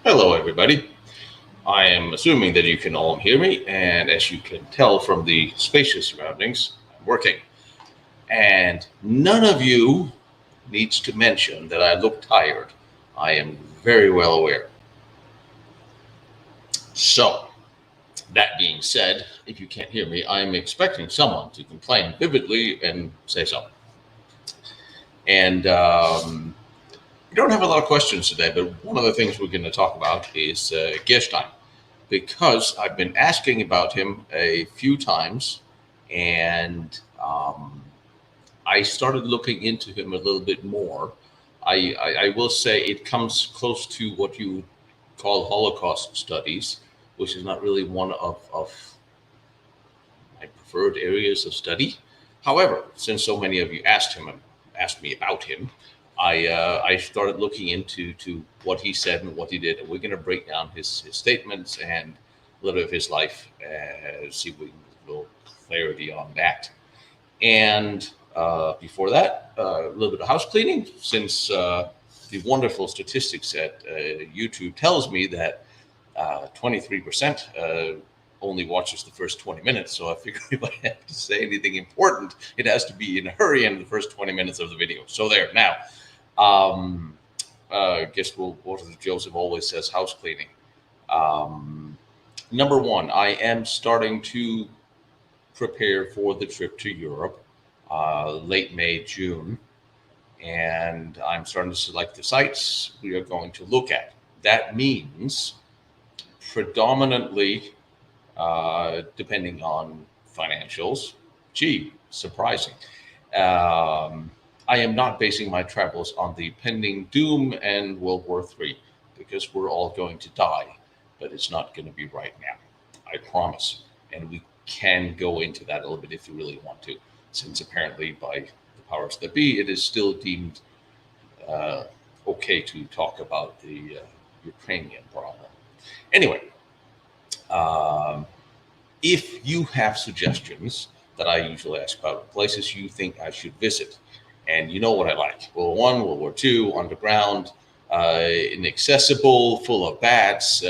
Hello, everybody. I am assuming that you can all hear me, and as you can tell from the spacious surroundings, I'm working. And none of you needs to mention that I look tired. I am very well aware. So, that being said, if you can't hear me, I'm expecting someone to complain vividly and say so. And we don't have a lot of questions today, but one of the things we're going to talk about is Guesstime, because I've been asking about him a few times, and I started looking into him a little bit more. I will say it comes close to what you call Holocaust studies, which is not really one of my preferred areas of study. However, since so many of you asked me about him, I started looking into what he said and what he did, and we're going to break down his statements and a little bit of his life, see if we can get a little clarity on that. And before that, a little bit of house cleaning, since the wonderful statistics at YouTube tells me that 23% only watches the first 20 minutes. So I figure if I have to say anything important, it has to be in a hurry in the first 20 minutes of the video. So there. Now, guess what Joseph always says, house cleaning. Number one, I am starting to prepare for the trip to Europe, late May, June. And I'm starting to select the sites we are going to look at. That means predominantly, depending on financials, gee, surprising. I am not basing my travels on the pending doom and World War III, because we're all going to die, but it's not going to be right now. I promise. And we can go into that a little bit if you really want to, since apparently by the powers that be, it is still deemed okay to talk about the Ukrainian problem. Anyway, if you have suggestions that I usually ask about places you think I should visit, and you know what I like: World War I, World War II, underground, inaccessible, full of bats,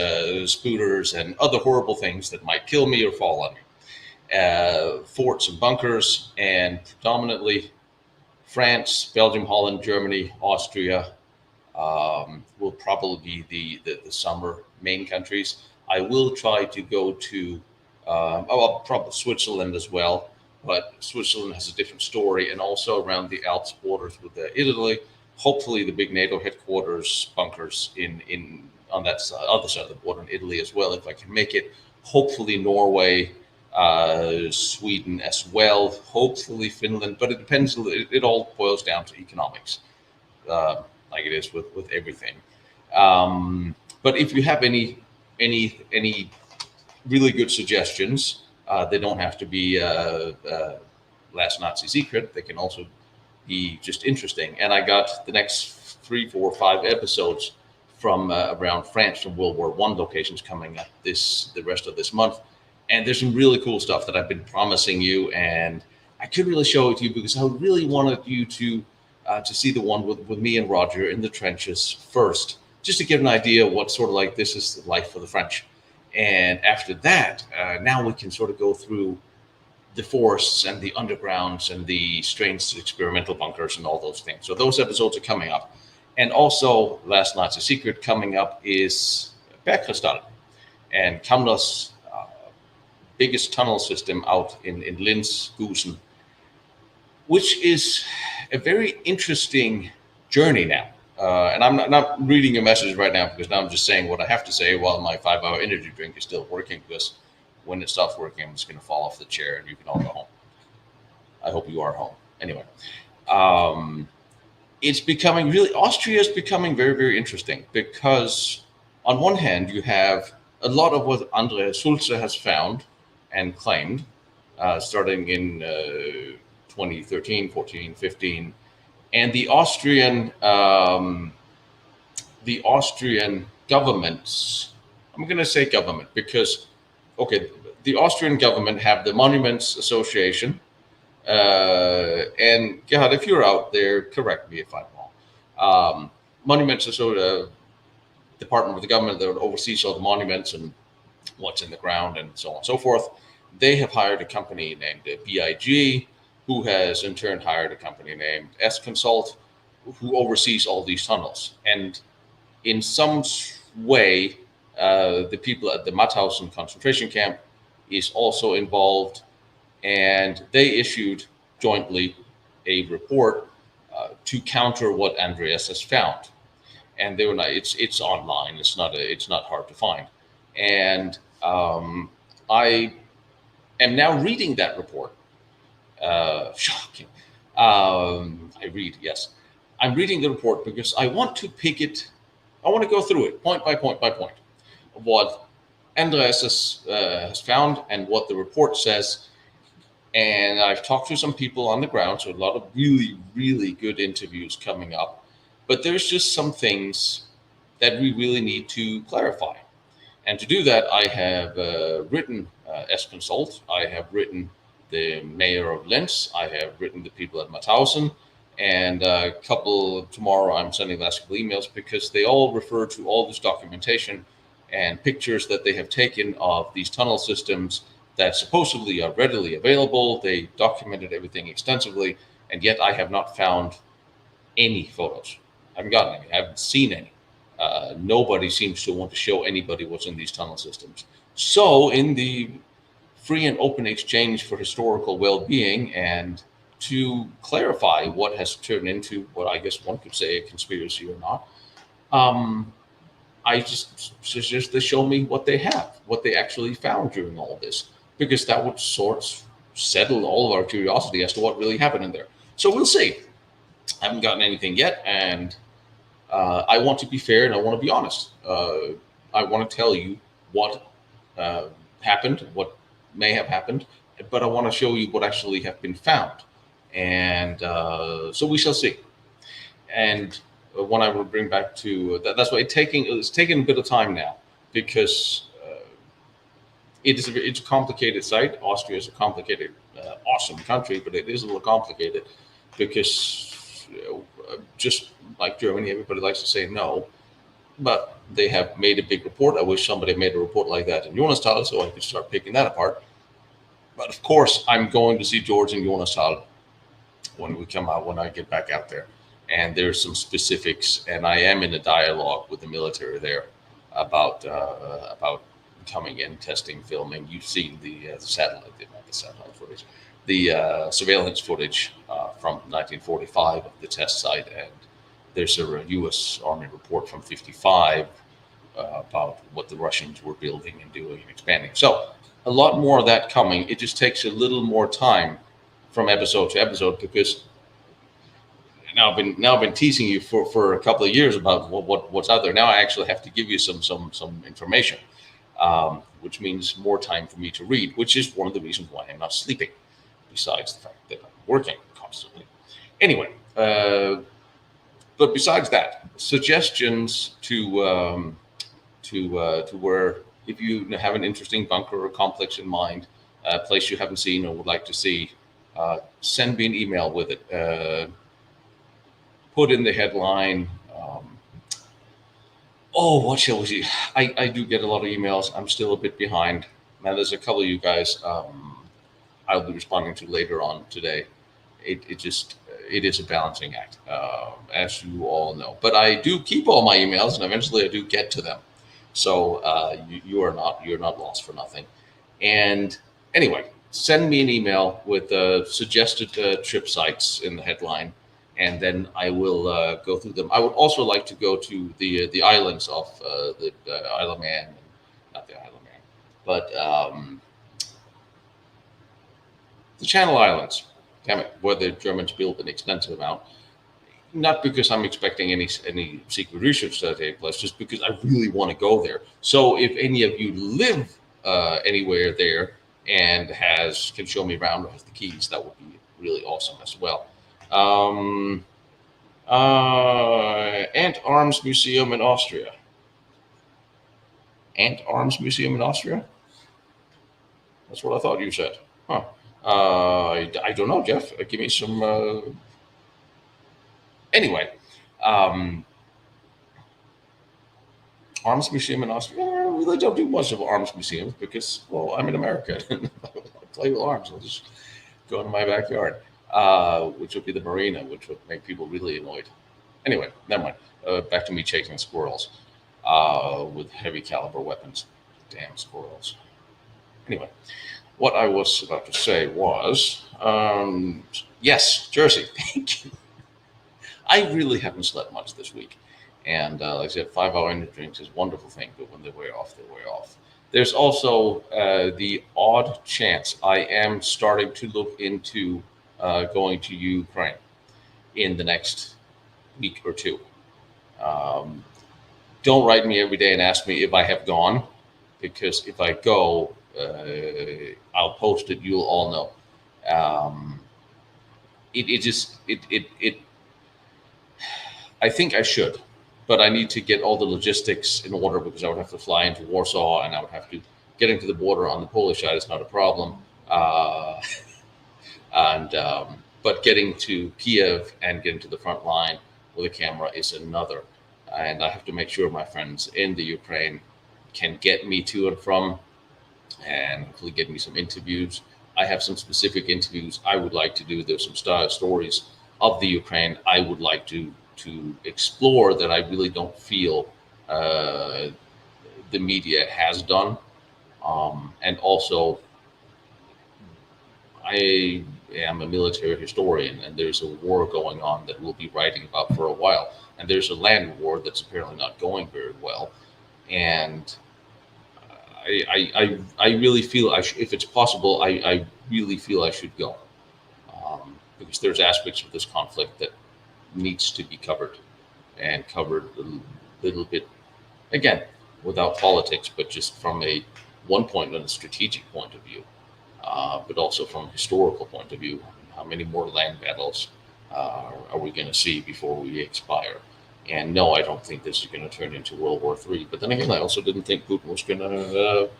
spooters, and other horrible things that might kill me or fall on me. Forts and bunkers, and predominantly France, Belgium, Holland, Germany, Austria will probably be the summer main countries. I will try to go to, probably Switzerland as well, but Switzerland has a different story, and also around the Alps borders with Italy. Hopefully, the big NATO headquarters bunkers in on that other side of the border in Italy as well, if I can make it. Hopefully, Norway, Sweden as well. Hopefully, Finland, but it depends. It all boils down to economics, like it is with everything. But if you have any really good suggestions, they don't have to be last Nazi secret. They can also be just interesting. And I got the next 3, 4, 5 episodes from around France from World War I locations coming up the rest of this month. And there's some really cool stuff that I've been promising you, and I could really show it to you because I really wanted you to see the one with me and Roger in the trenches first, just to get an idea of what sort of like this is like for the French. And after that, now we can sort of go through the forests and the undergrounds and the strange experimental bunkers and all those things. So those episodes are coming up. And also, last Nazi secret coming up is Bergkristall and Kamla's biggest tunnel system out in Linz, Gusen, which is a very interesting journey now. And I'm not reading your message right now, because now I'm just saying what I have to say while my 5-hour energy drink is still working, because when it stops working, I'm just going to fall off the chair and you can all go home. I hope you are home. Anyway, it's becoming Austria is becoming very, very interesting, because on one hand, you have a lot of what Andreas Schulze has found and claimed, starting in 2013, 14, 15. And the Austrian governments, I'm going to say government because, okay, the Austrian government have the Monuments Association. And God, if you're out there, correct me if I'm wrong. Monuments Association, department of the government that oversees all the monuments and what's in the ground and so on and so forth. They have hired a company named BIG, who has in turn hired a company named S Consult, who oversees all these tunnels. And in some way, the people at the Mauthausen concentration camp is also involved, and they issued jointly a report to counter what Andreas has found. And they were not. It's online. It's not hard to find. And I am now reading that report. Shocking. I read, yes. I'm reading the report because I want to pick it. I want to go through it point by point by point of what Andreas has found and what the report says. And I've talked to some people on the ground, so a lot of really, really good interviews coming up. But there's just some things that we really need to clarify. And to do that, I have written S Consult. I have written the mayor of Linz. I have written the people at Mauthausen. And a couple tomorrow, I'm sending last couple emails because they all refer to all this documentation and pictures that they have taken of these tunnel systems that supposedly are readily available. They documented everything extensively, and yet I have not found any photos. I haven't gotten any. I haven't seen any. Nobody seems to want to show anybody what's in these tunnel systems. So, in the free and open exchange for historical well-being and to clarify what has turned into what I guess one could say a conspiracy or not, I just suggest they show me what they have, what they actually found during all this, because that would sort of settle all of our curiosity as to what really happened in there. So we'll see. I haven't gotten anything yet, and I want to be fair and I want to be honest. I want to tell you what happened, what may have happened, but I want to show you what actually have been found. And so we shall see. And when I will bring back to that's why it's taking a bit of time now, because it's a complicated site. Austria is a complicated, awesome country, but it is a little complicated because just like Germany, everybody likes to say no, but they have made a big report. I wish somebody made a report like that in Jonastal so I could start picking that apart. But of course, I'm going to see George in Jonastal when I get back out there. And there's some specifics, and I am in a dialogue with the military there about coming in, testing, filming. You've seen the satellite, not the satellite footage, the surveillance footage from 1945 of the test site, and there's a U.S. Army report from '55 about what the Russians were building and doing and expanding. So a lot more of that coming. It just takes a little more time from episode to episode because now I've been teasing you for a couple of years about what's out there. Now I actually have to give you some information, which means more time for me to read, which is one of the reasons why I'm not sleeping, besides the fact that I'm working constantly. Anyway, but besides that, suggestions to where if you have an interesting bunker or complex in mind, a place you haven't seen or would like to see, send me an email with it. Put in the headline. What shall we see? I do get a lot of emails. I'm still a bit behind. Now, there's a couple of you guys I'll be responding to later on today. It is a balancing act, as you all know. But I do keep all my emails, and eventually I do get to them. So you're not lost for nothing. And anyway, send me an email with suggested trip sites in the headline, and then I will go through them. I would also like to go to the islands of the Isle of Man, not the Isle of Man, but the Channel Islands, damn it, where the Germans built an extensive amount. Not because I'm expecting any secret research to take place, just because I really want to go there. So if any of you live anywhere there and can show me around or has the keys, that would be really awesome as well. Ant Arms Museum in Austria. Ant Arms Museum in Austria? That's what I thought you said. Huh. I don't know, Jeff. Give me some. Anyway, arms museum in Austria. I really don't do much of arms museums because, well, I'm in America. I play with arms. I'll just go into my backyard, which would be the marina, which would make people really annoyed. Anyway, never mind. Back to me chasing squirrels with heavy caliber weapons. Damn squirrels. Anyway, what I was about to say was, yes, Jersey. Thank you. I really haven't slept much this week. And like I said, 5 hour energy drinks is a wonderful thing, but when they wear off, they wear off. There's also the odd chance I am starting to look into going to Ukraine in the next week or two. Um, don't write me every day and ask me if I have gone, because if I go, I'll post it. You'll all know. It just it. I think I should, but I need to get all the logistics in order because I would have to fly into Warsaw and I would have to getting to the border on the Polish side is not a problem. And but getting to Kiev and getting to the front line with a camera is another. And I have to make sure my friends in the Ukraine can get me to and from, and hopefully get me some interviews. I have some specific interviews I would like to do. There's some stories of the Ukraine I would like to explore that I really don't feel the media has done. And also, I am a military historian, and there's a war going on that we'll be writing about for a while. And there's a land war that's apparently not going very well. And I really feel if it's possible, I really feel I should go, because there's aspects of this conflict that needs to be covered and covered a little bit, again, without politics, but just from one point on a strategic point of view, but also from a historical point of view. How many more land battles are we going to see before we expire? And no, I don't think this is going to turn into World War III. But then again, I also didn't think Putin was going to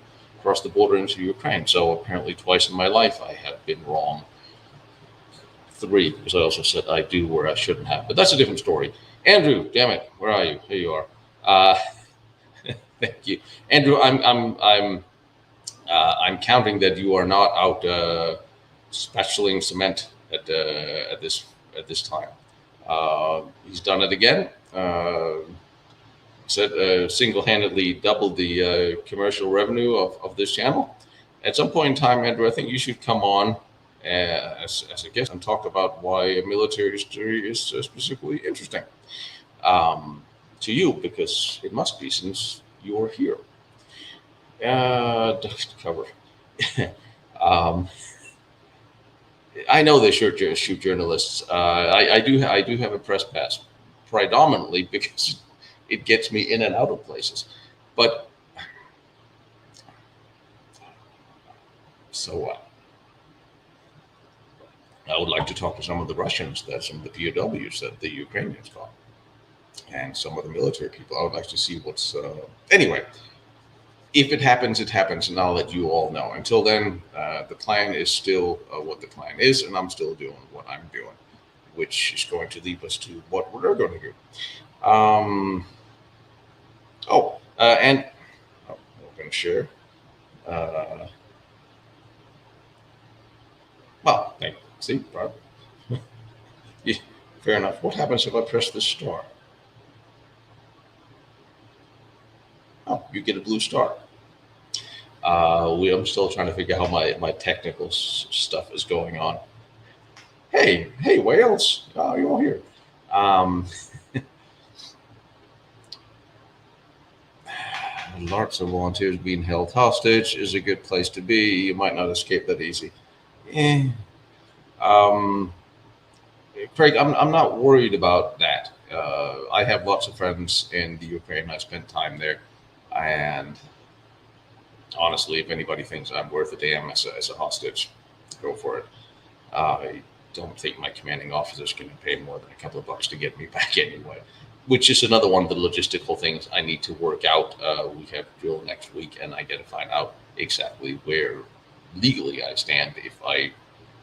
cross the border into Ukraine. So apparently twice in my life I have been wrong. 3, because I also said I do where I shouldn't have. But that's a different story. Andrew, damn it, where are you? Here you are. Thank you, Andrew. I'm counting that you are not out spatuling cement at this time. He's done it again. Said single-handedly doubled the commercial revenue of this channel. At some point in time, Andrew, I think you should come on as a guest and talk about why military history is specifically interesting to you, because it must be since you're here. Dust cover. um, I know they shoot journalists. I do have a press pass, predominantly because it gets me in and out of places. But so what? I would like to talk to some of the Russians, some of the POWs that the Ukrainians caught, and some of the military people. I would like to see what's. Anyway, if it happens, it happens, and I'll let you all know. Until then, the plan is still what the plan is, and I'm still doing what I'm doing, which is going to lead us to what we're going to do. And we're going to share. Well, thank you. See, Barb? Yeah, fair enough. What happens if I press this star? Oh, you get a blue star. I'm still trying to figure out how my technical stuff is going on. Hey, Wales. Oh, you're all here. Lots of volunteers being held hostage is a good place to be. You might not escape that easy. Craig, I'm not worried about that. I have lots of friends in the Ukraine. I spent time there, and honestly, if anybody thinks I'm worth a damn as a hostage, go for it. I don't think my commanding officer is going to pay more than a couple of bucks to get me back anyway, which is another one of the logistical things I need to work out. We have drill next week, and I got to find out exactly where legally I stand, if I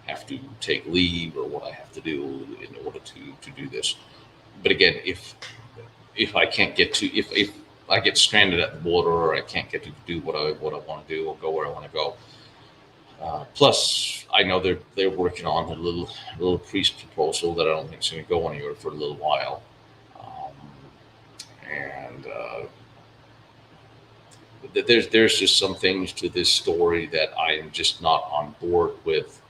have to take leave or what I have to do in order to do this. But again, if I can't get to, if I get stranded at the border, or I can't get to do what I want to do, or go where I want to go. Plus, I know they're working on a little peace proposal that I don't think is going to go anywhere for a little while, um, and there's just some things to this story that I am just not on board with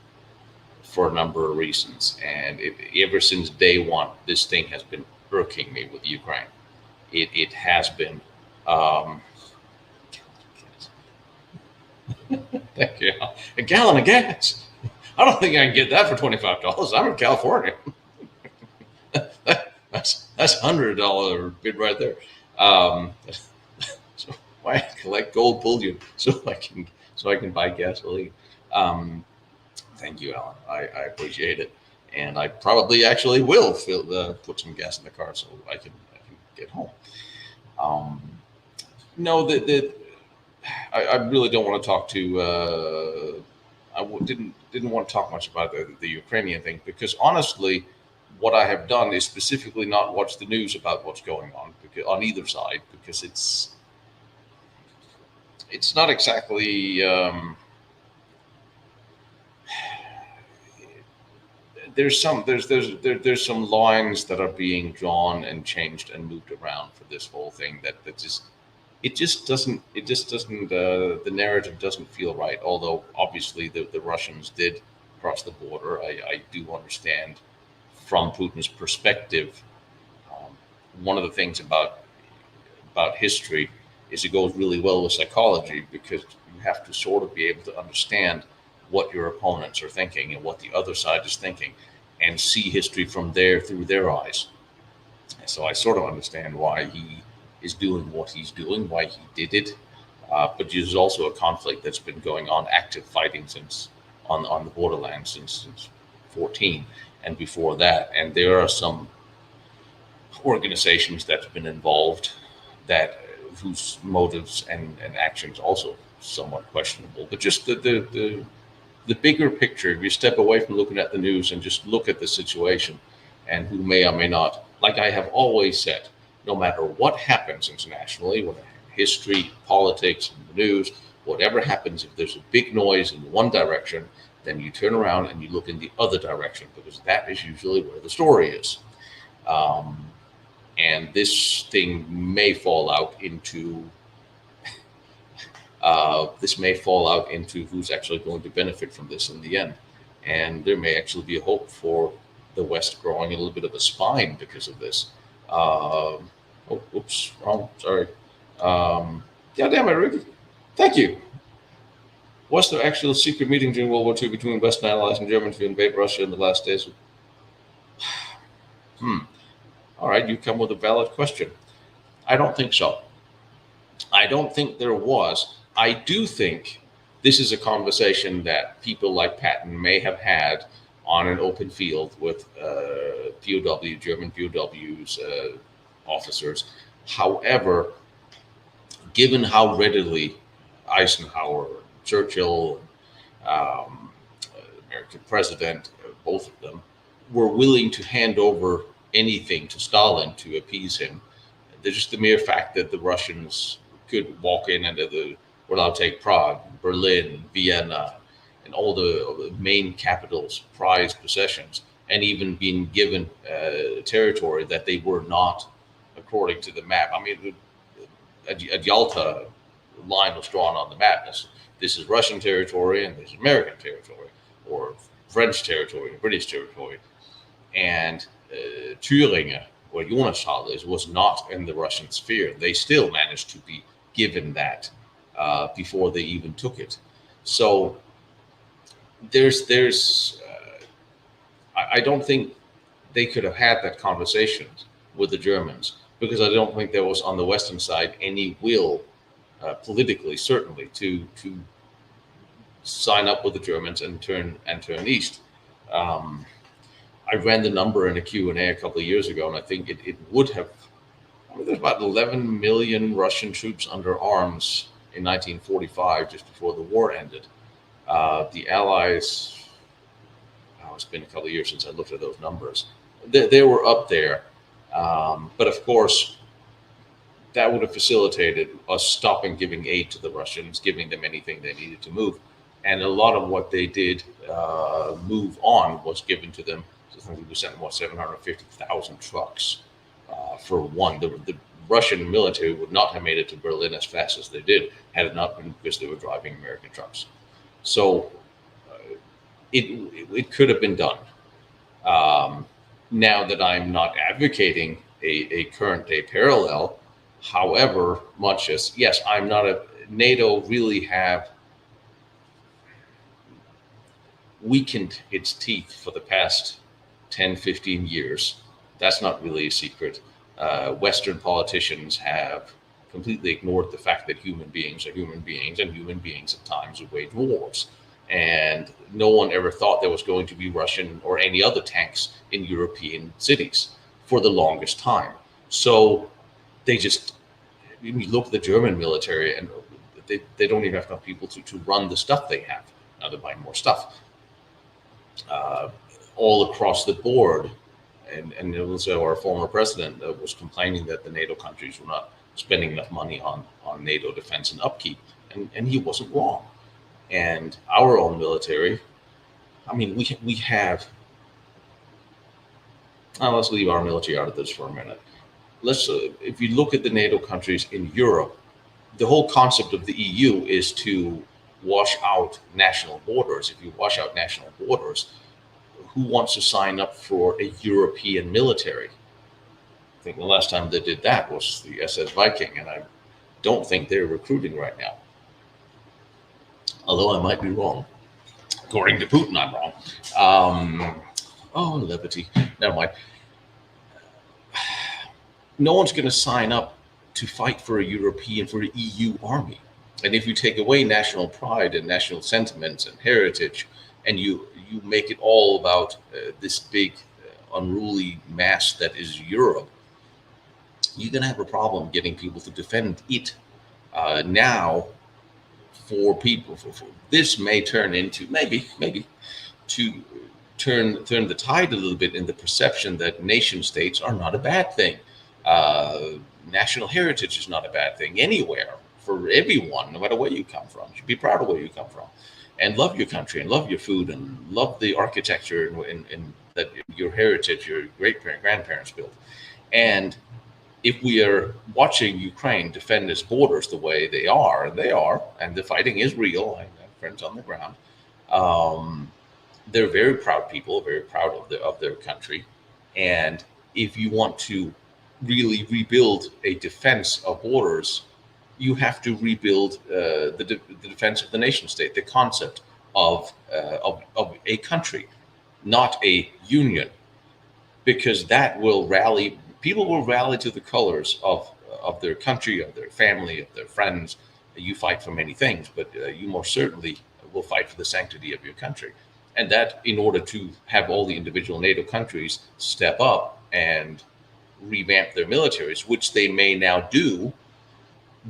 for a number of reasons. And ever since day one, this thing has been irking me with Ukraine. It has been. Um, Thank you. A gallon of gas. I don't think I can get that for $25. I'm in California. That's $100 bid right there. Um, so why collect gold bullion so I can buy gasoline? Um, Thank you, Alan. I appreciate it, and I probably actually will put some gas in the car so I can get home. Um, no, I really don't want to talk to. Didn't want to talk much about the Ukrainian thing, because honestly, what I have done is specifically not watch the news about what's going on on either side, because it's not exactly. There's some lines that are being drawn and changed and moved around for this whole thing that just doesn't the narrative doesn't feel right. Although obviously the Russians did cross the border. I do understand from Putin's perspective. Um, One of the things about history is it goes really well with psychology, because you have to sort of be able to understand what your opponents are thinking and what the other side is thinking, and see history from through their eyes. And so I sort of understand why he is doing what he's doing, why he did it. But there's also a conflict that's been going on, active fighting since on the borderlands since 14 and before that. And there are some organizations that's been involved that whose motives and actions also somewhat questionable. But just the bigger picture, if you step away from looking at the news and just look at the situation, and who may or may not, like I have always said, no matter what happens internationally, whether history, politics, the news, whatever happens, if there's a big noise in one direction, then you turn around and you look in the other direction, because that is usually where the story is. Um, and this thing may fall out into who's actually going to benefit from this in the end. And there may actually be a hope for the West growing a little bit of a spine because of this. Oops, wrong. Sorry. Yeah, damn it, Ricky. Thank you. Was there actually a secret meeting during World War II between Western allies and Germany to invade Russia in the last days? All right, you come with a valid question. I don't think so. I don't think there was. I do think this is a conversation that people like Patton may have had on an open field with German POWs, officers. However, given how readily Eisenhower, Churchill, American president, both of them, were willing to hand over anything to Stalin to appease him, there's just the mere fact that the Russians could walk in and were allowed to take Prague, Berlin, Vienna, and all the main capitals, prized possessions, and even being given territory that they were not according to the map. I mean, at Yalta, the line was drawn on the map. This is Russian territory and this is American territory, or French territory, and British territory. And Thüringen, where Jonasthal is, was not in the Russian sphere. They still managed to be given that before they even took it. So I don't think they could have had that conversation with the Germans, because I don't think there was on the Western side any will, politically certainly, to sign up with the Germans and turn east. I ran the number in a Q&A a couple of years ago, and I think it would have. I mean, there's about 11 million Russian troops under arms in 1945, just before the war ended. The Allies, it's been a couple of years since I looked at those numbers. They were up there. But of course, that would have facilitated us stopping giving aid to the Russians, giving them anything they needed to move. And a lot of what they did move on was given to them. So I think we sent what 750,000 trucks for one. The Russian military would not have made it to Berlin as fast as they did had it not been because they were driving American trucks. So it could have been done. Now that I'm not advocating a current day parallel, however, much as, yes, I'm not a, NATO really have weakened its teeth for the past 10, 15 years. That's not really a secret. Western politicians have completely ignored the fact that human beings are human beings, and human beings at times wage wars. And no one ever thought there was going to be Russian or any other tanks in European cities for the longest time. So they just, you look at the German military, and they don't even have enough people to run the stuff they have. Now they're buying more stuff. All across the board. And also our former president was complaining that the NATO countries were not spending enough money on NATO defense and upkeep. And he wasn't wrong. And our own military, I mean, we have, let's leave our military out of this for a minute. If you look at the NATO countries in Europe, the whole concept of the EU is to wash out national borders. If you wash out national borders, who wants to sign up for a European military? I think the last time they did that was the SS Viking, and I don't think they're recruiting right now. Although I might be wrong. According to Putin, I'm wrong. Levity. Never mind. No one's going to sign up to fight for an EU army. And if you take away national pride and national sentiments and heritage, and you make it all about this big unruly mass that is Europe, you're going to have a problem getting people to defend it. Now, for people, this may turn into maybe to turn the tide a little bit in the perception that nation states are not a bad thing. National heritage is not a bad thing anywhere for everyone, no matter where you come from. You should be proud of where you come from, and love your country, and love your food, and love the architecture and that your heritage, your grandparents built. And if we are watching Ukraine defend its borders the way they are, and the fighting is real. I have friends on the ground. They're very proud people, very proud of their country. And if you want to really rebuild a defense of borders, you have to rebuild the defense of the nation state, the concept of a country, not a union, because that will rally. People will rally to the colors of their country, of their family, of their friends. You fight for many things, but you most certainly will fight for the sanctity of your country. And that, in order to have all the individual NATO countries step up and revamp their militaries, which they may now do,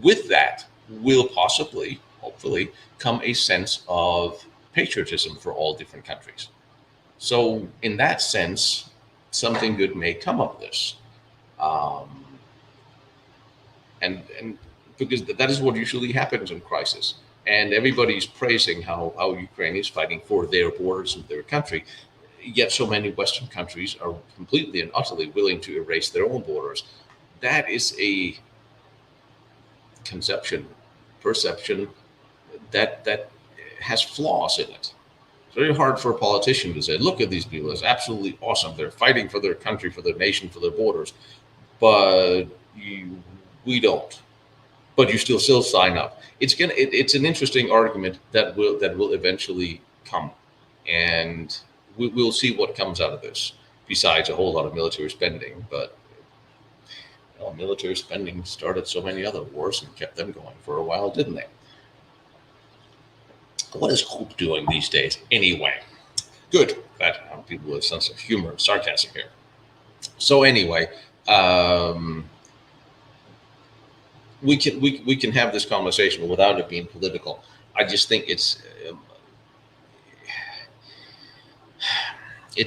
with that will possibly, hopefully, come a sense of patriotism for all different countries. So in that sense, something good may come of this. And because that is what usually happens in crisis. And everybody's praising how Ukraine is fighting for their borders and their country. Yet so many Western countries are completely and utterly willing to erase their own borders. That is a perception that has flaws in it. It's very hard for a politician to say, look at these people, it's absolutely awesome. They're fighting for their country, for their nation, for their borders. But we don't. But you still sign up. It's an interesting argument that will eventually come. And we'll see what comes out of this, besides a whole lot of military spending. But military spending started so many other wars and kept them going for a while, didn't they? What is Hope doing these days anyway? Good. That people with a sense of humor and sarcasm here. So anyway, we can have this conversation without it being political. I just think it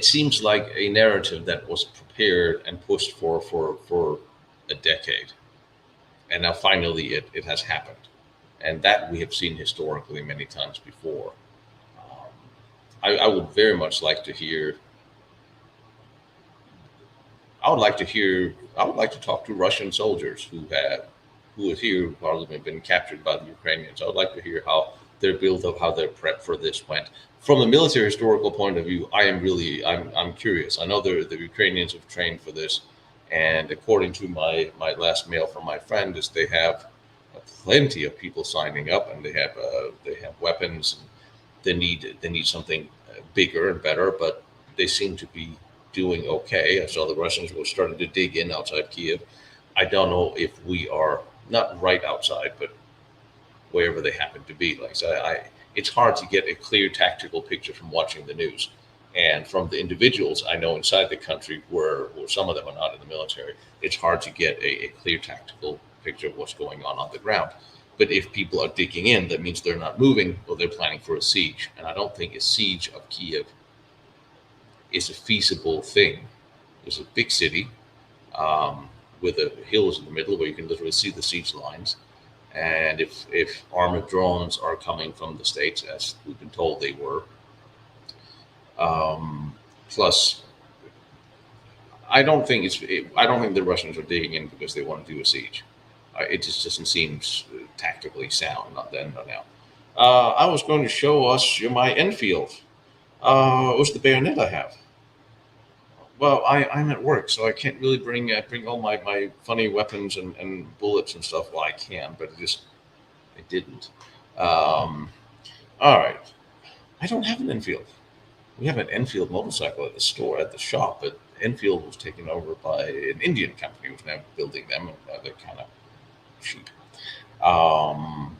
seems like a narrative that was prepared and pushed for a decade. And now finally it has happened. And that we have seen historically many times before. Um, I would very much like to hear. I would like to talk to Russian soldiers who are here who have been captured by the Ukrainians. I would like to hear how their build up, how their prep for this went. From a military historical point of view, I'm curious. I know the Ukrainians have trained for this, and according to my last mail from my friend, is they have plenty of people signing up, and they have weapons. And they need something bigger and better, but they seem to be doing okay. I saw the Russians were starting to dig in outside Kiev. I don't know if we are not right outside, but wherever they happen to be. Like I said, it's hard to get a clear tactical picture from watching the news. And from the individuals I know inside the country, where some of them are not in the military, it's hard to get a clear tactical picture of what's going on the ground. But if people are digging in, that means they're not moving or they're planning for a siege. And I don't think a siege of Kiev is a feasible thing. It's a big city with the hills in the middle where you can literally see the siege lines. And if armored drones are coming from the states, as we've been told they were, plus I don't think the Russians are digging in because they want to do a siege. It just doesn't seem tactically sound. Not then, not now. I was going to show us my Enfield. It was the bayonet I have. Well, I'm at work, so I can't really bring all my funny weapons and bullets and stuff. Well, I can, but it didn't. Um, all right. I don't have an Enfield. We have an Enfield motorcycle at the store, at the shop, but Enfield was taken over by an Indian company who's now building them, and they're kind of cheap. Um,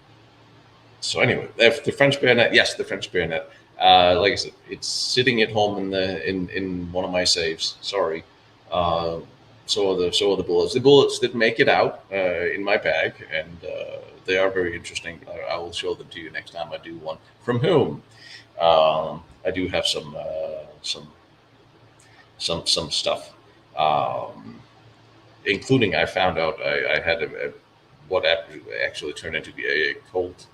so anyway, the French bayonet, yes, the French bayonet. Like I said, it's sitting at home in one of my safes. Sorry. Uh, so are the bullets. The bullets did make it out in my bag, and they are very interesting. I will show them to you next time I do one. From whom? I do have some stuff, um, including I found out I had what actually turned into be a Colt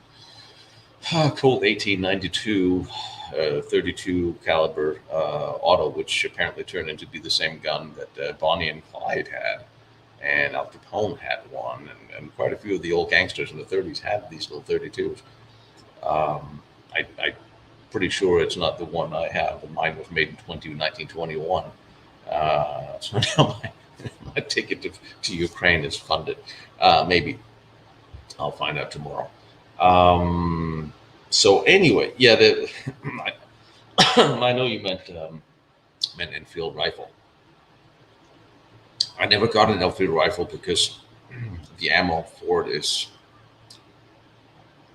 1892 .32 caliber auto, which apparently turned into be the same gun that Bonnie and Clyde had, and Al Capone had one, and quite a few of the old gangsters in the 30s had these little 32s. I'm pretty sure it's not the one I have. Mine was made in 1921. So now my ticket to Ukraine is funded. Maybe I'll find out tomorrow. So anyway, yeah, I know you meant Enfield rifle. I never got an Enfield rifle because the ammo for it is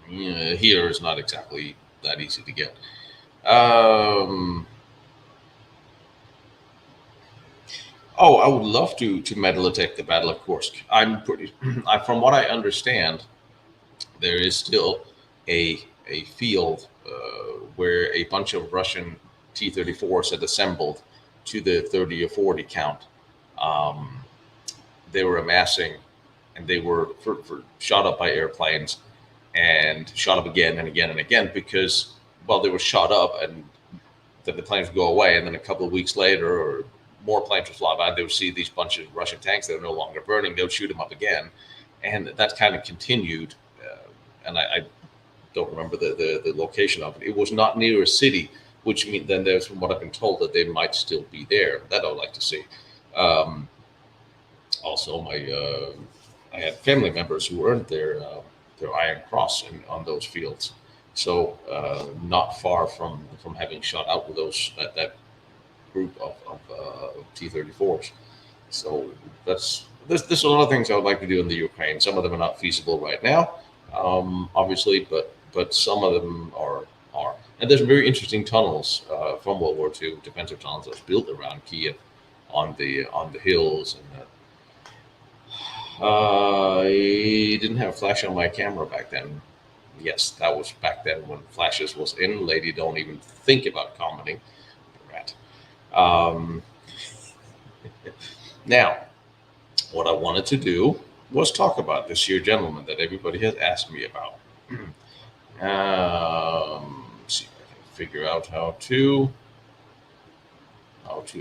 here is not exactly that easy to get. Um, oh, I would love to medal attack the Battle of Kursk. From what I understand, there is still a field where a bunch of Russian T-34s had assembled to the 30 or 40 count. Um, they were amassing, and they were shot up by airplanes and shot up again and again and again because, well, they were shot up and then the planes would go away, and then a couple of weeks later, or more planes would fly by. They would see these bunch of Russian tanks that are no longer burning. They would shoot them up again, and that kind of continued. And I don't remember the location of it. It was not near a city, which means then there's from what I've been told that they might still be there. That I'd like to see. Um, Also, I had family members who earned their Iron Cross on those fields, so not far from having shot out with that group of T-34s. So there's a lot of things I would like to do in the Ukraine. Some of them are not feasible right now, obviously, but some of them are. And there's very interesting tunnels from World War II, defensive tunnels that's built around Kiev on the hills. And I didn't have flash on my camera back then. Yes, that was back then when flashes was in. Lady, don't even think about commenting. Rat. Um, Now, what I wanted to do let's talk about this here gentleman that everybody has asked me about. Let's see if I can figure out how to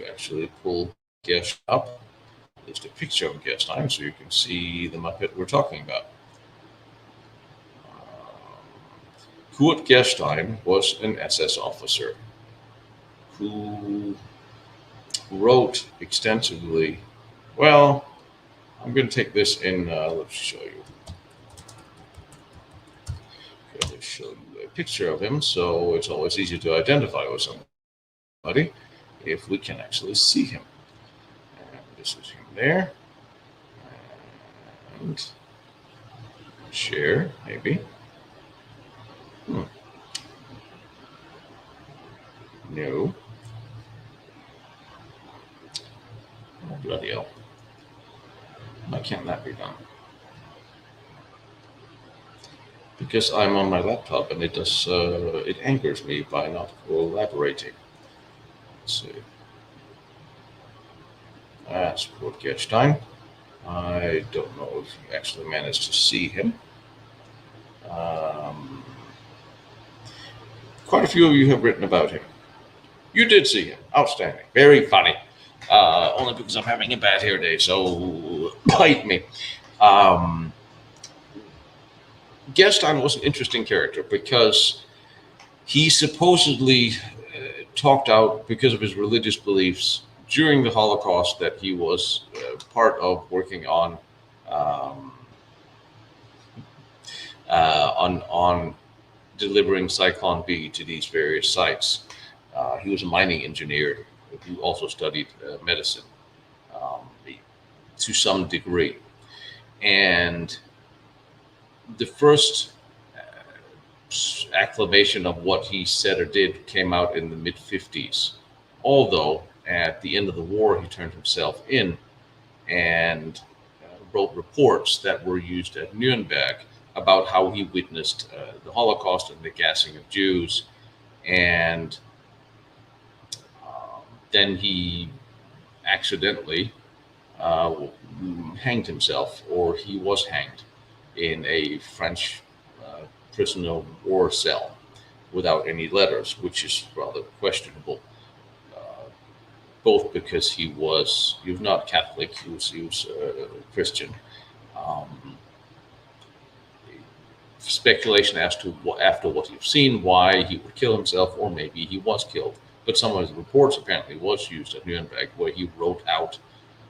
actually pull Guest up. Just a picture of Guesstime so you can see the Muppet we're talking about. Kurt Guesstime was an SS officer who wrote extensively. Well, I'm going to take this in. Let's show you. Okay, let's show you a picture of him, so it's always easy to identify with somebody if we can actually see him. And this is him there. And share, maybe. No. Oh, bloody hell. Why can't that be done? Because I'm on my laptop and it angers me by not collaborating. Let's see. That's Kurt Guesstime. I don't know if you actually managed to see him. Quite a few of you have written about him. You did see him. Outstanding. Very funny. Only because I'm having a bad hair day, so bite me. Guesstime was an interesting character because he supposedly talked out, because of his religious beliefs during the Holocaust, that he was part of working on delivering Cyclone B to these various sites. He was a mining engineer who also studied medicine to some degree. And the first acclamation of what he said or did came out in the mid-50s. Although at the end of the war, he turned himself in and wrote reports that were used at Nuremberg about how he witnessed the Holocaust and the gassing of Jews. And then he accidentally hanged himself, or he was hanged in a French prisoner of war cell without any letters, which is rather questionable. Both because he was not Catholic, he was Christian. Speculation as to after what you've seen, why he would kill himself, or maybe he was killed. But some of his reports apparently was used at Nuremberg, where he wrote out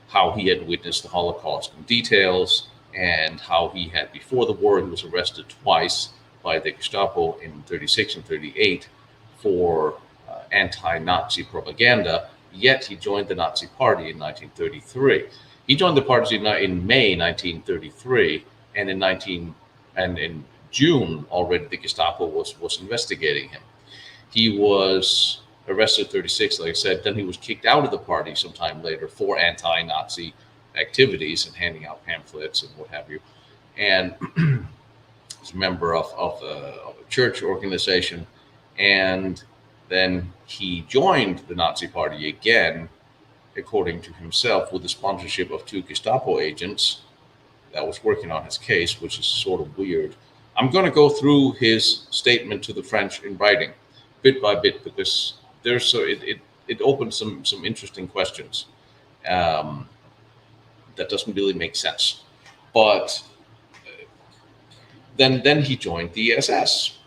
how he had witnessed the Holocaust in details, and how he had, before the war, he was arrested twice by the Gestapo in 36 and 38 for anti-Nazi propaganda, yet he joined the Nazi Party in 1933. He joined the party in May 1933, and in June already the Gestapo was investigating him. He was arrested 36, like I said. Then he was kicked out of the party sometime later for anti-Nazi activities and handing out pamphlets and what have you. And he's a member of a church organization. And then he joined the Nazi Party again, according to himself, with the sponsorship of 2 Gestapo agents that was working on his case, which is sort of weird. I'm going to go through his statement to the French in writing, bit by bit, because it opens some interesting questions that doesn't really make sense. But then he joined the SS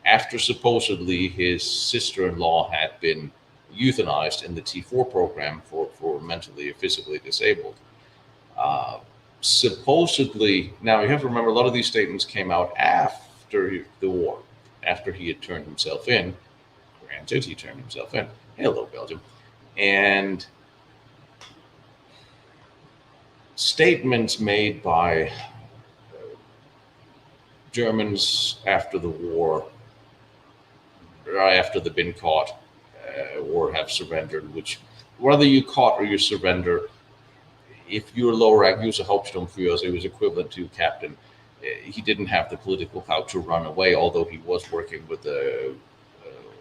after supposedly his sister-in-law had been euthanized in the T4 program for mentally or physically disabled. Supposedly, now you have to remember, a lot of these statements came out after the war, after he had turned himself in. Granted, he turned himself in. Hello, Belgium. And statements made by Germans after the war, after they've been caught or have surrendered, which whether you caught or you surrender, if you're low rank, he was a Hauptsturmführer, so he was equivalent to captain. He didn't have the political clout to run away, although he was working with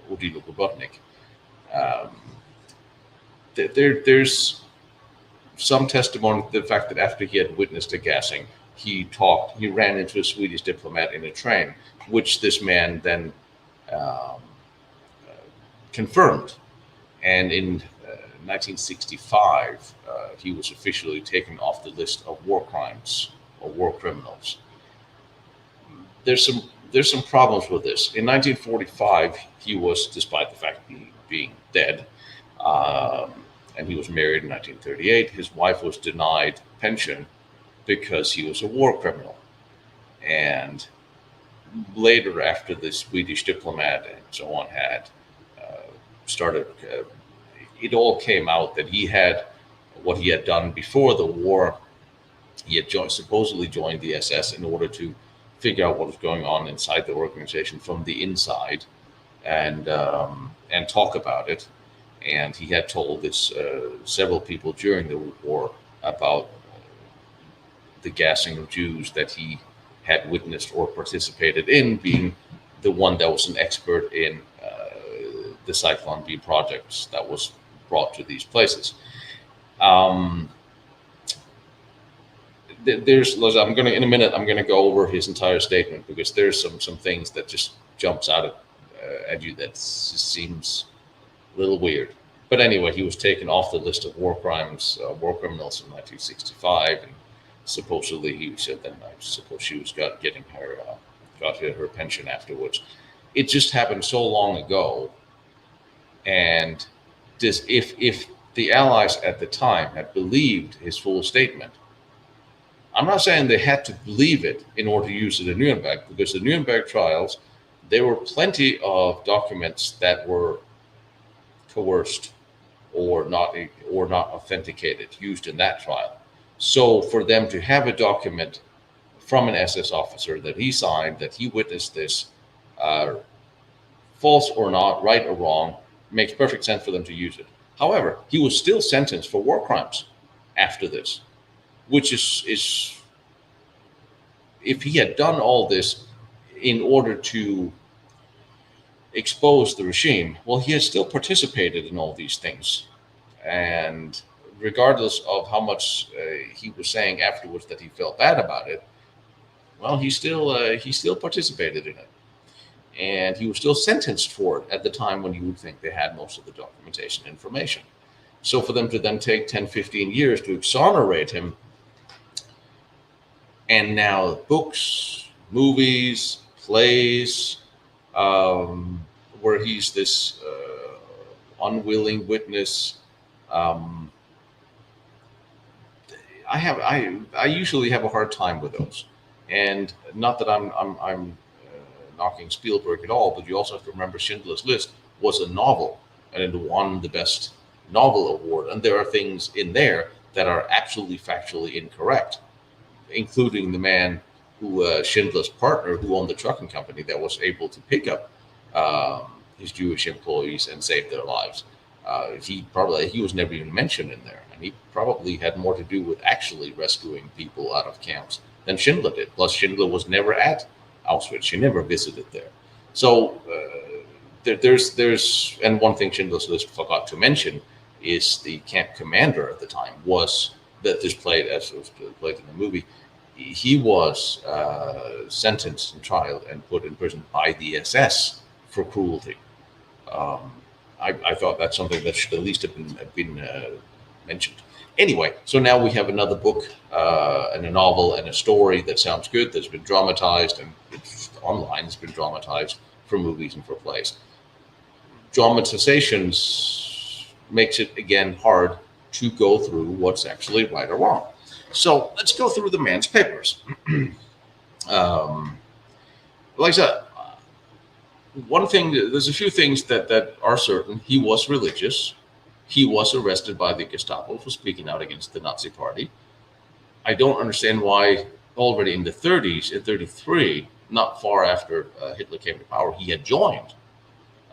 Odilo Gubotnik. There's some testimony to the fact that after he had witnessed the gassing, he ran into a Swedish diplomat in a train, which this man then um, confirmed. And in 1965, he was officially taken off the list of war crimes or war criminals. There's some problems with this. In 1945, he was, despite the fact of being dead, um, and he was married in 1938. His wife was denied pension because he was a war criminal. And later, after the Swedish diplomat and so on had started, it all came out that he had what he had done before the war. He had supposedly joined the SS in order to figure out what was going on inside the organization from the inside, and talk about it. And he had told this several people during the war about the gassing of Jews that he had witnessed or participated in, being the one that was an expert in the Cyclone B projects that was brought to these places. Um, I'm going to, in a minute, I'm going to go over his entire statement, because there's some things that just jumps out at you that just seems a little weird. But anyway, he was taken off the list of war criminals in 1965, and supposedly he said that I suppose she was getting her pension afterwards. It just happened so long ago, and if the Allies at the time had believed his full statement, I'm not saying they had to believe it in order to use it in Nuremberg, because the Nuremberg trials, there were plenty of documents that were coerced or not authenticated, used in that trial. So for them to have a document from an SS officer that he signed, that he witnessed this, false or not, right or wrong, makes perfect sense for them to use it. However, he was still sentenced for war crimes after this, which is if he had done all this in order to expose the regime, well, he has still participated in all these things. And regardless of how much he was saying afterwards that he felt bad about it, well, he still participated in it. And he was still sentenced for it at the time when you would think they had most of the documentation information. So for them to then take 10, 15 years to exonerate him, and now books, movies, plays, where he's this unwilling witness. I usually have a hard time with those, and not that I'm knocking Spielberg at all, but you also have to remember Schindler's List was a novel, and it won the best novel award, and there are things in there that are absolutely factually incorrect, including the man who Schindler's partner, who owned the trucking company that was able to pick up his Jewish employees and save their lives. He was never even mentioned in there, and he probably had more to do with actually rescuing people out of camps than Schindler did. Plus, Schindler was never at Auschwitz; he never visited there. So there's and one thing Schindler's List forgot to mention is the camp commander at the time was that displayed as it was played in the movie. He was sentenced and tried and put in prison by the SS for cruelty. I thought that's something that should at least have been mentioned. Anyway, so now we have another book and a novel and a story that sounds good, that's been dramatized, and it's online has been dramatized for movies and for plays. Dramatizations makes it, again, hard to go through what's actually right or wrong. So let's go through the man's papers. Like I said, one thing, there's a few things that are certain. He was religious. He was arrested by the Gestapo for speaking out against the Nazi Party. I don't understand why already in the 30s, in 33, not far after Hitler came to power, he had joined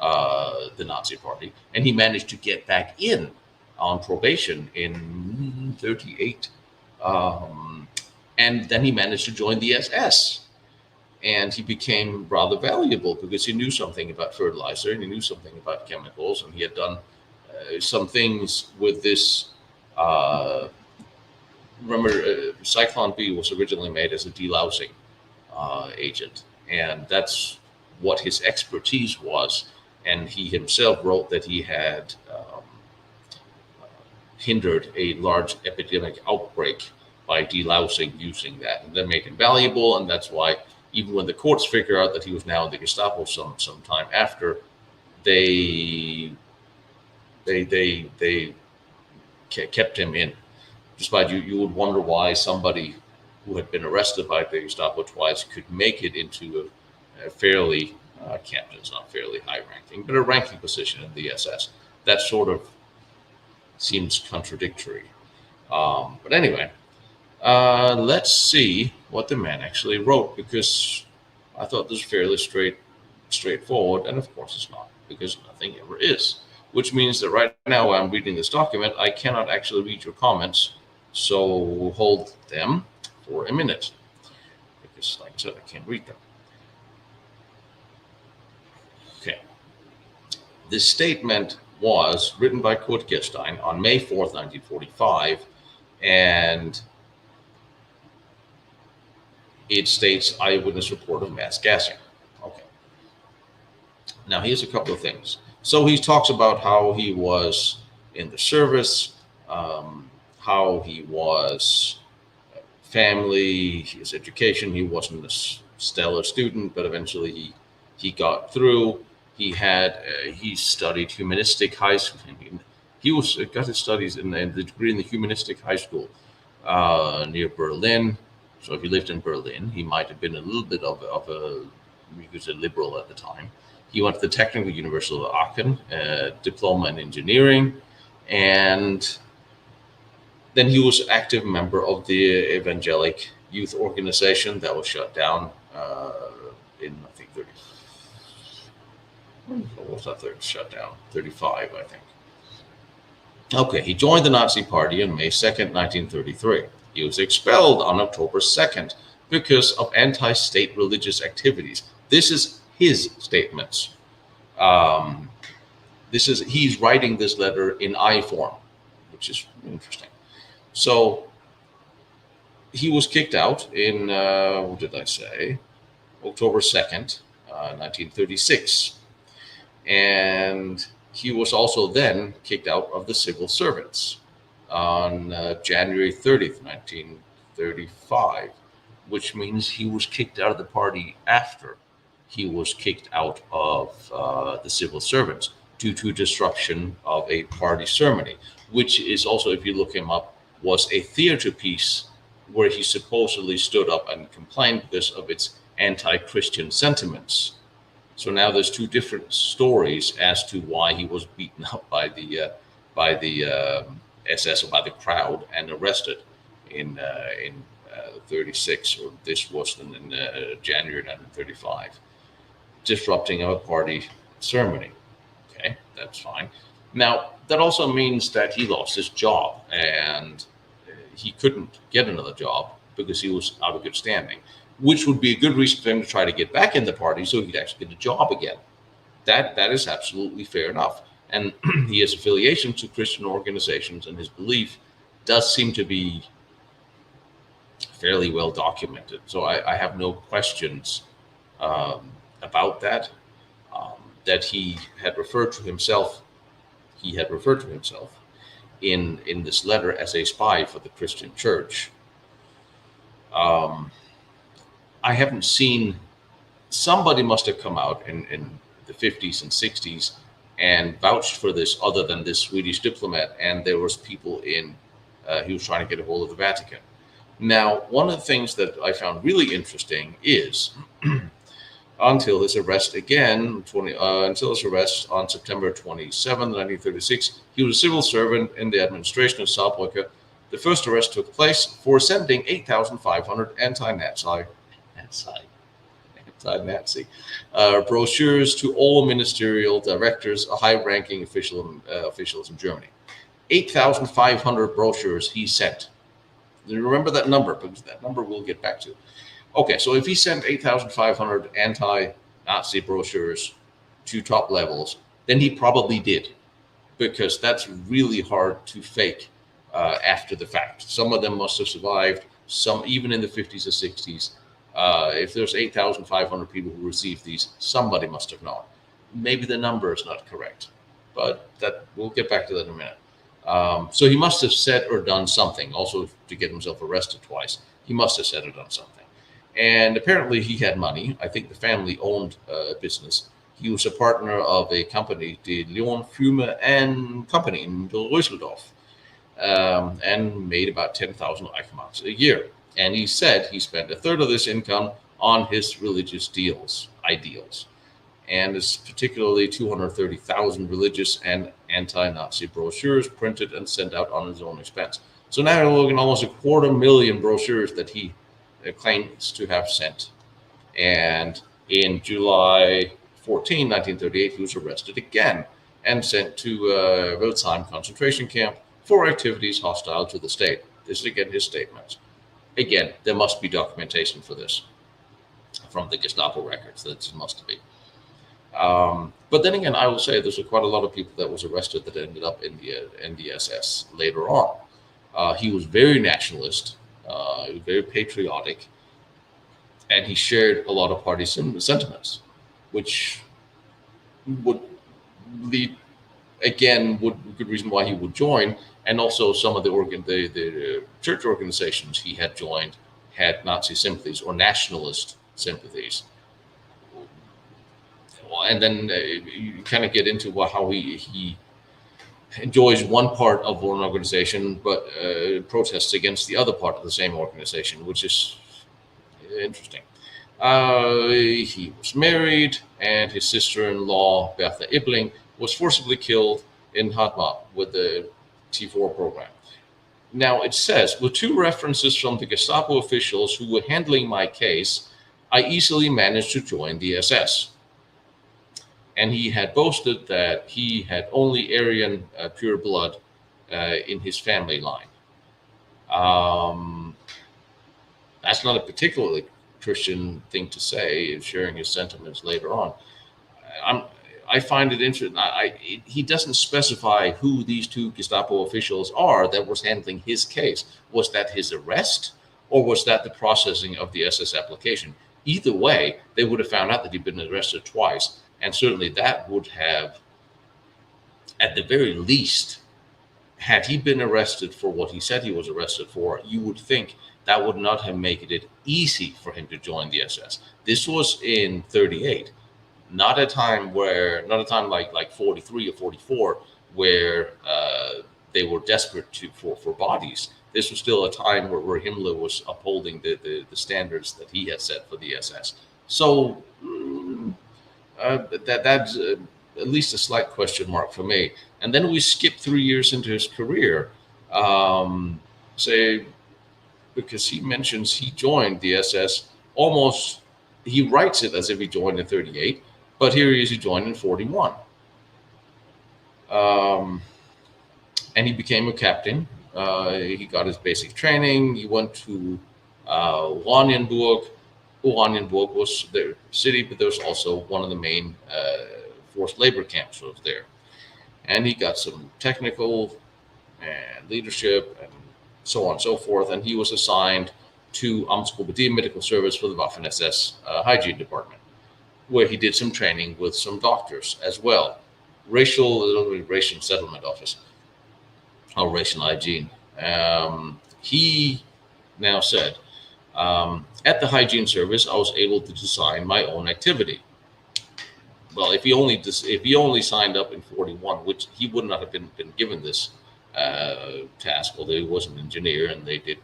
the Nazi Party, and he managed to get back in on probation in 38. And then he managed to join the SS. And he became rather valuable because he knew something about fertilizer and he knew something about chemicals, and he had done some things with this remember, Cyclone B was originally made as a delousing agent, and that's what his expertise was. And he himself wrote that he had hindered a large epidemic outbreak by delousing using that, and that made him valuable. And that's why, even when the courts figure out that he was now in the Gestapo some time after, they they kept him in. Despite you would wonder why somebody who had been arrested by the Gestapo twice could make it into a fairly captain's not fairly high ranking, but a ranking position in the SS. That sort of seems contradictory. But anyway, let's see what the man actually wrote, because I thought this was fairly straightforward, and of course it's not, because nothing ever is. Which means that right now, while I'm reading this document, I cannot actually read your comments, so hold them for a minute, because, like I said, I can't read them. Okay. This statement was written by Kurt Guesstime on May 4th, 1945, and it states eyewitness report of mass gassing. Okay. Now, here's a couple of things. So he talks about how he was in the service, how he was family, his education. He wasn't a stellar student, but eventually he got through. He studied humanistic high school. He got his studies in the degree in the humanistic high school near Berlin. So if he lived in Berlin, he might have been a little bit of a he was a liberal at the time. He went to the Technical University of Aachen, diploma in engineering, and then he was an active member of the Evangelic Youth Organization that was shut down in, I think, 30. What was that third shut down? 35, I think. Okay, he joined the Nazi Party on May 2nd, 1933. He was expelled on October 2nd because of anti-state religious activities. This is his statements. He's writing this letter in I form, which is interesting. So he was kicked out in, what did I say? October 2nd, 1936. And he was also then kicked out of the civil servants on January 30th, 1935, which means he was kicked out of the party after he was kicked out of the civil servants due to disruption of a party ceremony, which is also, if you look him up, was a theater piece where he supposedly stood up and complained because of its anti-Christian sentiments. So now there's two different stories as to why he was beaten up by the SS, or by the crowd, and arrested in 36, or this was in January 1935, disrupting a party ceremony. Okay, that's fine. Now, that also means that he lost his job, and he couldn't get another job because he was out of good standing, which would be a good reason for him to try to get back in the party so he'd actually get a job again. That is absolutely fair enough. And he has affiliation to Christian organizations, and his belief does seem to be fairly well documented. So I have no questions about that. That he had referred to himself in this letter as a spy for the Christian church. I haven't seen, somebody must have come out in the 50s and 60s and vouched for this other than this Swedish diplomat, and there was people he was trying to get a hold of the Vatican. Now, one of the things that I found really interesting is until his arrest on September 27, 1936, he was a civil servant in the administration of Saarbrücken. The first arrest took place for sending 8,500 anti-Nazi brochures to all ministerial directors, high-ranking officials in Germany. 8,500 brochures he sent. You remember that number, because that number we'll get back to. Okay, so if he sent 8,500 anti-Nazi brochures to top levels, then he probably did, because that's really hard to fake after the fact. Some of them must have survived, some even in the 50s or 60s. If there's 8,500 people who received these, somebody must have known. Maybe the number is not correct, but that we'll get back to that in a minute. So he must have said or done something. Also, to get himself arrested twice, he must have said or done something. And apparently, he had money. I think the family owned a business. He was a partner of a company, the Leon Fume and Company in Düsseldorf, and made about 10,000 Eichmarks a year. And he said he spent a third of this income on his religious ideals, and it's particularly 230,000 religious and anti-Nazi brochures printed and sent out on his own expense. So now we're looking almost 250,000 brochures that he claims to have sent. And in July 14, 1938, he was arrested again and sent to Guesstime concentration camp for activities hostile to the state. This is again his statements. Again, there must be documentation for this from the Gestapo records. That must be. But then again, I will say there's quite a lot of people that was arrested that ended up in the SS later on. He was very nationalist, very patriotic, and he shared a lot of party sentiments, which would lead, again, would good reason why he would join. And also some of the church organizations he had joined had Nazi sympathies or nationalist sympathies. And then you kind of get into how he enjoys one part of one organization, but protests against the other part of the same organization, which is interesting. He was married, and his sister-in-law, Bertha Ibling, was forcibly killed in Hadma with the T4 program. Now, it says, with two references from the Gestapo officials who were handling my case, I easily managed to join the SS. And he had boasted that he had only Aryan pure blood in his family line. That's not a particularly Christian thing to say, sharing his sentiments later on. I find it interesting. He doesn't specify who these two Gestapo officials are that was handling his case. Was that his arrest, or was that the processing of the SS application? Either way, they would have found out that he'd been arrested twice, and certainly that would have, at the very least, had he been arrested for what he said he was arrested for, you would think that would not have made it easy for him to join the SS. This was in 38. Not a time like 43 or 44 where they were desperate for bodies. This was still a time where Himmler was upholding the standards that he had set for the SS. So that's at least a slight question mark for me. And then we skip 3 years into his career, because he mentions he joined the SS almost. He writes it as if he joined in 38. But here he is, he joined in 41. And he became a captain. He got his basic training. He went to Oranienburg. Oranienburg was their city, but there was also one of the main forced labor camps was there. And he got some technical and leadership and so on and so forth. And he was assigned to Amtsgruppe Medical Service for the Waffen-SS hygiene department, where he did some training with some doctors as well. Racial settlement office, or racial hygiene. He now said, at the hygiene service, I was able to design my own activity. Well, if he only signed up in 41, which he would not have been given this task, although he was an engineer and they did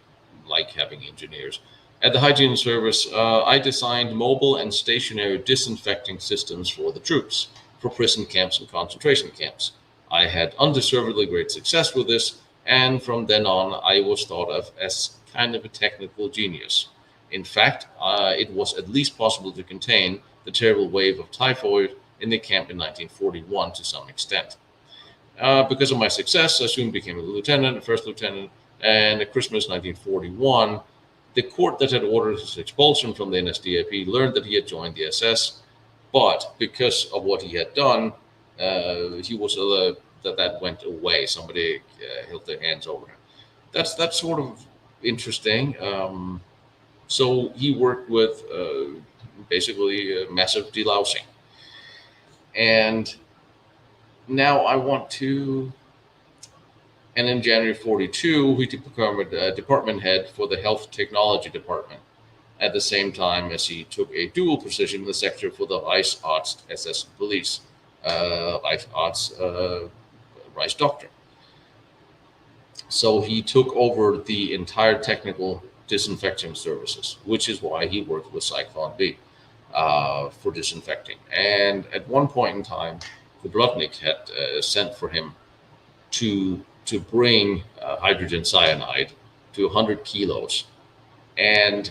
like having engineers. At the hygiene service, I designed mobile and stationary disinfecting systems for the troops, for prison camps and concentration camps. I had undeservedly great success with this, and from then on, I was thought of as kind of a technical genius. In fact, it was at least possible to contain the terrible wave of typhoid in the camp in 1941 to some extent. Because of my success, I soon became a first lieutenant, and at Christmas 1941, the court that had ordered his expulsion from the NSDAP learned that he had joined the SS, but because of what he had done, he was that went away. Somebody held their hands over him. that's sort of interesting. So he worked with basically massive delousing. And now I want to. And in January 42, he became a department head for the Health Technology Department at the same time as he took a dual position in the sector for the Reichsarzt SS Police, Reichsarzt Reichsdoktor. So he took over the entire technical disinfecting services, which is why he worked with Cyclone B for disinfecting. And at one point in time, the Blotnik had sent for him to bring hydrogen cyanide to 100 kilos. And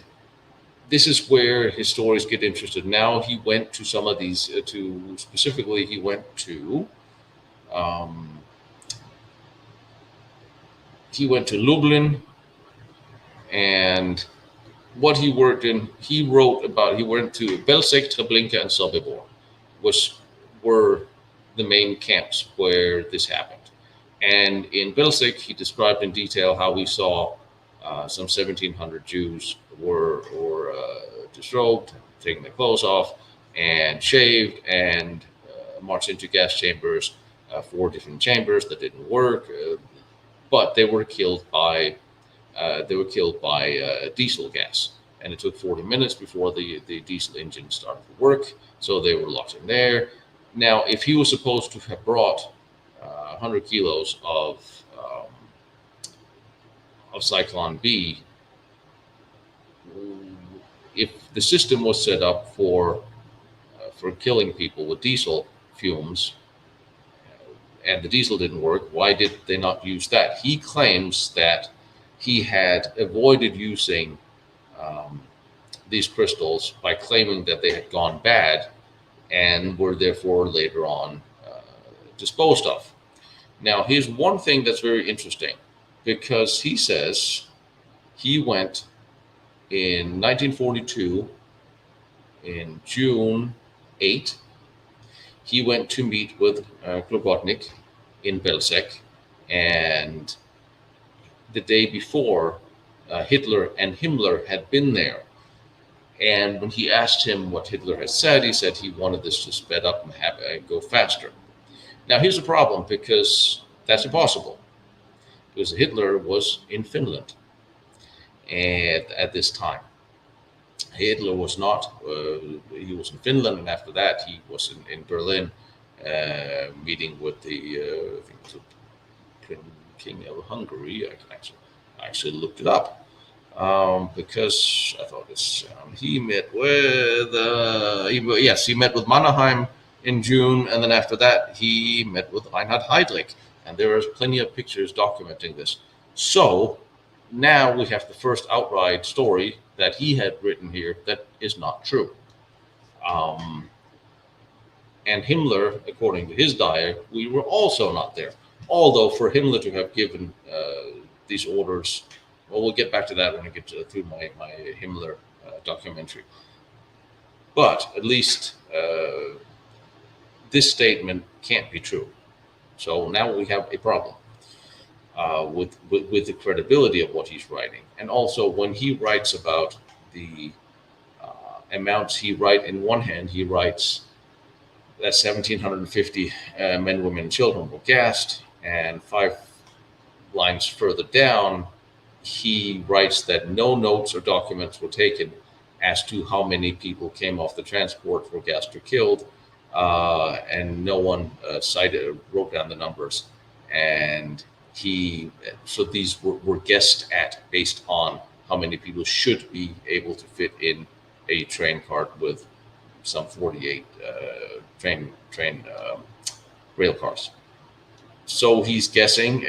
this is where his stories get interested. Now he went to some of these, specifically, he went um, to Lublin, and what he worked in, he went to Belzec, Treblinka, and Sobibor, which were the main camps where this happened. And in Belzec, he described in detail how he saw some 1,700 Jews were disrobed, taking their clothes off, and shaved, and marched into gas chambers, 4 different chambers that didn't work, but they were killed by diesel gas, and it took 40 minutes before the diesel engine started to work, so they were locked in there. Now, if he was supposed to have brought 100 kilos of Cyclone B, if the system was set up for killing people with diesel fumes, and the diesel didn't work, why did they not use that? He claims that he had avoided using these crystals by claiming that they had gone bad and were therefore later on disposed of. Now, here's one thing that's very interesting, because he says he went in 1942, in June 8, he went to meet with Globotnik in Belzec, and the day before, Hitler and Himmler had been there. And when he asked him what Hitler had said, he said he wanted this to sped up and go faster. Now, here's the problem, because that's impossible, because Hitler was in Finland at this time. Hitler was not. He was in Finland, and after that, he was in Berlin, meeting with the I think it was King of Hungary. I actually looked it up because I thought this. He met with he met with Mannerheim in June, and then after that, he met with Reinhard Heydrich, and there are plenty of pictures documenting this. So now we have the first outright story that he had written here that is not true. And Himmler, according to his diary, we were also not there. Although for Himmler to have given these orders, well, we'll get back to that when I get through my Himmler documentary. But at least this statement can't be true. So now we have a problem with the credibility of what he's writing. And also when he writes about the amounts he writes, in one hand, he writes that 1,750 men, women, and children were gassed, and 5 lines further down, he writes that no notes or documents were taken as to how many people came off the transport, were gassed or killed, and no one wrote down the numbers. And so these were guessed at based on how many people should be able to fit in a train cart with some 48 train rail cars. So he's guessing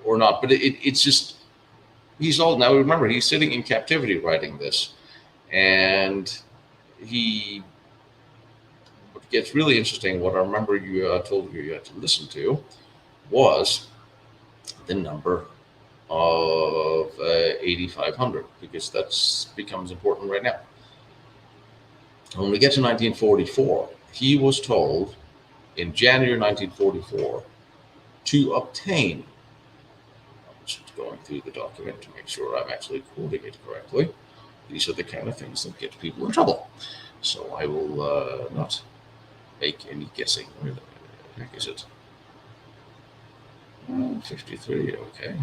or not, but it's just, he's old now. Remember, he's sitting in captivity writing this, and what gets really interesting, what I remember you told you had to listen to, was the number of 8,500, because that becomes important right now. When we get to 1944, he was told in January 1944 to obtain Just going through the document to make sure I'm actually quoting it correctly. These are the kind of things that get people in trouble. So I will not make any guessing. Where the heck is it? 53, okay.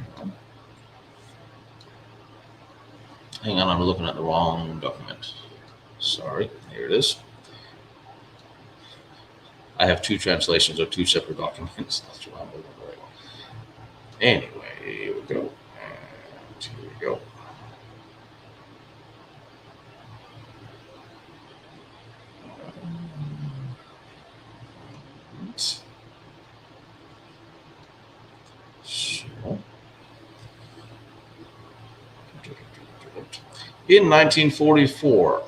Hang on, I'm looking at the wrong document. Sorry, here it is. I have two translations of two separate documents. That's why I'm looking for it. Anyway, here we go. And here we go. In 1944,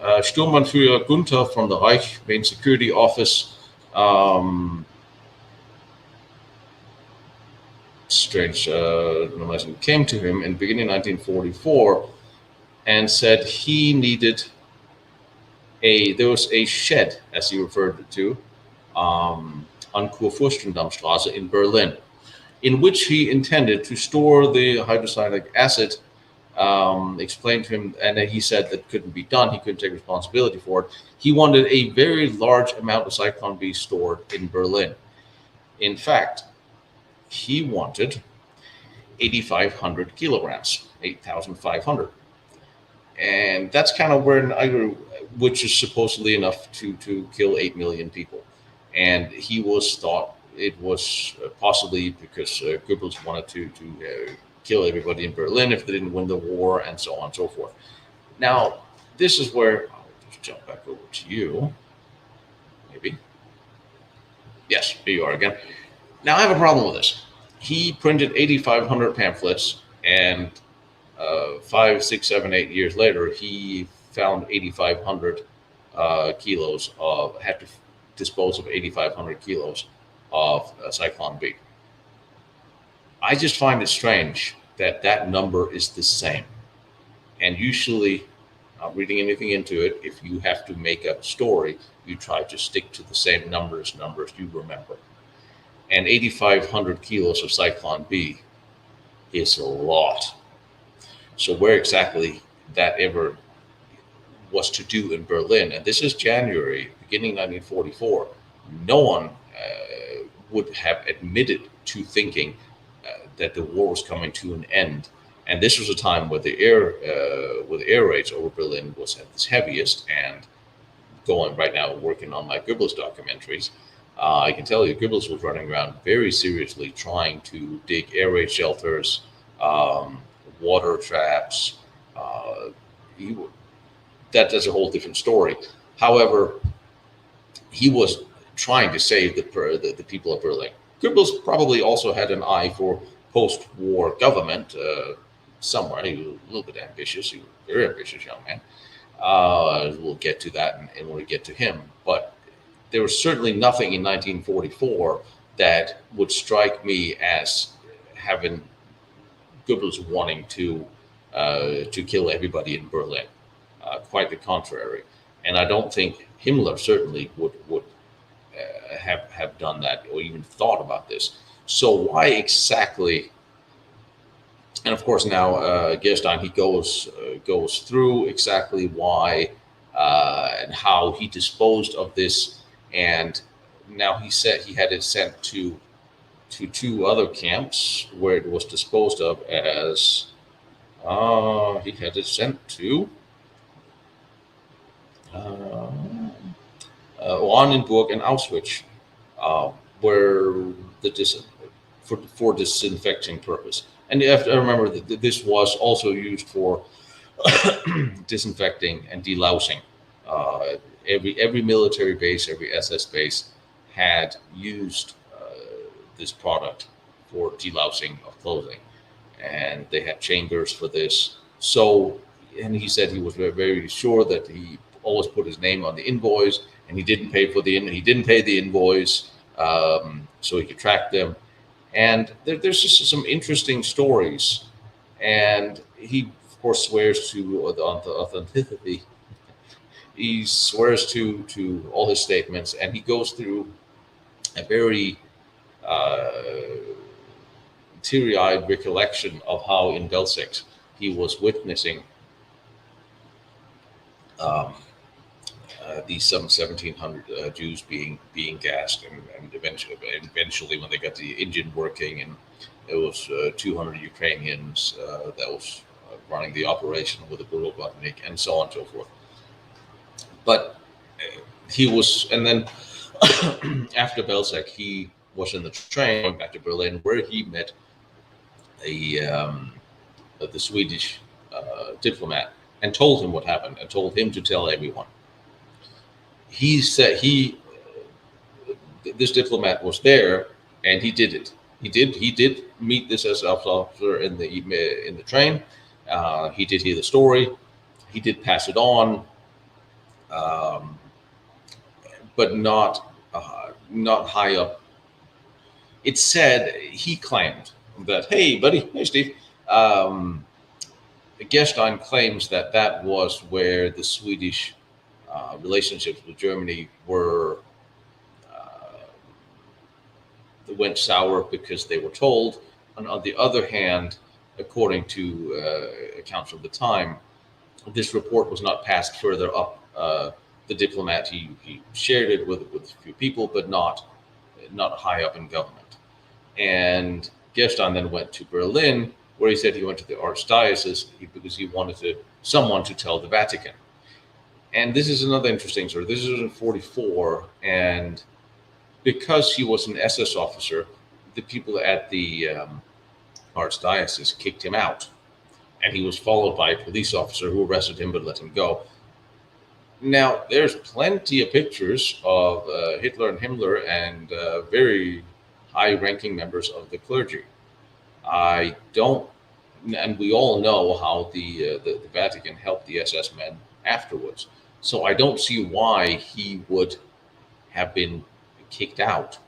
Sturmbannführer Gunther from the Reich Main Security Office, came to him in beginning 1944 and said he needed there was a shed, as he referred to, on Kurfürstendammstraße in Berlin, in which he intended to store the hydrocyanic acid. Explained to him, and he said that couldn't be done. He couldn't take responsibility for it. He wanted a very large amount of Zyklon B stored in Berlin. In fact, he wanted 8,500 kilograms, 8,500. And that's kind of where, which is supposedly enough to kill 8 million people. And he thought it was possibly because Goebbels wanted to kill everybody in Berlin if they didn't win the war, and so on and so forth. Now, this is where I'll just jump back over to you. Maybe. Yes, here you are again. Now, I have a problem with this. He printed 8,500 pamphlets, and 5, 6, 7, 8 years later, he found 8,500 kilos had to dispose of 8,500 kilos of Zyklon B. I just find it strange that that number is the same. And usually, not reading anything into it, if you have to make up a story, you try to stick to the same numbers you remember. And 8,500 kilos of Zyklon B is a lot. So where exactly that ever was to do in Berlin, and this is January, beginning 1944, no one would have admitted to thinking that the war was coming to an end. And this was a time where the air raids over Berlin was at its heaviest. And going right now, working on my Goebbels documentaries, I can tell you Goebbels was running around very seriously trying to dig air raid shelters, water traps. That's a whole different story. However, he was trying to save the people of Berlin. Goebbels probably also had an eye for post-war government somewhere. He was a little bit ambitious. He was a very ambitious young man. We'll get to that and when we get to him. But there was certainly nothing in 1944 that would strike me as having Goebbels wanting to kill everybody in Berlin. Quite the contrary. And I don't think Himmler certainly would have done that or even thought about this. So why exactly? And of course now Guesstime, he goes through exactly why and how he disposed of this. And now he said he had it sent to two other camps where it was disposed of as he had it sent to Oranienburg and Auschwitz, where for disinfecting purpose. And you have to remember that this was also used for disinfecting and delousing. Every military base, every SS base had used this product for delousing of clothing, and they had chambers for this. So, and he said he was very, very sure that he always put his name on the invoice, and he didn't pay the invoice, so he could track them. And there's just some interesting stories, and he of course swears to the authenticity. He swears to all his statements, and he goes through a very teary-eyed recollection of how in Belzec he was witnessing um, these some 1,700 Jews being gassed, and eventually when they got the engine working, and it was 200 Ukrainians that was running the operation with a Burobotnik, and so on and so forth. But he was, and then after Belzec, he was in the train going back to Berlin, where he met the Swedish diplomat and told him what happened, and told him to tell everyone. He said this diplomat was there, and he did it. He did meet this SS officer in the train. He did hear the story. He did pass it on, but not high up. It said he claimed that, hey, buddy, hey, Steve. Guesstime claims that was where the Swedish relationships with Germany went sour, because they were told. And on the other hand, according to accounts of the time, this report was not passed further up the diplomat. He shared it with a few people, but not high up in government. And Guesstime then went to Berlin, where he said he went to the archdiocese because he wanted someone to tell the Vatican. And this is another interesting story. This is in 1944, and because he was an SS officer, the people at the archdiocese kicked him out, and he was followed by a police officer who arrested him but let him go. Now, there's plenty of pictures of Hitler and Himmler and very high-ranking members of the clergy. I don't, and we all know how the Vatican helped the SS men afterwards. So I don't see why he would have been kicked out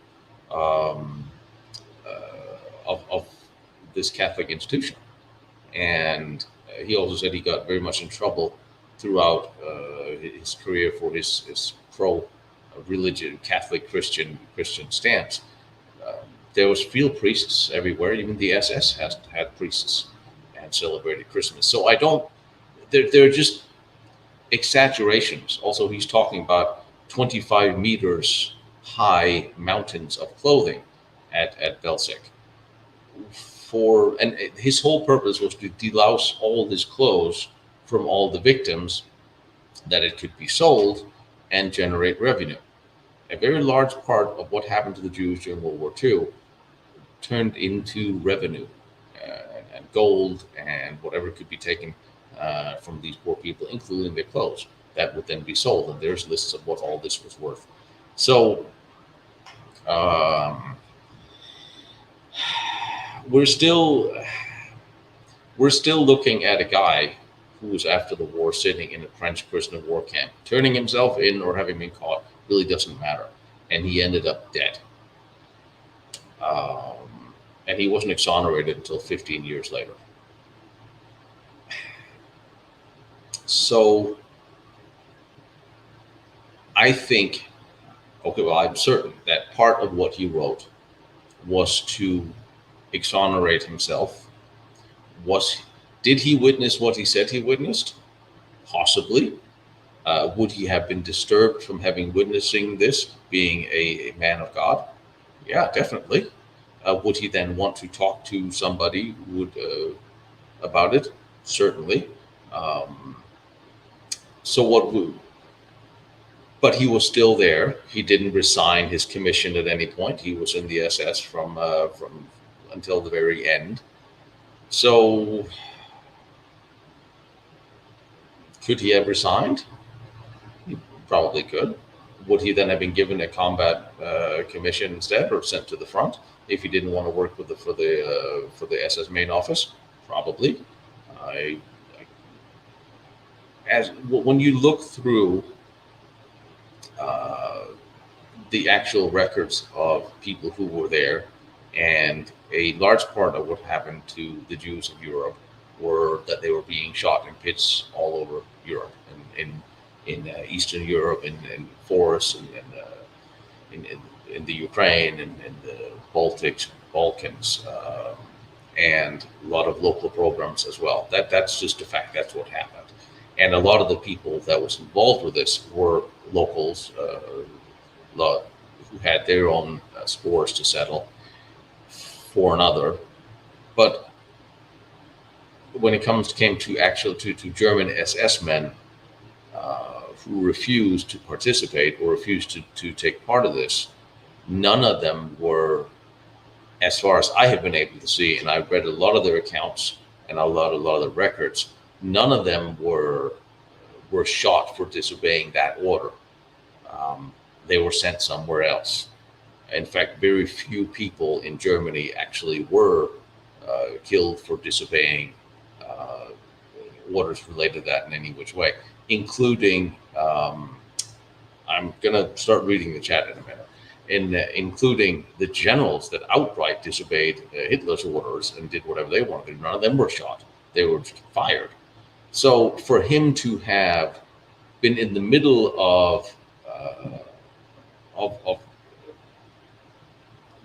of this Catholic institution. And he also said he got very much in trouble throughout his career for his pro-religion, Catholic Christian stance. There was field priests everywhere. Even the SS had priests and celebrated Christmas. So I don't. They're just exaggerations. Also, he's talking about 25 meters high mountains of clothing at Belzec. And his whole purpose was to delouse all this clothes from all the victims, that it could be sold and generate revenue. A very large part of what happened to the Jews during World War II turned into revenue, and gold and whatever could be taken from these poor people, including their clothes, that would then be sold. And there's lists of what all this was worth. So we're still looking at a guy who was, after the war, sitting in a French prisoner of war camp. Turning himself in or having been caught really doesn't matter. And he ended up dead. And he wasn't exonerated until 15 years later. So I think, I'm certain that part of what he wrote was to exonerate himself. Did he witness what he said he witnessed? Possibly. Would he have been disturbed from having witnessing this, being a man of God? Yeah, definitely. Would he then want to talk to somebody who would about it? Certainly. But he was still there. He didn't resign his commission at any point. He was in the SS from until the very end. So could he have resigned? He probably could. Would he then have been given a combat commission instead, or sent to the front if he didn't want to work with for the SS main office? Probably. When you look through the actual records of people who were there, and a large part of what happened to the Jews of Europe were that they were being shot in pits all over Europe, in Eastern Europe, in forests, in the Ukraine, and the Balkans, and a lot of local programs as well. That's just a fact. That's what happened. And a lot of the people that was involved with this were locals who had their own scores to settle for another. But when it came to to German SS men who refused to participate or refused to take part of this, none of them were, as far as I have been able to see, and I've read a lot of their accounts and a lot of the records, none of them were shot for disobeying that order. They were sent somewhere else. In fact, very few people in Germany actually were killed for disobeying orders related to that in any which way, including, I'm going to start reading the chat in a minute, including the generals that outright disobeyed Hitler's orders and did whatever they wanted to do. None of them were shot. They were fired. So for him to have been in the middle of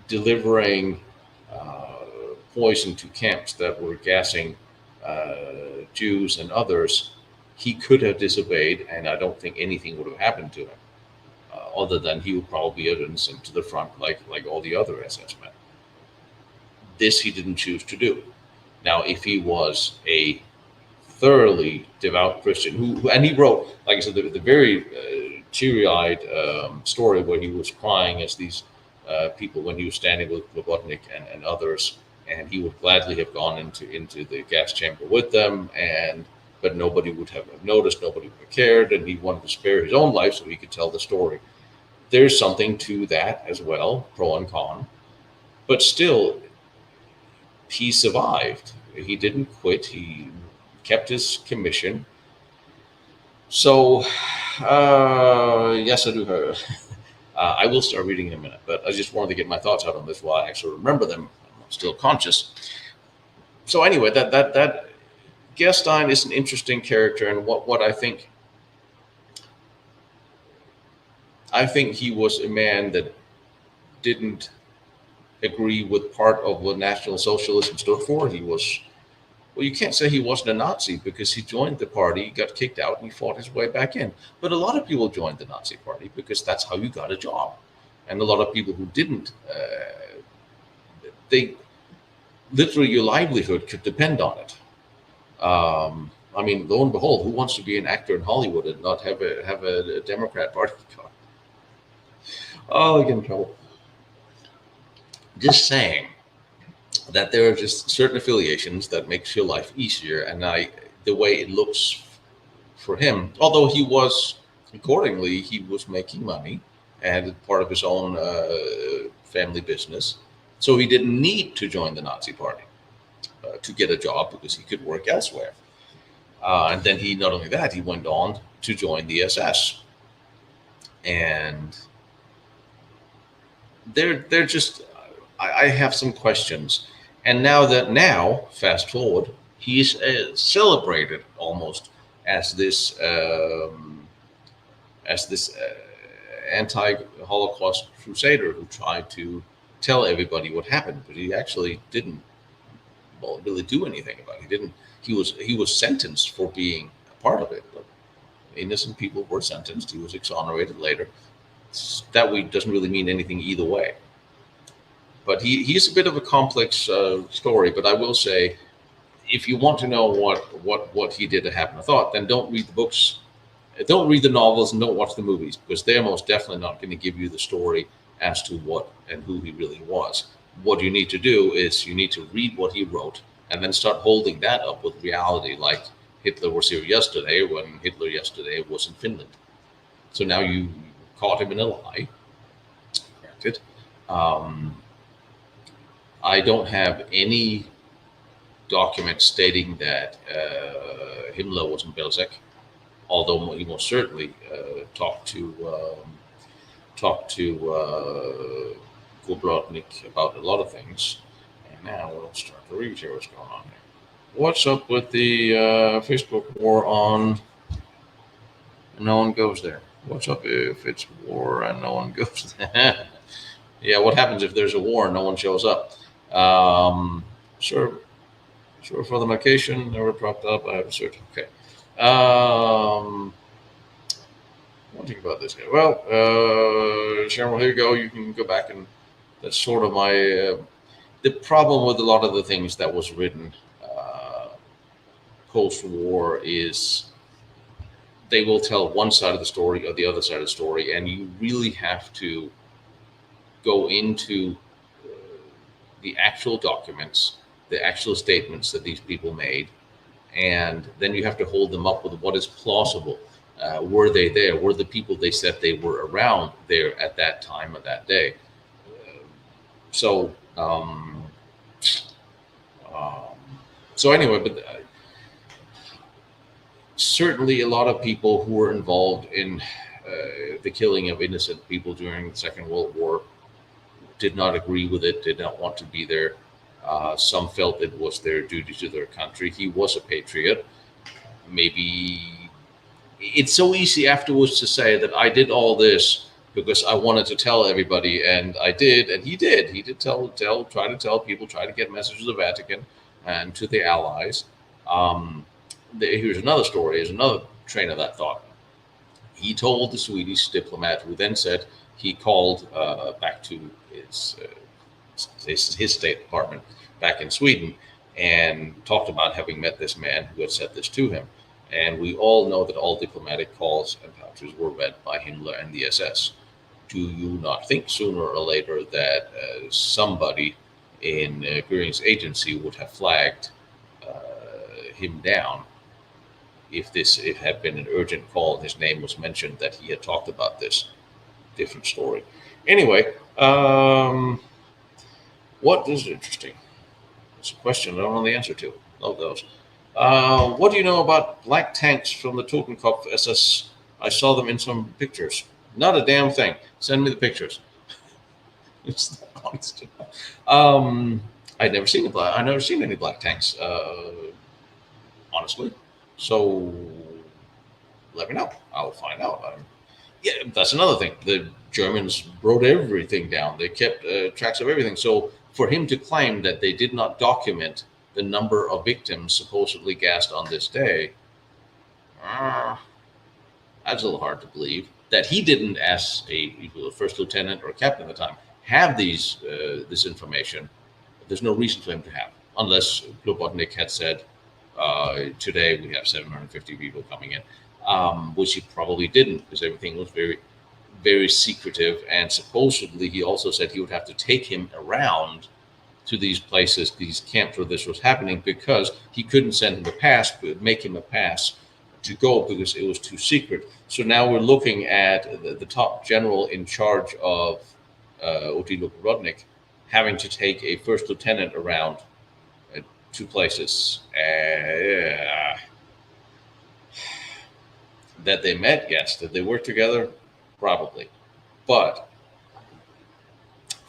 delivering poison to camps that were gassing Jews and others, he could have disobeyed, and I don't think anything would have happened to him, other than he would probably have been sent to the front like all the other SS men. This he didn't choose to do. Now, if he was a thoroughly devout Christian, and he wrote, like I said, the very teary-eyed story where he was crying as these people when he was standing with Lobotnik and others, and he would gladly have gone into the gas chamber with them, but nobody would have noticed, nobody would have cared, and he wanted to spare his own life so he could tell the story. There's something to that as well, pro and con, but still, he survived. He didn't quit. He kept his commission. So, yes, I do. I will start reading in a minute, but I just wanted to get my thoughts out on this while I actually remember them. I'm still conscious. So anyway, that Guesstime is an interesting character, and what I think he was a man that didn't agree with part of what National Socialism stood for. He was, well, you can't say he wasn't a Nazi because he joined the party, got kicked out, and he fought his way back in. But a lot of people joined the Nazi party because that's how you got a job. And a lot of people who didn't, they literally, your livelihood could depend on it. I mean, lo and behold, who wants to be an actor in Hollywood and not have a Democrat Party card? Oh, I get in trouble. Just saying that there are just certain affiliations that makes your life easier, and the way it looks for him, although he was accordingly, he was making money and part of his own family business, so he didn't need to join the Nazi party to get a job because he could work elsewhere. And then he, not only that, he went on to join the SS. And they're just, I have some questions. And now, fast forward, he's celebrated almost as this anti-Holocaust crusader who tried to tell everybody what happened, but he actually didn't really do anything about it. He was sentenced for being a part of it. But innocent people were sentenced. He was exonerated later. That doesn't really mean anything either way. But he's a bit of a complex story. But I will say, if you want to know what he did to happen to thought, then don't read the books, don't read the novels, and don't watch the movies, because they're most definitely not going to give you the story as to what and who he really was. What you need to do is you need to read what he wrote and then start holding that up with reality, like Hitler was here yesterday when Hitler yesterday was in Finland. So now you caught him in a lie. Granted. I don't have any document stating that Himmler was in Belzec, although he most certainly talked to Guesstime about a lot of things. And now we'll start to read here what's going on here. What's up with the Facebook war on and no one goes there? What's up if it's war and no one goes there? Yeah, what happens if there's a war and no one shows up? Sure, sure for the medication. Never propped up. I have a search. Okay. Um, One thing about this guy. Well, Sharon, here you go. You can go back and that's sort of my the problem with a lot of the things that was written post war is they will tell one side of the story or the other side of the story, and you really have to go into the actual documents, the actual statements that these people made, and then you have to hold them up with what is plausible. Were they there? Were the people they said they were around there at that time of that day? So, um, so anyway, but certainly a lot of people who were involved in the killing of innocent people during the Second World War did not agree with it, did not want to be there. Some felt it was their duty to their country. He was a patriot. Maybe it's so easy afterwards to say that I did all this because I wanted to tell everybody, and I did, and he did. He did try to tell people, try to get messages to the Vatican and to the Allies. Here's another story. Here's another train of that thought. He told the Swedish diplomat, who then said he called back to his State Department back in Sweden and talked about having met this man who had said this to him. And we all know that all diplomatic calls and vouchers were read by Himmler and the SS. Do you not think sooner or later that somebody in Göring's agency would have flagged him down if it had been an urgent call and his name was mentioned that he had talked about this? Different story. Anyway, what is interesting? It's a question I don't know the answer to. Love those. What do you know about black tanks from the Totenkopf SS? I saw them in some pictures. Not a damn thing. Send me the pictures. It's not honest. I'd never seen I've never seen any black tanks, honestly. So let me know. I'll find out. Yeah, that's another thing. The Germans wrote everything down. They kept tracks of everything. So for him to claim that they did not document the number of victims supposedly gassed on this day, that's a little hard to believe. That he didn't, as a first lieutenant or a captain at the time, have this information. There's no reason for him to have, unless Plotnik had said, today we have 750 people coming in, which he probably didn't, because everything was very, very secretive. And supposedly he also said he would have to take him around to these places, these camps where this was happening, because he couldn't send him a pass, but make him a pass to go because it was too secret. So now we're looking at the top general in charge of Odilo Rodnik having to take a first lieutenant around two places. That they met, yes. That they worked together, probably. But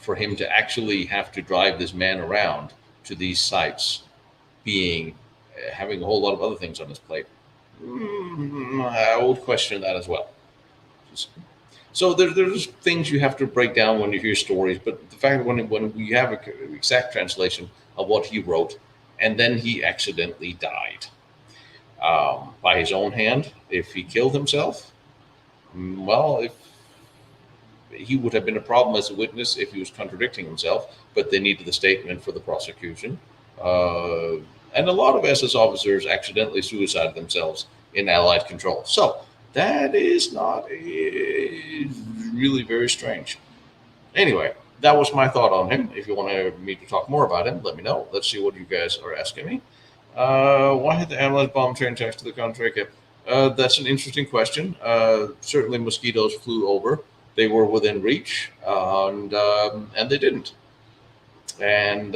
for him to actually have to drive this man around to these sites, having a whole lot of other things on his plate, I would question that as well. So there's things you have to break down when you hear stories, but the fact when we have an exact translation of what he wrote, and then he accidentally died by his own hand. If he killed himself, well, if he would have been a problem as a witness if he was contradicting himself, but they needed the statement for the prosecution. And a lot of SS officers accidentally suicided themselves in Allied control. So that is not really very strange. Anyway, that was my thought on him. If you want me to talk more about him, let me know. Let's see what you guys are asking me. Why had the Allies bomb train tracks to the contrary? That's an interesting question. Certainly mosquitoes flew over. They were within reach, and they didn't. And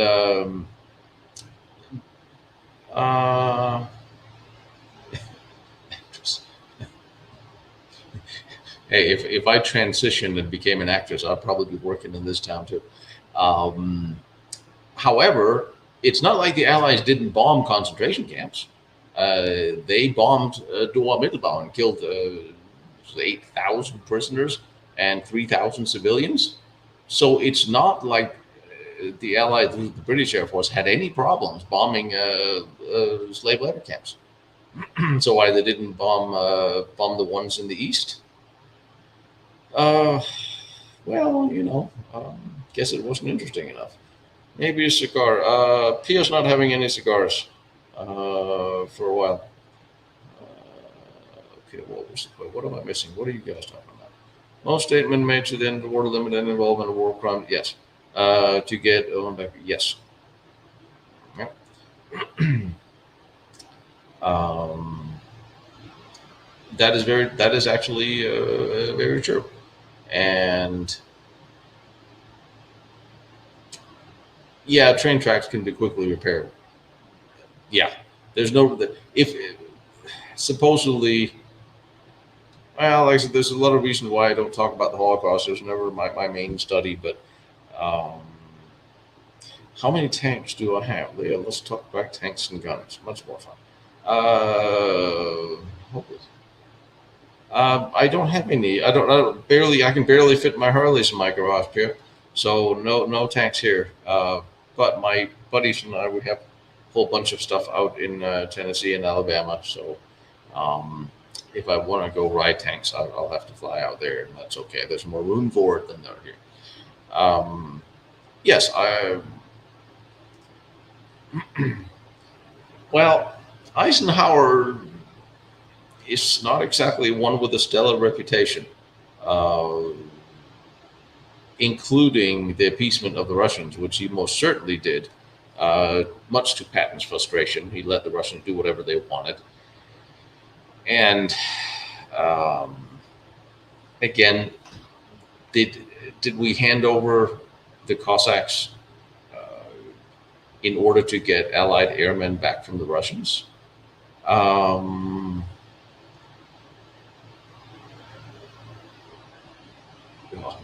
hey, if I transitioned and became an actress, I'd probably be working in this town too. However, it's not like the Allies didn't bomb concentration camps. They bombed Doha Mittelbau and killed 8,000 prisoners and 3,000 civilians. So it's not like the British Air Force had any problems bombing slave labor camps. So why they didn't bomb the ones in the east? Uh, well, guess it wasn't interesting enough. Maybe a cigar. Pia's not having any cigars for a while. Okay, what was the point? What am I missing? What are you guys talking about? Most statement made to the end of the war limit and involvement of war crime. Yes. To get back. Yes. Yeah. Um, that is actually very true, and yeah, train tracks can be quickly repaired. Yeah, there's no if supposedly. Well, like I said, there's a lot of reason why I don't talk about the Holocaust. It was never my main study, but um, how many tanks do I have? Yeah, let's talk about tanks and guns. Much more fun. Hopeless. I don't have any. I can barely fit my Harleys in my garage here, so no tanks here. But my buddies and I, we have a whole bunch of stuff out in Tennessee and Alabama. So um, if I want to go ride tanks, I'll have to fly out there, and that's okay. There's more room for it than there here. Um, yes, I. Well, Eisenhower is not exactly one with a stellar reputation, uh, including the appeasement of the Russians, which he most certainly did, much to Patton's frustration. He let the Russians do whatever they wanted. And um, again, did we hand over the Cossacks in order to get Allied airmen back from the Russians? Um,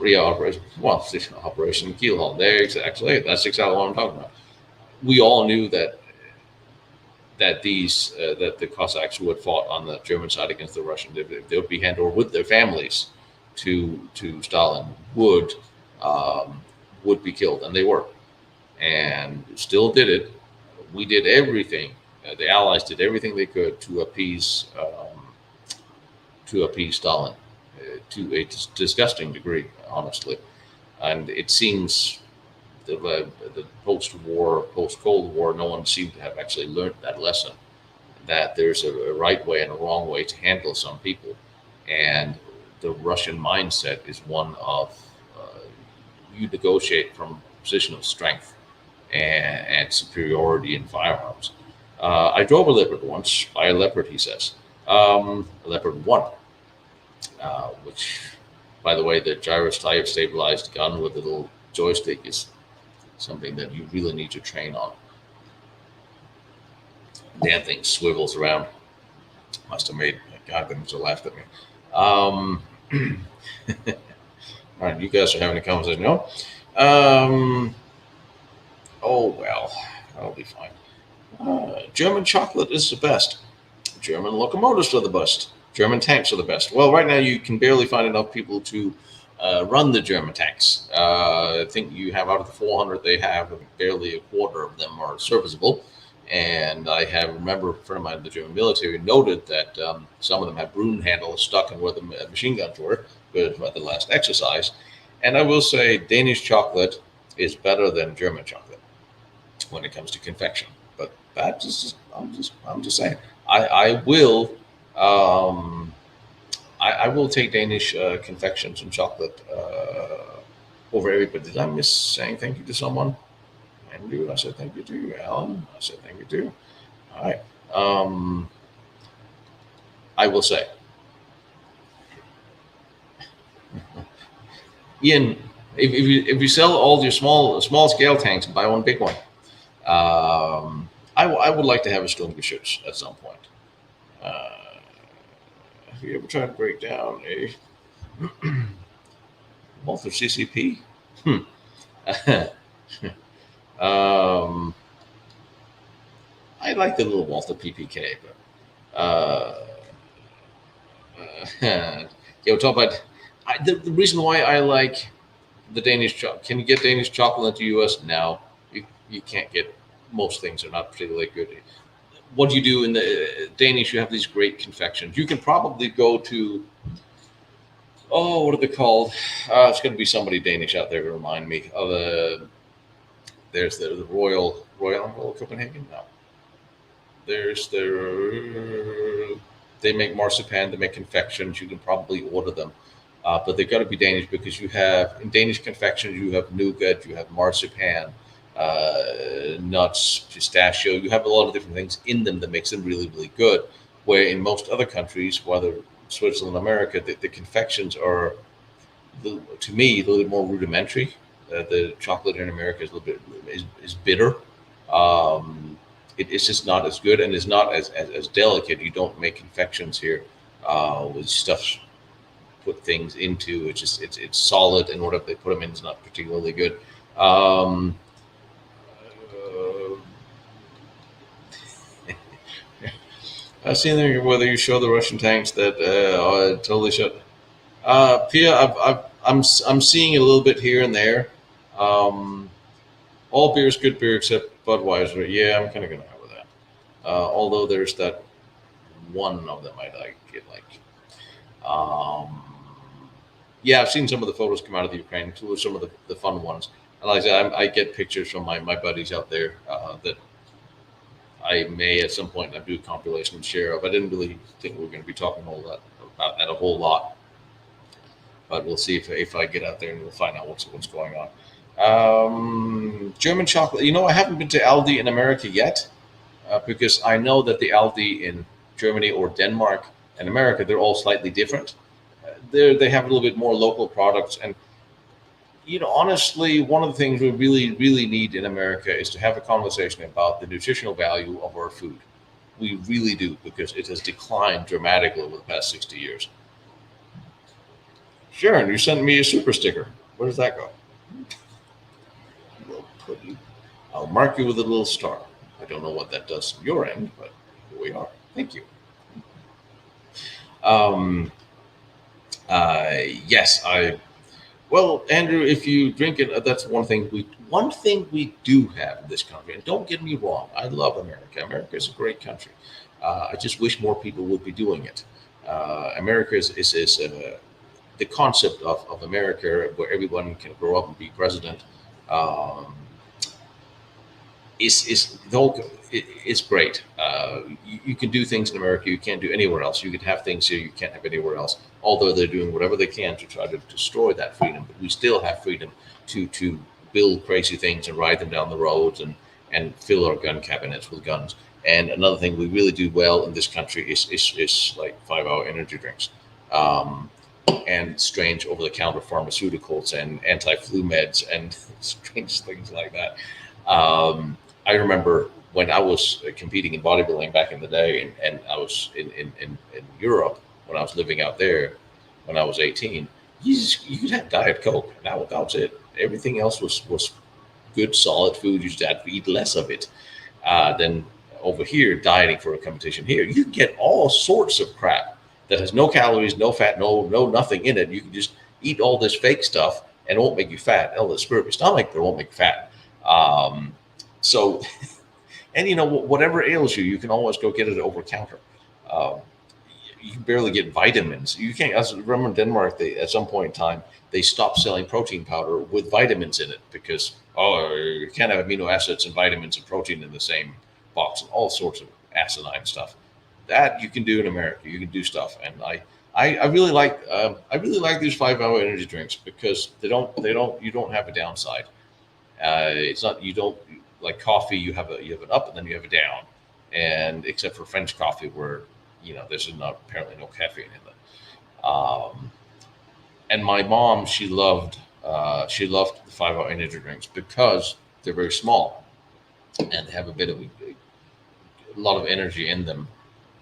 yeah, Operation Keelhaul. There, exactly. That's exactly what I'm talking about. We all knew that the Cossacks who had fought on the German side against the Russians, they would be handed over with their families to Stalin, would be killed, and they were, and still did it. We did everything. The Allies did everything they could to appease Stalin to a disgusting degree, honestly. And it seems the post-war, post-Cold War, no one seemed to have actually learned that lesson, that there's a right way and a wrong way to handle some people. And the Russian mindset is one of you negotiate from a position of strength and superiority in firearms. I drove a Leopard once, by a Leopard, he says. A Leopard 1, which, by the way, the gyroscope stabilized gun with a little joystick is something that you really need to train on. Damn thing swivels around. Must have made God, they must have laughed at me. All right, you guys are having a conversation. No? Oh, well, that'll be fine. German chocolate is the best. German locomotives are the best. German tanks are the best. Well, right now you can barely find enough people to run the German tanks. I think you have out of the 400 they have, barely a quarter of them are serviceable. And I remember a friend of mine in the German military noted that some of them have broom handles stuck in where the machine guns were at the last exercise. And I will say Danish chocolate is better than German chocolate when it comes to confection. But I'm just saying. I will I will take Danish confections and chocolate over everybody. Did I miss saying thank you to someone? Andrew, I said thank you to you. Alan, I said thank you to you. All right. I will say, Ian, if you sell all your small scale tanks and buy one big one, I would like to have a Sturmgeschütz at some point. Have you ever tried to break down a Walther CCP? I like the little Walther PPK, but yeah, we'll talk about the reason why I like The Danish can you get Danish chocolate into U.S.? No, you can't get most things are not particularly good. What do you do in the Danish? You have these great confections. You can probably go to what are they called? It's going to be somebody Danish out there to remind me of there's the Royal Copenhagen. No, there's they make marzipan, they make confections. You can probably order them, but they've got to be Danish because you have in Danish confections you have nougat, you have marzipan, nuts, pistachio. You have a lot of different things in them that makes them really really good. Where in most other countries, whether Switzerland, America, the confections are to me a little bit more rudimentary. The chocolate in America is a little bit is bitter. It's just not as good and is not as delicate. You don't make confections here with stuff put things into. It's just it's solid, and whatever they put them in is not particularly good. Um, I've seen whether you show the Russian tanks that totally shut. Pia, I'm seeing a little bit here and there. Um, all beer is good beer except Budweiser. Yeah, I'm kind of gonna have with that. Although there's that one of them I get like. Um, yeah, I've seen some of the photos come out of the Ukraine, too, some of the fun ones. And like I said, I get pictures from my buddies out there that I may at some point do a compilation and share of. I didn't really think we were going to be talking about that a whole lot, but we'll see if I get out there and we'll find out what's going on. German chocolate. I haven't been to Aldi in America yet because I know that the Aldi in Germany or Denmark and America, they're all slightly different. They have a little bit more local products. And, honestly, one of the things we really, really need in America is to have a conversation about the nutritional value of our food. We really do because it has declined dramatically over the past 60 years. Sharon, you sent me a super sticker. Where does that go? I'll mark you with a little star. I don't know what that does from your end, but here we are. Thank you. Yes, well, Andrew, if you drink it, that's one thing we do have in this country. And don't get me wrong, I love America. America is a great country. I just wish more people would be doing it. America is the concept of America, where everyone can grow up and be president. Um, is the whole it's great. You can do things in America you can't do anywhere else. You can have things here you can't have anywhere else. Although they're doing whatever they can to try to destroy that freedom, but we still have freedom to build crazy things and ride them down the roads and fill our gun cabinets with guns. And another thing we really do well in this country is like 5-hour energy drinks. And strange over-the-counter pharmaceuticals and anti-flu meds and strange things like that. I remember when I was competing in bodybuilding back in the day, and I was in Europe when I was living out there when I was 18. You could have Diet Coke. That was it. Everything else was good, solid food. You just had to eat less of it. Then over here, dieting for a competition here, you get all sorts of crap that has no calories, no fat, no nothing in it. You can just eat all this fake stuff and it won't make you fat. It'll spirit your stomach, but it won't make you fat. So, and whatever ails you, you can always go get it over counter. You can barely get vitamins. You can't. I remember in Denmark, at some point in time, they stopped selling protein powder with vitamins in it because you can't have amino acids and vitamins and protein in the same box, and all sorts of asinine stuff. That you can do in America. You can do stuff, and I really like these 5-hour energy drinks because you don't have a downside. It's not you don't like coffee. You have an up and then you have a down, and except for French coffee where there's apparently no caffeine in it. And my mom, she loved the 5-hour energy drinks because they're very small and they have a bit of a lot of energy in them.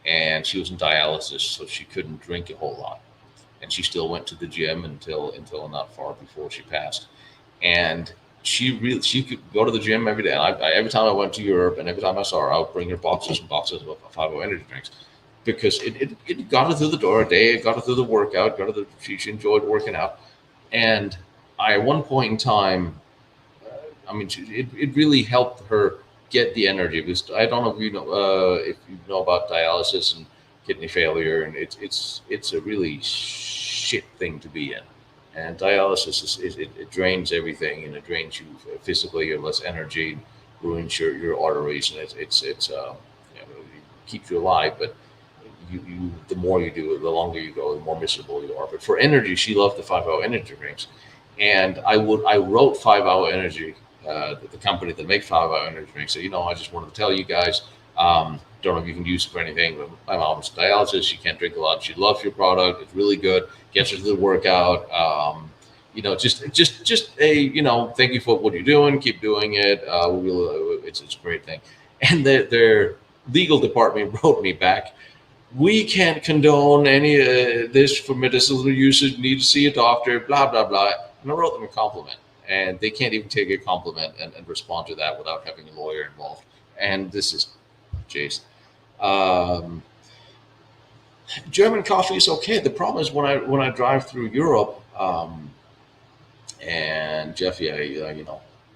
And she was in dialysis, so she couldn't drink a whole lot. And she still went to the gym until not far before she passed. And she could go to the gym every day. And every time I went to Europe and every time I saw her, I would bring her boxes and boxes of 5-hour energy drinks because it got her through the door a day. It got her through the workout. She enjoyed working out. And at one point in time, I mean, it really helped her get the energy. Because I don't know if you know about dialysis and kidney failure, and it's a really shit thing to be in. And dialysis it drains everything, and it drains you physically. You have less energy, ruins your arteries, and you know, it keeps you alive. But you the more you do it, the longer you go, the more miserable you are. But for energy, she loved the 5 Hour Energy drinks, and I wrote 5 Hour Energy, the company that makes 5 Hour Energy drinks. So I just wanted to tell you guys. Don't know if you can use it for anything, but my mom's dialysis. She can't drink a lot. She loves your product. It's really good. Gets her to the workout. Just a thank you for what you're doing. Keep doing it. It's a great thing. And their legal department wrote me back. We can't condone any this for medicinal usage. Need to see a doctor. Blah blah blah. And I wrote them a compliment, and they can't even take a compliment and respond to that without having a lawyer involved. And this is, jeez. Um, German coffee is okay. The problem is when I drive through Europe, and Jeff, yeah,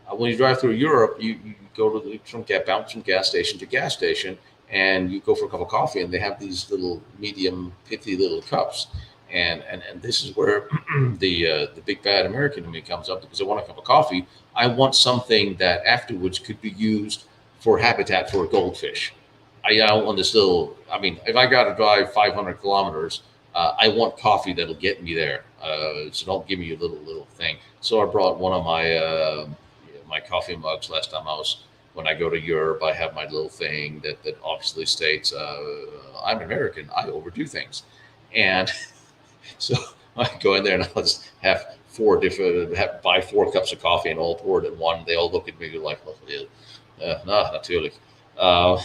when you drive through Europe, you go to bounce from gas station to gas station, and you go for a cup of coffee, and they have these little medium pithy little cups, and this is where the big bad American in me comes up, because I want a cup of coffee. I want something that afterwards could be used for habitat for a goldfish. I don't want this little. I mean, if I got to drive 500 kilometers, I want coffee that'll get me there. So don't give me a little thing. So I brought one of my coffee mugs last time I was. When I go to Europe, I have my little thing that obviously states I'm American. I overdo things, and so I go in there and I'll just have buy 4 cups of coffee and all poured in one. They all look at me like, no, natürlich. Uh,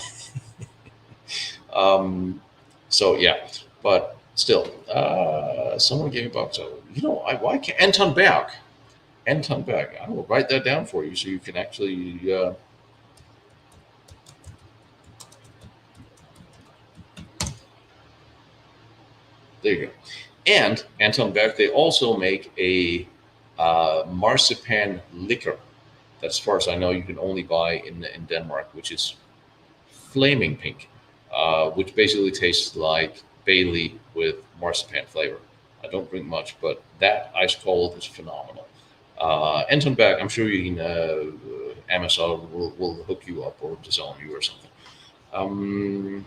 so yeah, but still, someone gave me bucks. So why can't Anton Berg? Anton Berg. I will write that down for you so you can actually. There you go. And Anton Berg, they also make a marzipan liquor that, as far as I know, you can only buy in Denmark, which is flaming pink, which basically tastes like Bailey with marzipan flavor. I don't drink much, but that ice cold is phenomenal. Anton Berg, I'm sure you can, Amazon will hook you up or disown you or something. Um,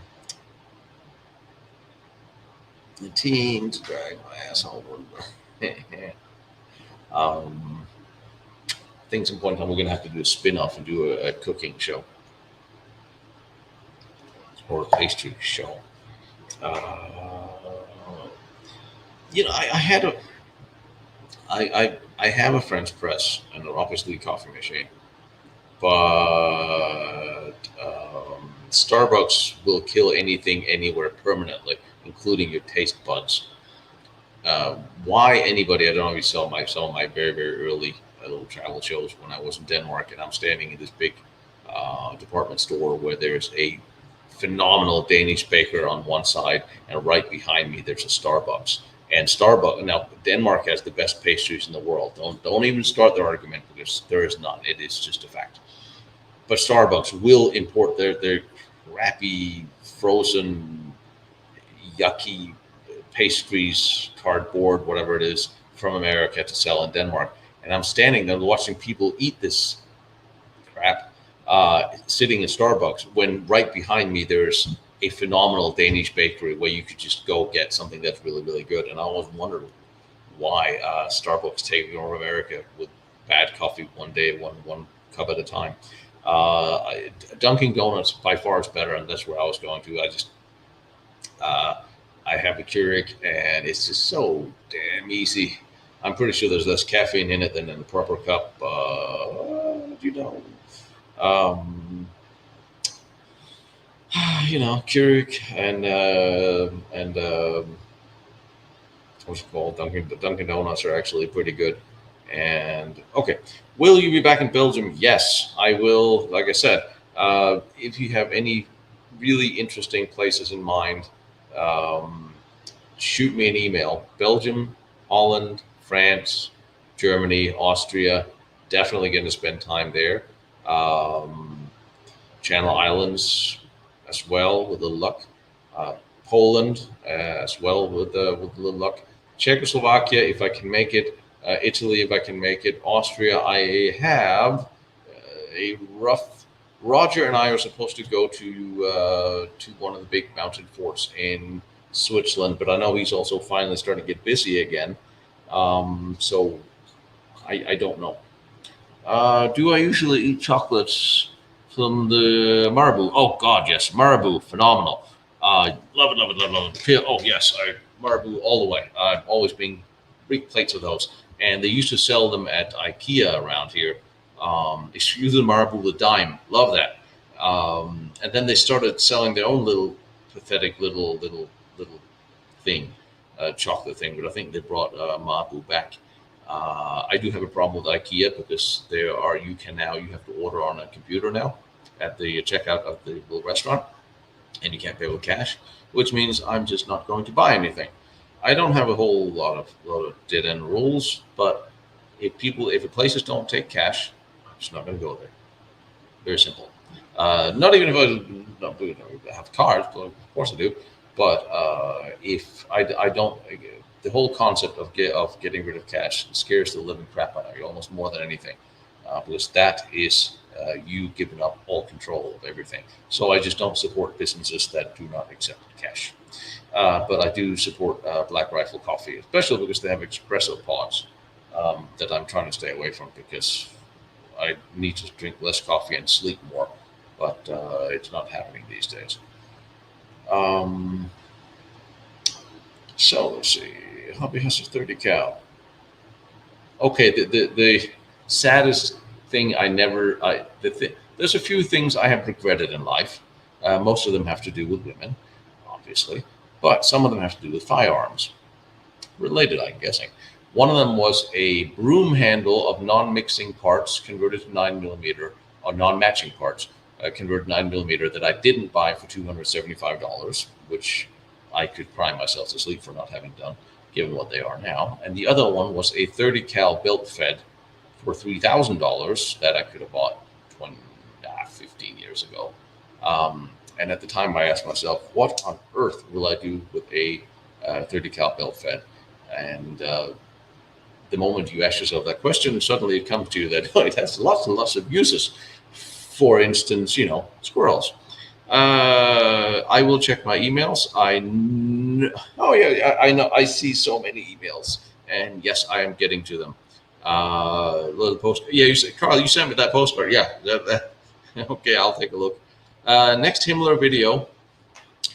the team to drag my asshole. um, I think some point in time we're going to have to do a spin off and do a cooking show or a pastry show. Uh, I had a, I have a French press and obviously a coffee machine, but Starbucks will kill anything anywhere permanently, including your taste buds. Why anybody? I don't know if you saw my very very early little travel shows when I was in Denmark, and I'm standing in this big department store where there's a phenomenal Danish baker on one side, and right behind me there's a Starbucks. And Starbucks now, Denmark has the best pastries in the world. Don't even start the argument, because there is none. It is just a fact. But Starbucks will import their crappy, frozen, yucky pastries, cardboard, whatever it is, from America to sell in Denmark. And I'm standing there watching people eat this crap, sitting in Starbucks, when right behind me there's a phenomenal Danish bakery where you could just go get something that's really, really good. And I always wondered why Starbucks taking over America with bad coffee one day, one cup at a time. Dunkin' Donuts by far is better, and that's where I was going to. Uh, I have a Keurig, and it's just so damn easy. I'm pretty sure there's less caffeine in it than in the proper cup. You know, um, Keurig and what's it called? Dunkin' Donuts are actually pretty good. And okay, will you be back in Belgium? Yes, I will. Like I said, if you have any really interesting places in mind, um, shoot me an email. Belgium, Holland, France, Germany, Austria, definitely going to spend time there. Um, Channel Islands as well with a little luck. Uh, Poland as well with a little luck. Czechoslovakia if I can make it. Italy if I can make it. Austria I have a rough. Roger and I are supposed to go to one of the big mountain forts in Switzerland, but I know he's also finally starting to get busy again. So I don't know. Do I usually eat chocolates from the Marabou? Oh God, yes, Marabou, phenomenal. Love it, love it, love it, love it. Oh yes, Marabou all the way. I've always been big plates of those, and they used to sell them at IKEA around here. It's usually Marabou a dime. Love that. And then they started selling their own little pathetic little thing, chocolate thing. But I think they brought Marabou back. I do have a problem with IKEA because you have to order on a computer now at the checkout of the little restaurant, and you can't pay with cash, which means I'm just not going to buy anything. I don't have a whole lot of dead end rules, but if places don't take cash, I'm just not going to go there. Very simple. Not even if I have cards, but of course I do. But if I don't, the whole concept of getting rid of cash scares the living crap out of you almost more than anything, because that is you giving up all control of everything. So I just don't support businesses that do not accept cash. But I do support Black Rifle Coffee, especially because they have espresso pods that I'm trying to stay away from because I need to drink less coffee and sleep more. But it's not happening these days. Um, so let's see. Hobby has a 30 cal. Okay, the saddest thing there's a few things I have regretted in life. Most of them have to do with women, obviously, but some of them have to do with firearms. Related, I'm guessing. One of them was a broom handle of non-mixing parts converted to 9 millimeter, or non-matching parts converted to 9 millimeter that I didn't buy for $275, which I could cry myself to sleep for not having done, given what they are now. And the other one was a 30 cal belt fed for $3,000 that I could have bought 15 years ago. And at the time, I asked myself, what on earth will I do with a 30 cal belt fed? And the moment you ask yourself that question, suddenly it comes to you that it has lots and lots of uses. For instance, squirrels. I will check my emails. Oh yeah, I know. I see so many emails, and yes, I am getting to them. Little post. Yeah, you said, Carl, you sent me that postcard. Yeah, okay, I'll take a look. Next Himmler video.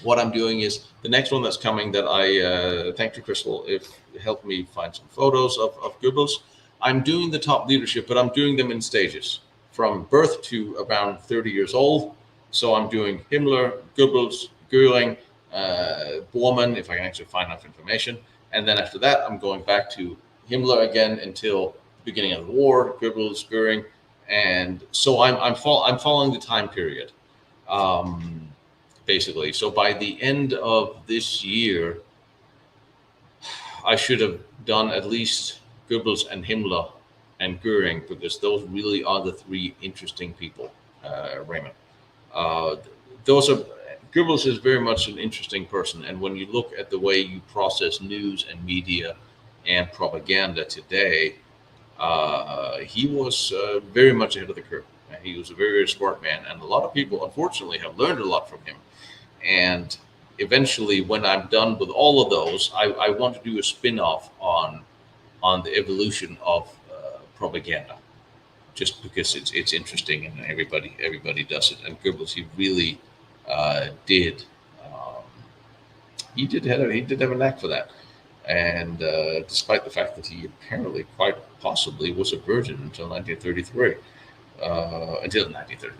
What I'm doing is the next one that's coming that I thank you, Crystal, if helped me find some photos of Goebbels. I'm doing the top leadership, but I'm doing them in stages from birth to around 30 years old. So I'm doing Himmler, Goebbels, Goering, Bormann, if I can actually find enough information. And then after that, I'm going back to Himmler again until the beginning of the war, Goebbels, Goering. And so I'm following the time period. Basically. So by the end of this year, I should have done at least Goebbels and Himmler and Goering, because those really are the three interesting people, Raymond. Those are Goebbels is very much an interesting person, and when you look at the way you process news and media and propaganda today, he was very much ahead of the curve. He was a very, very smart man, and a lot of people, unfortunately, have learned a lot from him. And eventually, when I'm done with all of those, I want to do a spin-off on the evolution of propaganda, just because it's interesting and everybody does it. And Goebbels, he really did. He did have a knack for that. And despite the fact that he apparently quite possibly was a virgin until 1933,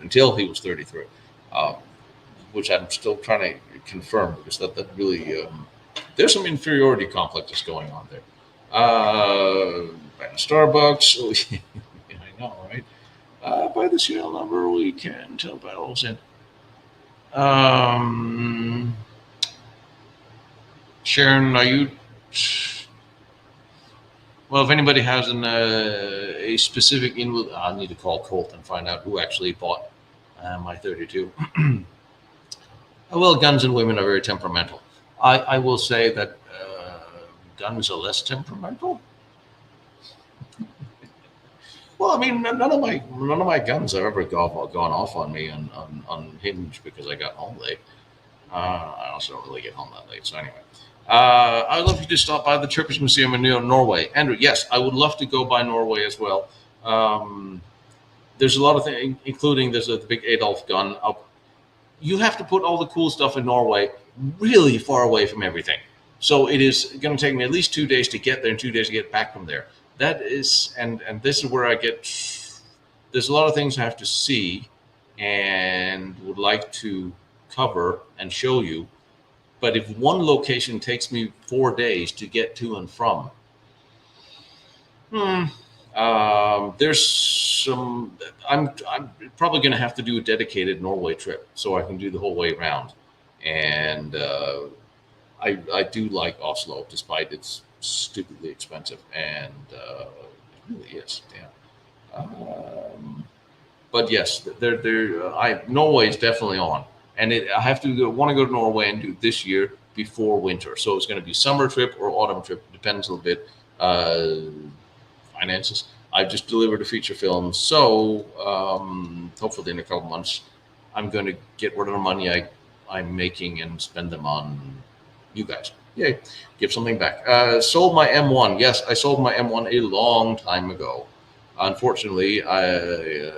until he was 33. Which I'm still trying to confirm, because that really there's some inferiority complexes going on there. Starbucks, I know, right? By the serial number, we can tell battles in. Sharon, are you? Well, if anybody has a specific inward, I need to call Colt and find out who actually bought my 32. Well, guns and women are very temperamental. I will say that guns are less temperamental. Well, I mean, none of my guns have ever gone off on me on Hinge because I got home late. I also don't really get home that late. So anyway, I'd love you to stop by the Turkish Museum in Norway. Andrew, yes, I would love to go by Norway as well. There's a lot of things, including there's the big Adolf gun up. You have to put all the cool stuff in Norway really far away from everything. So it is going to take me at least 2 days to get there and 2 days to get back from there. That is, and this is where I get. There's a lot of things I have to see, and would like to cover and show you. But if one location takes me 4 days to get to and from, there's some. I'm probably going to have to do a dedicated Norway trip so I can do the whole way around. And I do like Oslo, despite it's stupidly expensive, and it really is. Yeah. But yes, Norway is definitely on, and I have to want to go to Norway and do it this year before winter. So it's going to be summer trip or autumn trip, depends a little bit. Finances. I've just delivered a feature film, so hopefully in a couple months, I'm going to get rid of the money I'm making and spend them on you guys. Yay! Give something back. Sold my M1. Yes, I sold my M1 a long time ago. Unfortunately, I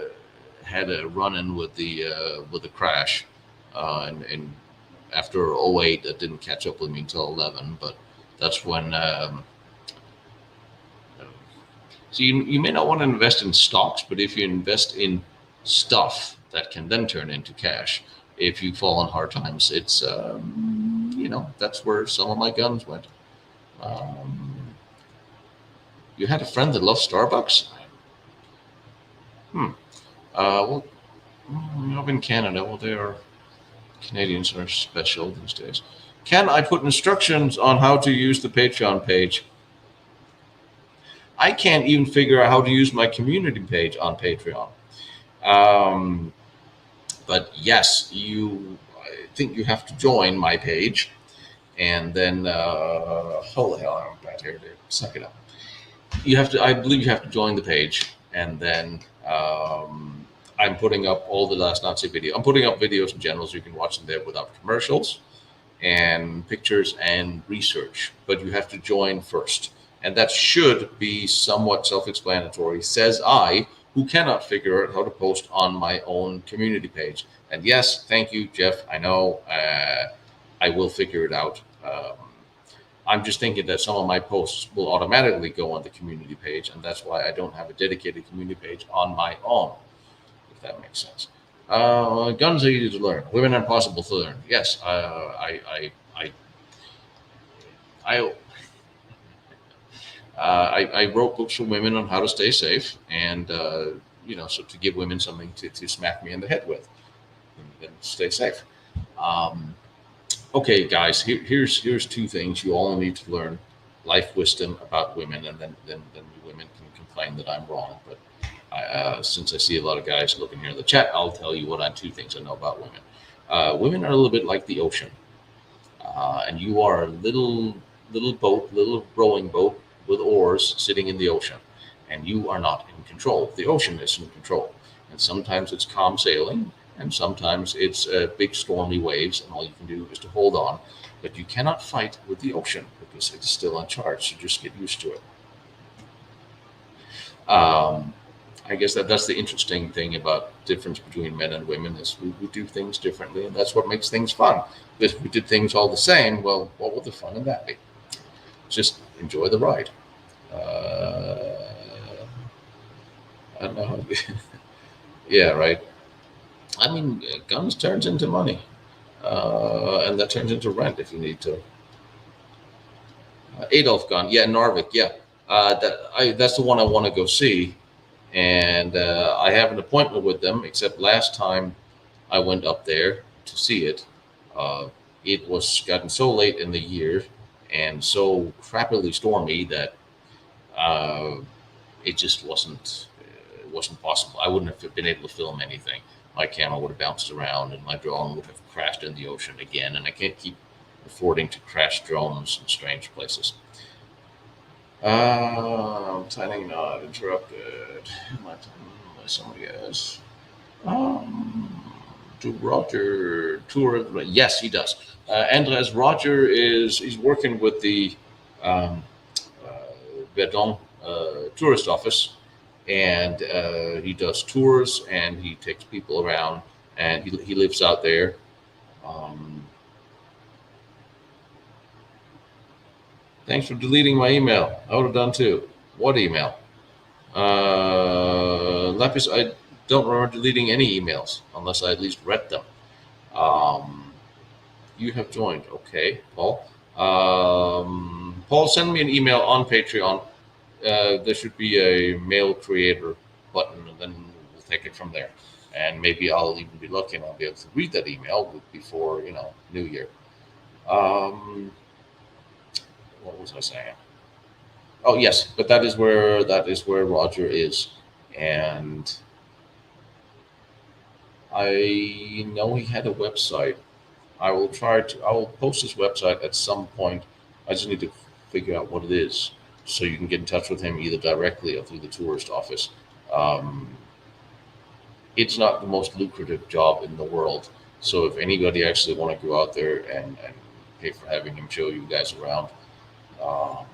had a run-in with the crash, and after 08, that didn't catch up with me until 11. But that's when. So you may not want to invest in stocks, but if you invest in stuff that can then turn into cash, if you fall on hard times, it's that's where some of my guns went. You had a friend that loved Starbucks. Well, up in Canada, well, Canadians are special these days. Can I put instructions on how to use the Patreon page? I can't even figure out how to use my community page on Patreon. But yes, I think you have to join my page, and then holy hell, I'm bad here, dude. Suck it up. I believe you have to join the page, and then I'm putting up all the Last Nazi video. I'm putting up videos in general, so you can watch them there without commercials and pictures and research. But you have to join first. And that should be somewhat self-explanatory, says I, who cannot figure out how to post on my own community page. And yes, thank you, Jeff. I know I will figure it out. I'm just thinking that some of my posts will automatically go on the community page, and that's why I don't have a dedicated community page on my own, if that makes sense. Guns are easy to learn. Women are impossible to learn. Yes, I wrote books for women on how to stay safe, and so to give women something to smack me in the head with, and stay safe. Okay, guys, here's two things you all need to learn: life wisdom about women, and then women can complain that I'm wrong. But since I see a lot of guys looking here in the chat, I'll tell you what two things I know about women. Women are a little bit like the ocean, and you are a little boat, little rowing boat with oars sitting in the ocean, and you are not in control. The ocean is in control, and sometimes it's calm sailing, and sometimes it's big stormy waves, and all you can do is to hold on. But you cannot fight with the ocean because it's still in charge, so just get used to it. I guess that's the interesting thing about difference between men and women is we do things differently, and that's what makes things fun. If we did things all the same, well, what would the fun in that be? Just enjoy the ride. I don't know. Yeah, right. I mean, guns turns into money, and that turns into rent if you need to. Adolf gun, yeah, Narvik, yeah. That's the one I want to go see, and I have an appointment with them. Except last time I went up there to see it, it was gotten so late in the year and so crappily stormy that Uh, it just wasn't possible. I wouldn't have been able to film anything. My camera would have bounced around, and my drone would have crashed in the ocean again. And I can't keep affording to crash drones in strange places. I'm planning not interrupted. My time by somebody else. Um, do Roger tour? Yes, he does. Andres Roger he's working with the um, uh, Verdun tourist office, and he does tours and he takes people around, and he lives out there. Um, Thanks for deleting my email. I would have done too. What email? Lapis, I don't remember deleting any emails unless I at least read them. Um, you have joined. Okay, Paul. Paul, send me an email on Patreon. There should be a mail creator button, and then we'll take it from there. And maybe I'll even be lucky and I'll be able to read that email before New Year. Um, what was I saying? Oh yes, but that is where Roger is, and I know he had a website. I will post his website at some point. I just need to figure out what it is, so you can get in touch with him either directly or through the tourist office. Um, it's not the most lucrative job in the world, so if anybody actually want to go out there and pay for having him show you guys around, um,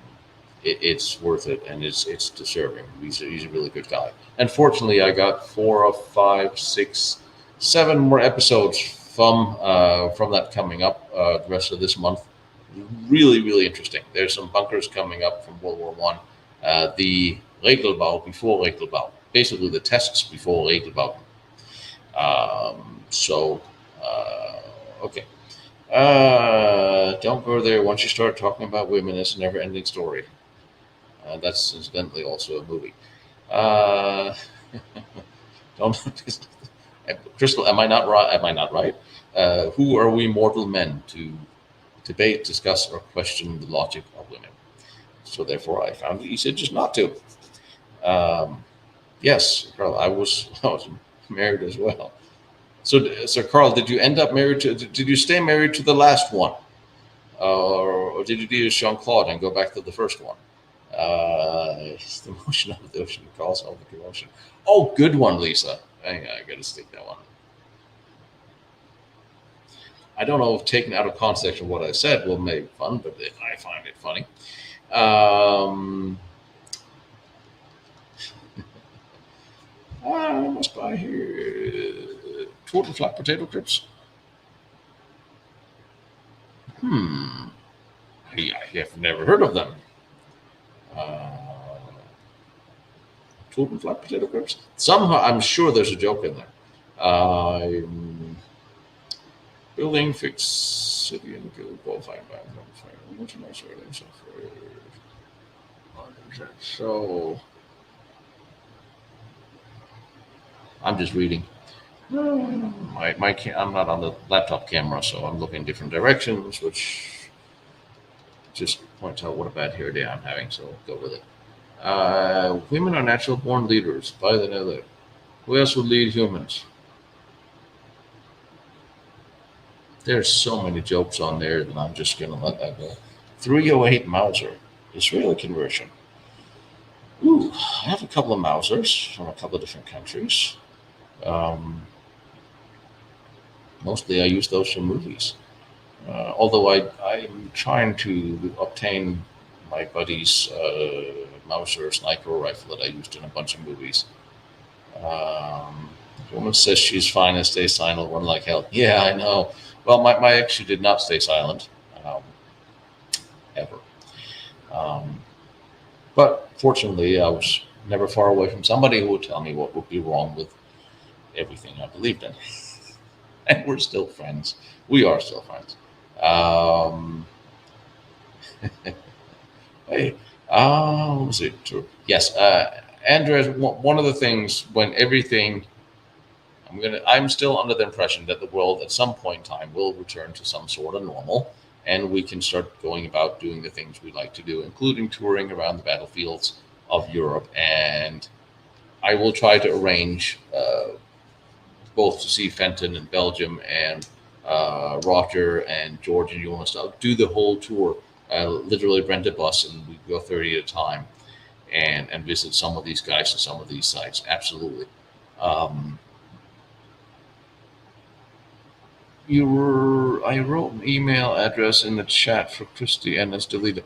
it's worth it, and it's deserving. He's a really good guy. Unfortunately, I got 4 or 5, 6, 7 more episodes from that coming up the rest of this month. Really, really interesting. There's some bunkers coming up from World War One. The Regelbau before Regelbau, basically the tests before Regelbau. So, okay. Don't go there. Once you start talking about women, it's a never-ending story. That's incidentally also a movie. Uh, don't Crystal, am I not right? Am I not right? Who are we mortal men to debate, discuss, or question the logic of women? So therefore, I found it easier just not to. Um, yes, Carl, I was married as well. So Carl, did you end up married to? Did you stay married to the last one, or did you do Jean Claude and go back to the first one? It's the motion of the ocean calls all the commotion. Oh, good one, Lisa. I got to stick that one. I don't know if taken out of context of what I said will make fun, but I find it funny. Um, I must buy here total flat potato chips. Hmm. I have never heard of them. Uh, total flat potato chips. Somehow, I'm sure there's a joke in there. Building fix city and guild qualifying by so I'm just reading. I'm not on the laptop camera, so I'm looking different directions, which just points out what a bad hair day I'm having. So go with it. Women are natural born leaders. By the nether. Who else would lead humans? There's so many jokes on there that I'm just gonna let that go. 308 Mauser. Israeli conversion. Ooh, I have a couple of Mausers from a couple of different countries. Um, Mostly I use those for movies. Although I'm trying to obtain my buddy's Mauser sniper rifle that I used in a bunch of movies. Um, the woman says she's fine and stays silent, run like hell. Yeah, I know. Well, my ex, she did not stay silent, ever. Um, but fortunately, I was never far away from somebody who would tell me what would be wrong with everything I believed in. And we're still friends. We are still friends. Um, hey, let me see. Yes, Andres. One of the things when everything, I'm still under the impression that the world at some point in time will return to some sort of normal, and we can start going about doing the things we like to do, including touring around the battlefields of Europe, and I will try to arrange both to see Fenton in Belgium and Roger and George and you and stuff. Do the whole tour. Literally rent a bus and we go 30 at a time and visit some of these guys and some of these sites. Absolutely. Um, I wrote an email address in the chat for Christy and it's deleted.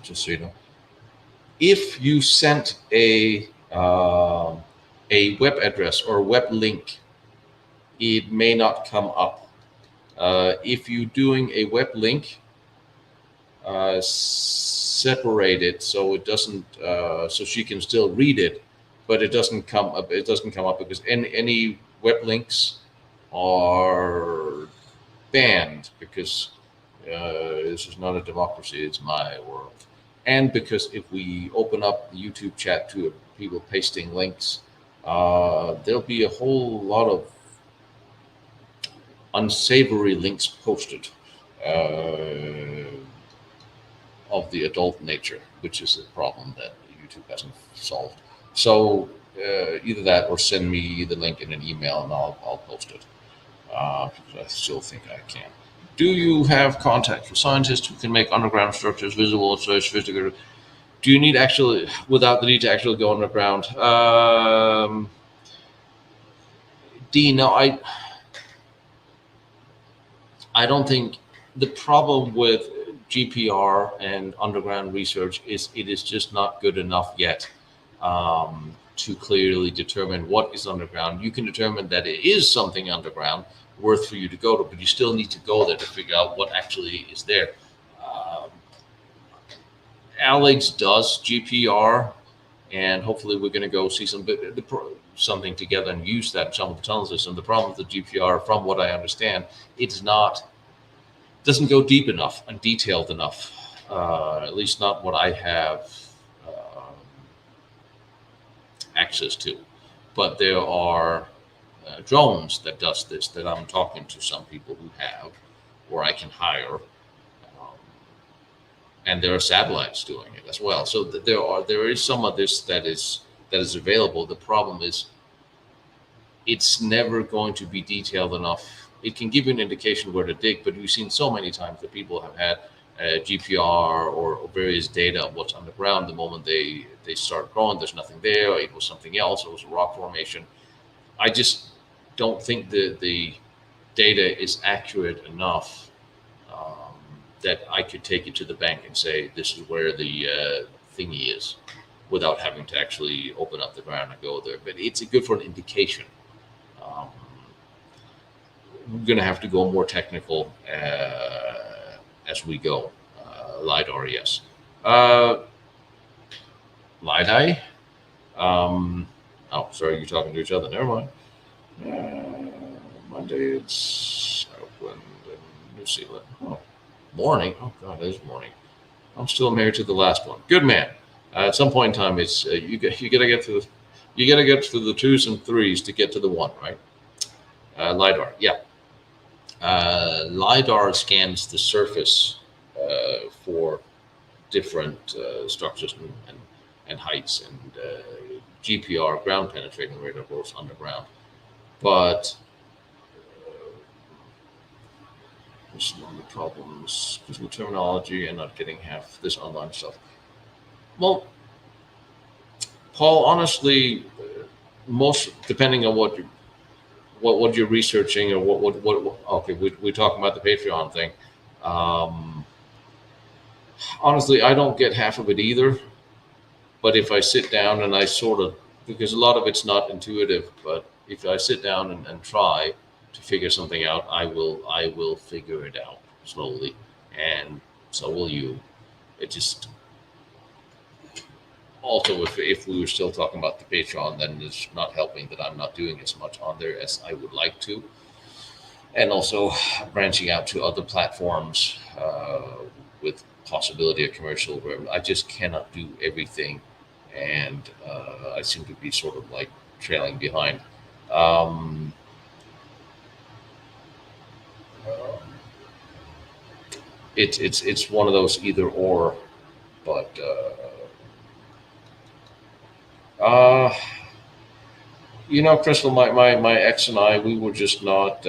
Just so you know, if you sent a web address or a web link, it may not come up. If you're doing a web link, separate it so it doesn't, so she can still read it, but it doesn't come up. It doesn't come up because any web links are banned because this is not a democracy. It's my world, and because if we open up the YouTube chat to people pasting links, there'll be a whole lot of unsavory links posted of the adult nature, which is a problem that YouTube hasn't solved. So either that or send me the link in an email and I'll post it. I still think I can. Do you have contacts for scientists who can make underground structures visible and so sophisticated? Do you need actually, without the need to actually go underground? D, no, I don't think the problem with GPR and underground research is it is just not good enough yet to clearly determine what is underground. You can determine that it is something underground worth for you to go to, but you still need to go there to figure out what actually is there. Alex does GPR, and hopefully we're going to go see something together and use that in some of the tunnel system. The problem with the GPR, from what I understand, doesn't go deep enough and detailed enough. At least not what I have access to. But there are drones that does this that I'm talking to some people who have, or I can hire. And there are satellites doing it as well. So there is some of this that is available. The problem is it's never going to be detailed enough. It can give you an indication where to dig, but we've seen so many times that people have had GPR or various data of what's underground. The moment they start growing, there's nothing there. It was something else. It was a rock formation. I just don't think the data is accurate enough that I could take it to the bank and say, this is where the thingy is, without having to actually open up the ground and go there. But it's good for an indication. We're going to have to go more technical as we go. LiDAR, yes. LiDAR? Oh, sorry, you're talking to each other. Never mind. Monday, it's Auckland and New Zealand. Oh. Morning. Oh God, it is morning. I'm still married to the last one. Good man. At some point in time, it's you gotta get through the twos and threes to get to the one, right? LiDAR, yeah. LiDAR scans the surface for different structures and heights, and GPR, ground penetrating radar, goes underground, but there's one of the problems with terminology and not getting half this online stuff. Well, Paul, honestly, most depending on what you're researching or what okay, we're talking about the Patreon thing. Honestly, I don't get half of it either. But if I sit down and I because a lot of it's not intuitive, but if I sit down and try to figure something out, I will figure it out slowly, and so will you. It just also, if we were still talking about the Patreon, then it's not helping that I'm not doing as much on there as I would like to, and also branching out to other platforms with possibility of commercial. I just cannot do everything, and I seem to be sort of like trailing behind. It's one of those either or But uh, Crystal, my ex and I, we were just not.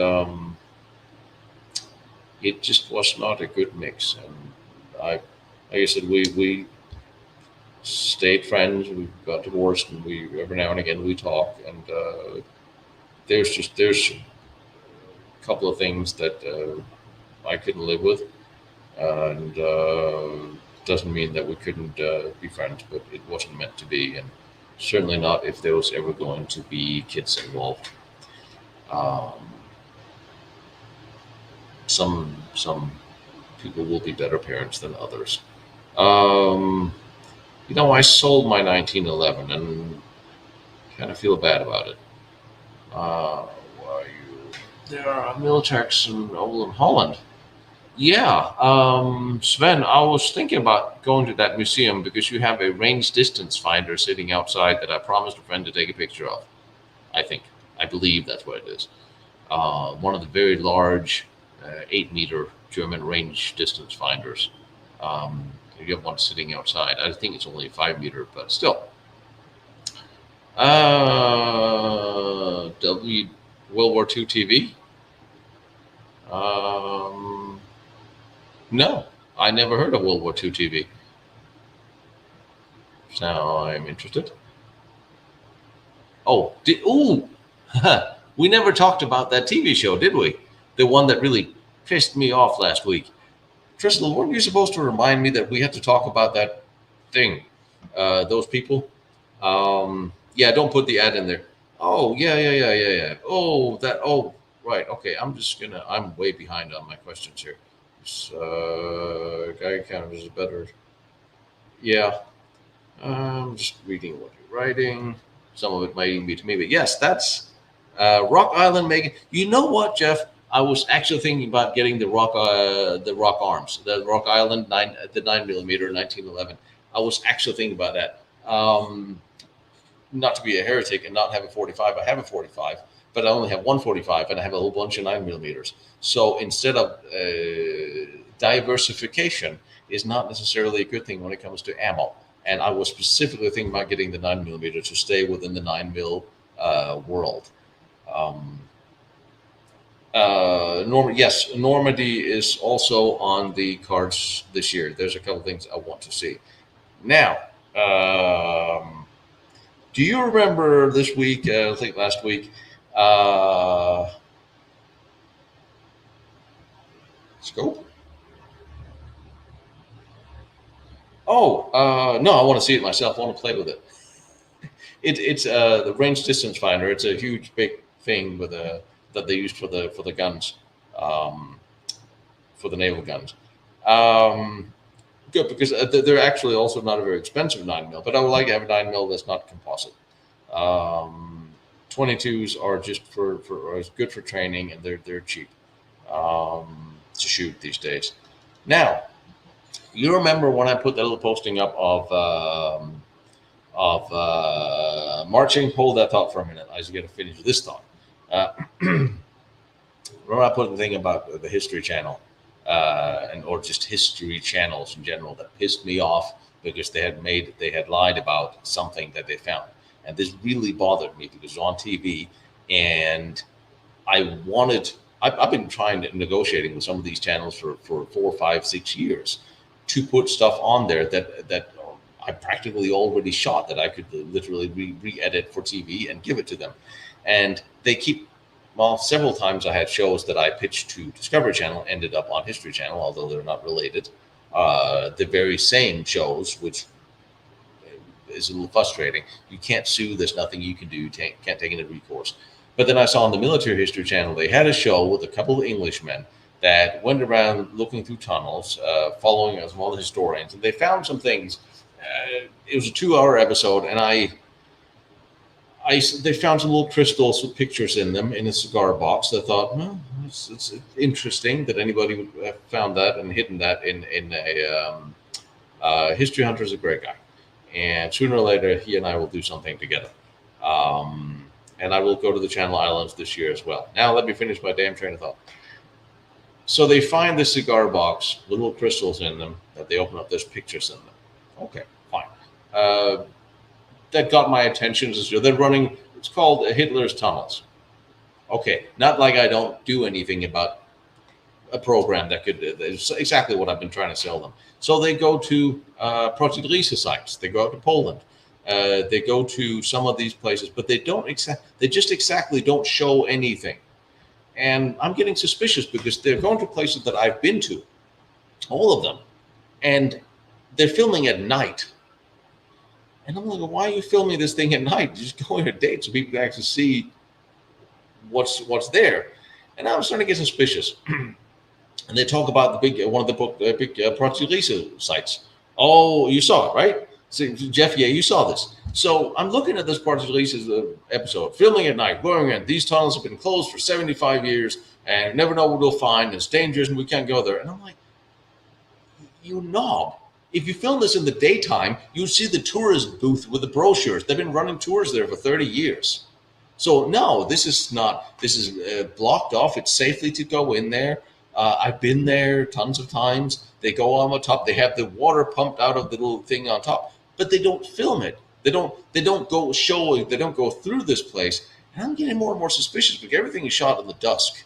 It just was not a good mix, and like I said, we stayed friends. We got divorced, and we every now and again we talk. And there's a couple of things that I couldn't live with, and doesn't mean that we couldn't be friends, but it wasn't meant to be, and certainly not if there was ever going to be kids involved. Um, some people will be better parents than others. Um, I sold my 1911 and kind of feel bad about it. Why you? There are Militex in Old Holland. Yeah, Sven, I was thinking about going to that museum because you have a range distance finder sitting outside that I promised a friend to take a picture of. I think, I believe that's what it is. One of the very large 8-meter German range distance finders. Um, you have one sitting outside. I think it's only a 5-meter, but still. W World War II TV. Um, no, I never heard of World War II TV. So I'm interested. Ooh, we never talked about that TV show, did we? The one that really pissed me off last week. Crystal, weren't you supposed to remind me that we had to talk about that thing? Those people? Yeah, don't put the ad in there. Oh, yeah, yeah, yeah, yeah, yeah. Oh, that. Oh, right. Okay, I'm way behind on my questions here. This guy count is better. Yeah, I'm just reading what you're writing. Some of it might even be to me, but yes, that's Rock Island Megan. You know what, Jeff? I was actually thinking about getting the Rock Arms, the Rock Island the 9 millimeter 1911. I was actually thinking about that. Not to be a heretic and not have a 45. I have a 45, but I only have 145, and I have a whole bunch of 9 millimeters. So instead of diversification is not necessarily a good thing when it comes to ammo. And I was specifically thinking about getting the 9 millimeter to stay within the 9 mil world. Um, yes, Normandy is also on the cards this year. There's a couple things I want to see. Now, do you remember this week? I think last week. Uh, Scope? Oh, no, I want to see it myself. I want to play with it. It's the range distance finder. It's a huge, big thing with that they used for the guns, um, for the naval guns. Um, Good because they're actually also not a very expensive 9 mil, but I would like to have a 9 mil that's not composite. Um, 22s are just for are good for training, and they're cheap to shoot these days. Now, you remember when I put that little posting up of marching? Hold that thought for a minute. I just got to finish this thought. Remember I put the thing about the History Channel, and or just history channels in general that pissed me off because they had lied about something that they found, and this really bothered me because it was on TV, and I wanted. I've been trying to negotiating with some of these channels for 4, 5, 6 years to put stuff on there that I practically already shot that I could literally re-edit for TV and give it to them, and they keep. Well, several times I had shows that I pitched to Discovery Channel ended up on History Channel, although they're not related. The very same shows, which is a little frustrating. You can't sue. There's nothing you can do. Can't take any recourse. But then I saw on the Military History Channel they had a show with a couple of Englishmen that went around looking through tunnels, following as one of the historians, and they found some things. It was a 2-hour episode, and they found some little crystals with pictures in them in a cigar box. I thought, well, it's interesting that anybody would have found that and hidden that in a History Hunter is a great guy, and sooner or later he and I will do something together. And I will go to the Channel Islands this year as well. Now let me finish my damn train of thought. So they find this cigar box with little crystals in them that they open up. There's pictures in them. Okay, fine. Uh, that got my attention. So they're running. It's called Hitler's Tunnels. Okay, not like I don't do anything about a program that could. It's exactly what I've been trying to sell them. So they go to Project Riese sites. They go out to Poland. They go to some of these places, but they don't. They just exactly don't show anything. And I'm getting suspicious because they're going to places that I've been to, all of them, and they're filming at night. And I'm like, why are you filming this thing at night? Just go on a date so people can actually see what's there. And I'm starting to get suspicious. And they talk about the big one of the big Project Riese sites. Oh, you saw it, right? So, Jeff, yeah, you saw this. So I'm looking at this Project Riese episode, filming at night, going in. These tunnels have been closed for 75 years, and never know what we'll find. It's dangerous, and we can't go there. And I'm like, you knob. If you film this in the daytime, you'd see the tourist booth with the brochures. They've been running tours there for 30 years. So no, this is not. This is blocked off. It's safely to go in there. I've been there tons of times. They go on the top. They have the water pumped out of the little thing on top, but they don't film it. They don't go show it. They don't go through this place. And I'm getting more and more suspicious because everything is shot in the dusk,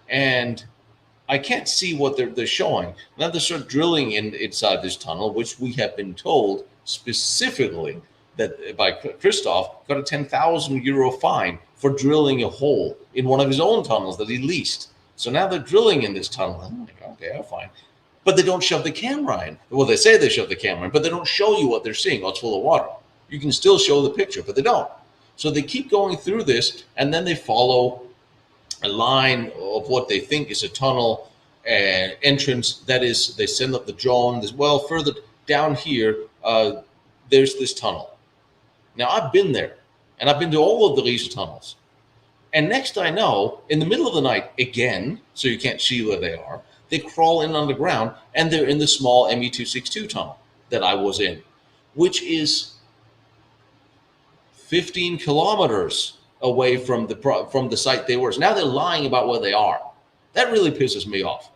and I can't see what they're showing. Now they start drilling inside this tunnel, which we have been told specifically that by Christoph got a 10,000 euro fine for drilling a hole in one of his own tunnels that he leased. So now they're drilling in this tunnel. I'm like, okay, fine. But they don't shove the camera in. Well, they say they shove the camera in, but they don't show you what they're seeing. Oh, it's full of water. You can still show the picture, but they don't. So they keep going through this, and then they follow a line of what they think is a tunnel entrance. That is, they send up the drone. Well, further down here, there's this tunnel. Now, I've been there, and I've been to all of the Riese tunnels. And next I know, in the middle of the night, again, so you can't see where they are, they crawl in underground, and they're in the small ME262 tunnel that I was in, which is 15 kilometers away from the site they were. So now they're lying about where they are. That really pisses me off.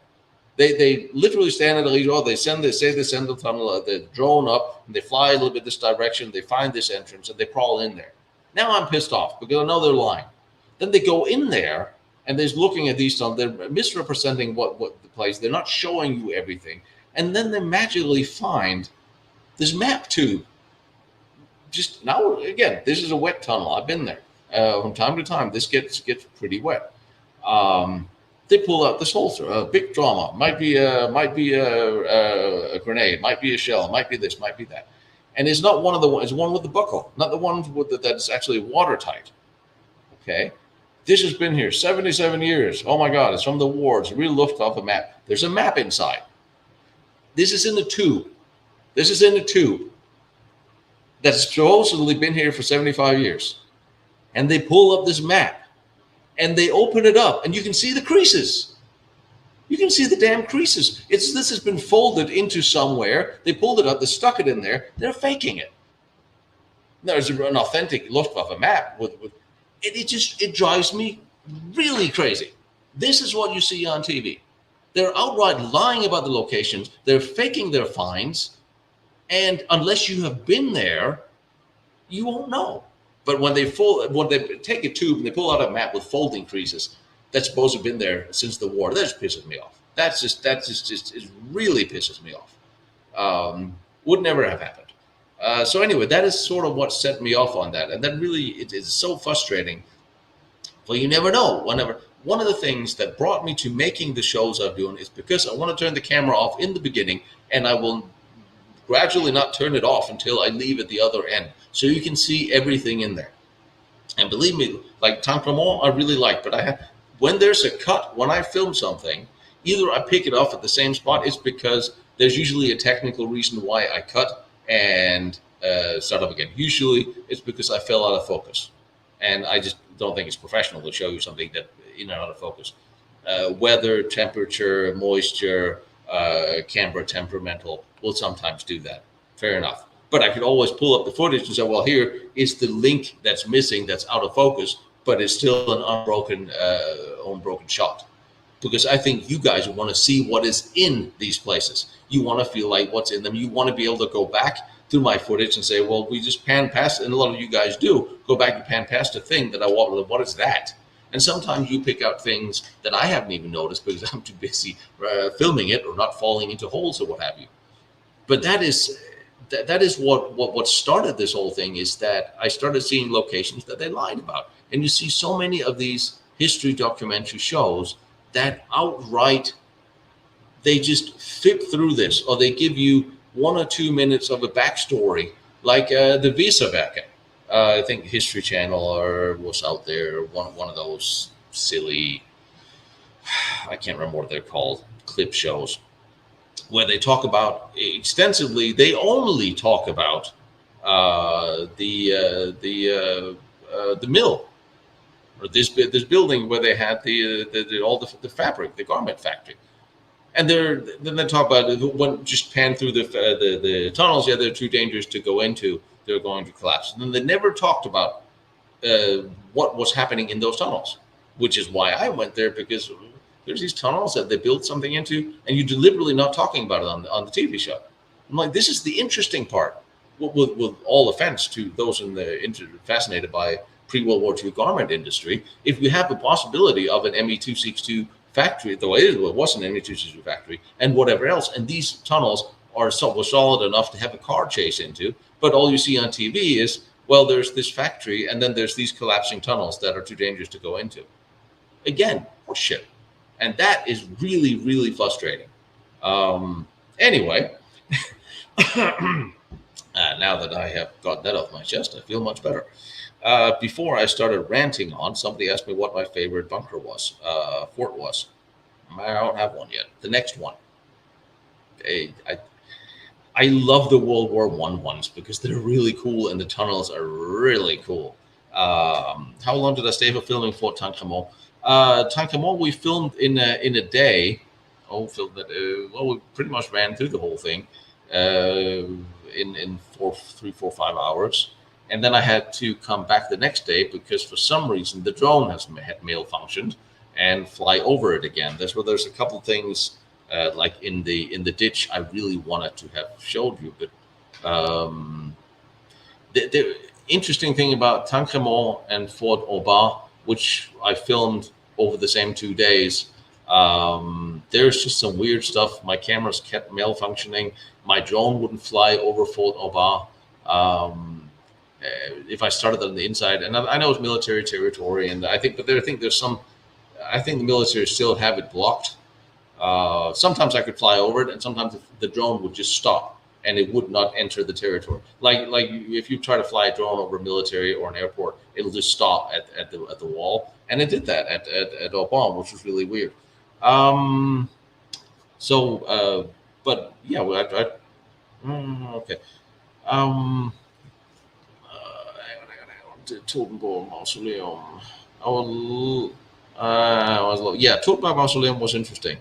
They literally stand at the region. They send the tunnel, the drone up, and they fly a little bit this direction. They find this entrance, and they crawl in there. Now I'm pissed off because I know they're lying. Then they go in there, and they're looking at these tunnels. They're misrepresenting what the place. They're not showing you everything. And then they magically find this map tube. Just now, again, this is a wet tunnel. I've been there. From time to time, this gets pretty wet. They pull out this holster, a big drama. Might be a grenade, might be a shell, might be this, might be that. And it's not one of the ones. It's one with the buckle, not the one that's actually watertight. Okay, this has been here 77 years. Oh my God, it's from the war. It's a real Luftwaffe map. There's a map inside. This is in the tube. This is in the tube that's supposedly been here for 75 years. And they pull up this map and they open it up, and you can see the creases. You can see the damn creases. This has been folded into somewhere. They pulled it up. They stuck it in there. They're faking it. There's an authentic Luftwaffe map with it drives me really crazy. This is what you see on TV. They're outright lying about the locations. They're faking their finds. And unless you have been there, you won't know. But when they take a tube and they pull out a map with folding creases, that's supposed to have been there since the war. That just pisses me off. That really pisses me off. Would never have happened. So anyway, that is sort of what set me off on that. And that really, it is so frustrating. Well, you never know. One of the things that brought me to making the shows I'm doing is because I want to turn the camera off in the beginning, and I will gradually not turn it off until I leave at the other end, so you can see everything in there. And believe me, like Tancremont, I really like, but when there's a cut, when I film something, either I pick it off at the same spot. It's because there's usually a technical reason why I cut and start up again. Usually it's because I fell out of focus, and I just don't think it's professional to show you something that in and out of focus. Weather, temperature, moisture, camera temperamental will sometimes do that. Fair enough. But I could always pull up the footage and say, well, here is the link that's missing, that's out of focus, but it's still an unbroken shot. because I think you guys want to see what is in these places. You want to feel like what's in them. You want to be able to go back through my footage and say, well, we just pan past it. And a lot of you guys do go back and pan past a thing that I want. What is that? And sometimes you pick out things that I haven't even noticed because I'm too busy filming it or not falling into holes or what have you. But that is what started this whole thing, is that I started seeing locations that they lied about. And you see so many of these history documentary shows that outright, they just flip through this, or they give you 1 or 2 minutes of a backstory, like the Weserwerke. I think History Channel was out there, one of those silly, I can't remember what they're called, clip shows, where they talk about extensively. They only talk about the mill, or this building where they had all the fabric, the garment factory. And then they talk about it, when just pan through the tunnels. Yeah, they're too dangerous to go into. They're going to collapse. And then they never talked about what was happening in those tunnels, which is why I went there, because there's these tunnels that they built something into, and you're deliberately not talking about it on the TV show. I'm like, this is the interesting part. With all offense to those fascinated by pre-World War II garment industry, if we have the possibility of an ME-262 factory, though it was an ME-262 factory, and whatever else, and these tunnels were solid enough to have a car chase into, but all you see on TV is, well, there's this factory, and then there's these collapsing tunnels that are too dangerous to go into. Again, horseshit. And that is really, really frustrating. Anyway, now that I have got that off my chest, I feel much better. Before I started ranting on, somebody asked me what my favorite bunker was, fort was. I don't have one yet. The next one. I love the World War I ones because they're really cool and the tunnels are really cool. How long did I stay for filming Fort Tancremont? Tancremont we filmed in a day. We pretty much ran through the whole thing in 3, 4, 5 hours. And then I had to come back the next day because for some reason the drone had malfunctioned and fly over it again. That's where there's a couple things like in the ditch I really wanted to have showed you. But the interesting thing about Tancremont and Fort Aubin, which I filmed over the same 2 days, there's just some weird stuff. My cameras kept malfunctioning. My drone wouldn't fly over Fort Aubin. If I started on the inside, and I know it's military territory, and I think there's some. I think the military still have it blocked. Sometimes I could fly over it, and sometimes the drone would just stop, and it would not enter the territory. Like if you try to fly a drone over a military or an airport, it'll just stop at the wall, and it did that at Aubin, which was really weird. But yeah, okay. Totenborg Mausoleum. Totenborg Mausoleum was interesting.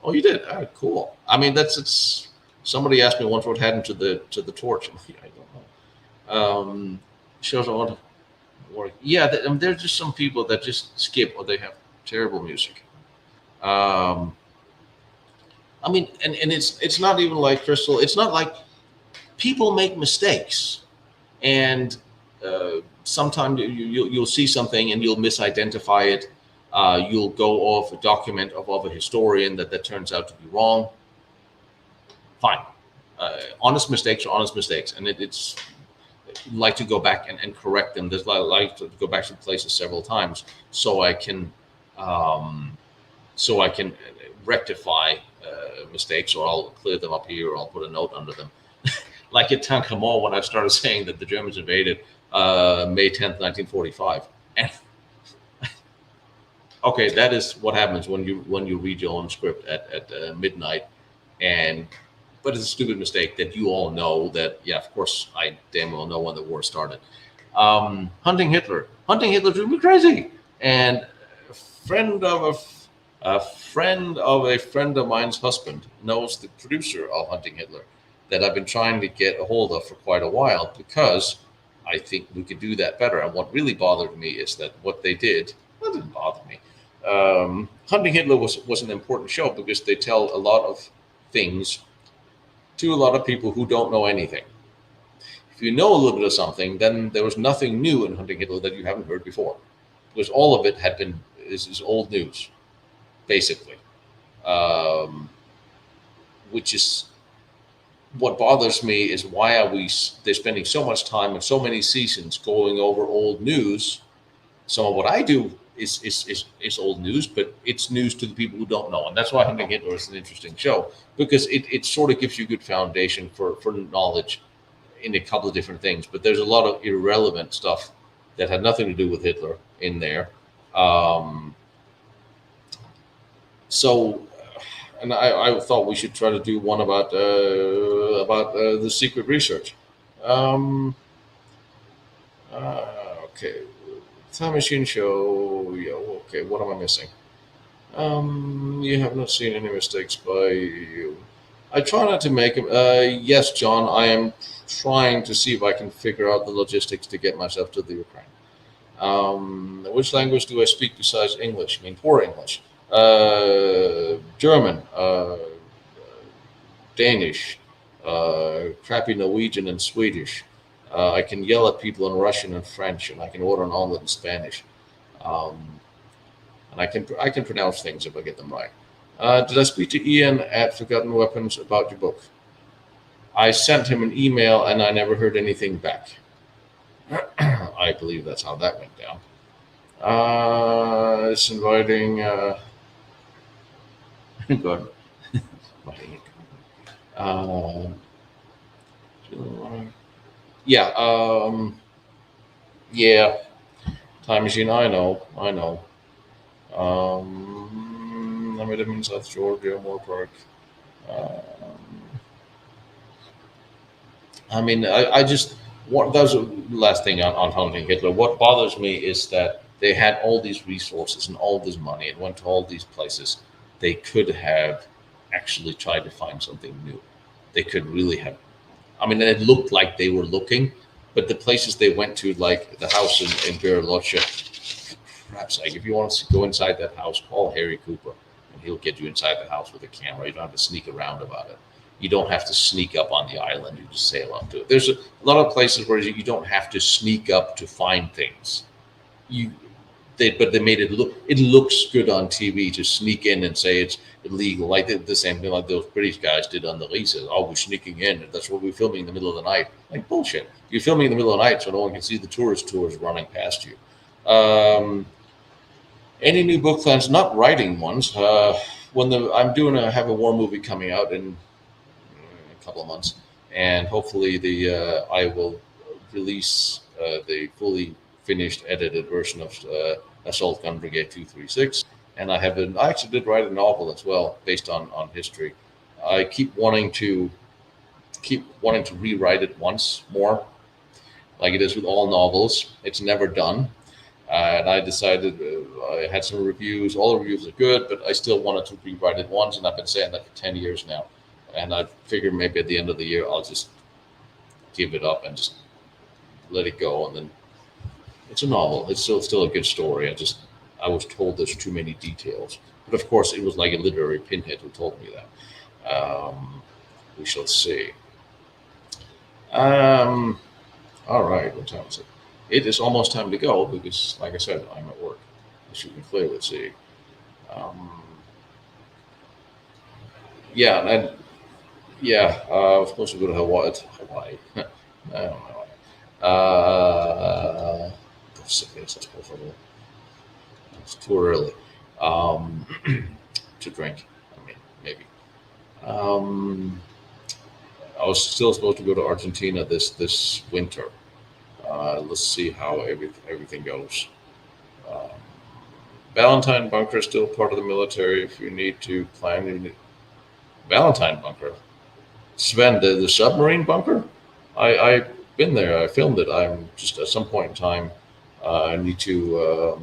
Oh, you did? Oh, cool. I mean, it's. Somebody asked me once what happened to the torch. I don't know. Shows I want to work. Yeah, there's just some people that just skip, or they have terrible music. I mean, and it's not even like Crystal. It's not like people make mistakes, and sometimes you'll see something and you'll misidentify it. You'll go off a document of a historian that turns out to be wrong. Fine. Honest mistakes are honest mistakes, and it's like to go back and correct them. There's like to go back to places several times so I can rectify mistakes, or I'll clear them up here, or I'll put a note under them. Like at Tancremont, when I started saying that the Germans invaded May 10th, 1945. And okay, that is what happens when you read your own script at midnight. But it's a stupid mistake that you all know that, yeah, of course, I damn well know when the war started. Hunting Hitler. Hunting Hitler drove me crazy. And a friend of a friend of mine's husband knows the producer of Hunting Hitler that I've been trying to get a hold of for quite a while, because I think we could do that better. And what really bothered me is that what they did, well, it didn't bother me. Hunting Hitler was an important show because they tell a lot of things to a lot of people who don't know anything. If you know a little bit of something, then there was nothing new in Hunting Hitler that you haven't heard before, because all of it had been is old news, basically, um, which is what bothers me is why are we they're spending so much time and so many seasons going over old news. Some of what I do is old news, but it's news to the people who don't know, and that's why Hunting Hitler is an interesting show because it sort of gives you a good foundation for knowledge in a couple of different things. But there's a lot of irrelevant stuff that had nothing to do with Hitler in there. Um, so and I thought we should try to do one about the secret research. Um, okay, time machine show. Yeah, okay. What am I missing? You have not seen any mistakes by you. I try not to make them. Yes, John. I am trying to see if I can figure out the logistics to get myself to the Ukraine. Which language do I speak besides English? I mean, poor English. German, Danish, crappy Norwegian and Swedish. I can yell at people in Russian and French, and I can order an omelet in Spanish. Um, and I can pronounce things if I get them right. Did I speak to Ian at Forgotten Weapons about your book? I sent him an email, and I never heard anything back. I believe that's how that went down. It's inviting. God. Uh, yeah. Yeah. Time machine. I know. I know. I met him in South Georgia, Moore Park. Um, I mean, I just what that was the last thing on Hunting Hitler. What bothers me is that they had all these resources and all this money and went to all these places. They could have actually tried to find something new. They could really have. I mean, it looked like they were looking, but the places they went to, like the house in Bariloche, perhaps like if you want to go inside that house, call Harry Cooper, and he'll get you inside the house with a camera. You don't have to sneak around about it. You don't have to sneak up on the island. You just sail up to it. There's a lot of places where you don't have to sneak up to find things. You but they made it looks good on TV to sneak in and say it's illegal, like the same thing like those British guys did on the Lisa. Oh, we're sneaking in. That's what we're filming in the middle of the night. Like bullshit. You're filming in the middle of the night so no one can see the tourist tours running past you. Any new book plans? Not writing ones. When I have a war movie coming out in a couple of months, and hopefully I will release the fully finished edited version of Assault Gun Brigade 236. And I actually did write a novel as well based on history. I keep wanting to rewrite it once more, like it is with all novels. It's never done. And I decided I had some reviews. All the reviews are good, but I still wanted to rewrite it once, and I've been saying that for 10 years now. And I figured maybe at the end of the year I'll just give it up and just let it go. And then it's a novel. It's still a good story. I was told there's too many details, but of course it was like a literary pinhead who told me that. We shall see. Um, all right, what time is it? It is almost time to go because, like I said, I'm at work. As you can clearly see. Um, yeah, and I was supposed to go to Hawaii. Hawaii. I don't know. It's too early um, to drink. I mean, maybe. Um, I was still supposed to go to Argentina this winter. Let's see how everything goes. Um, Valentine bunker is still part of the military. If you need to plan, Valentine bunker. Sven, the submarine bunker. I've been there. I filmed it. I'm just at some point in time. I need to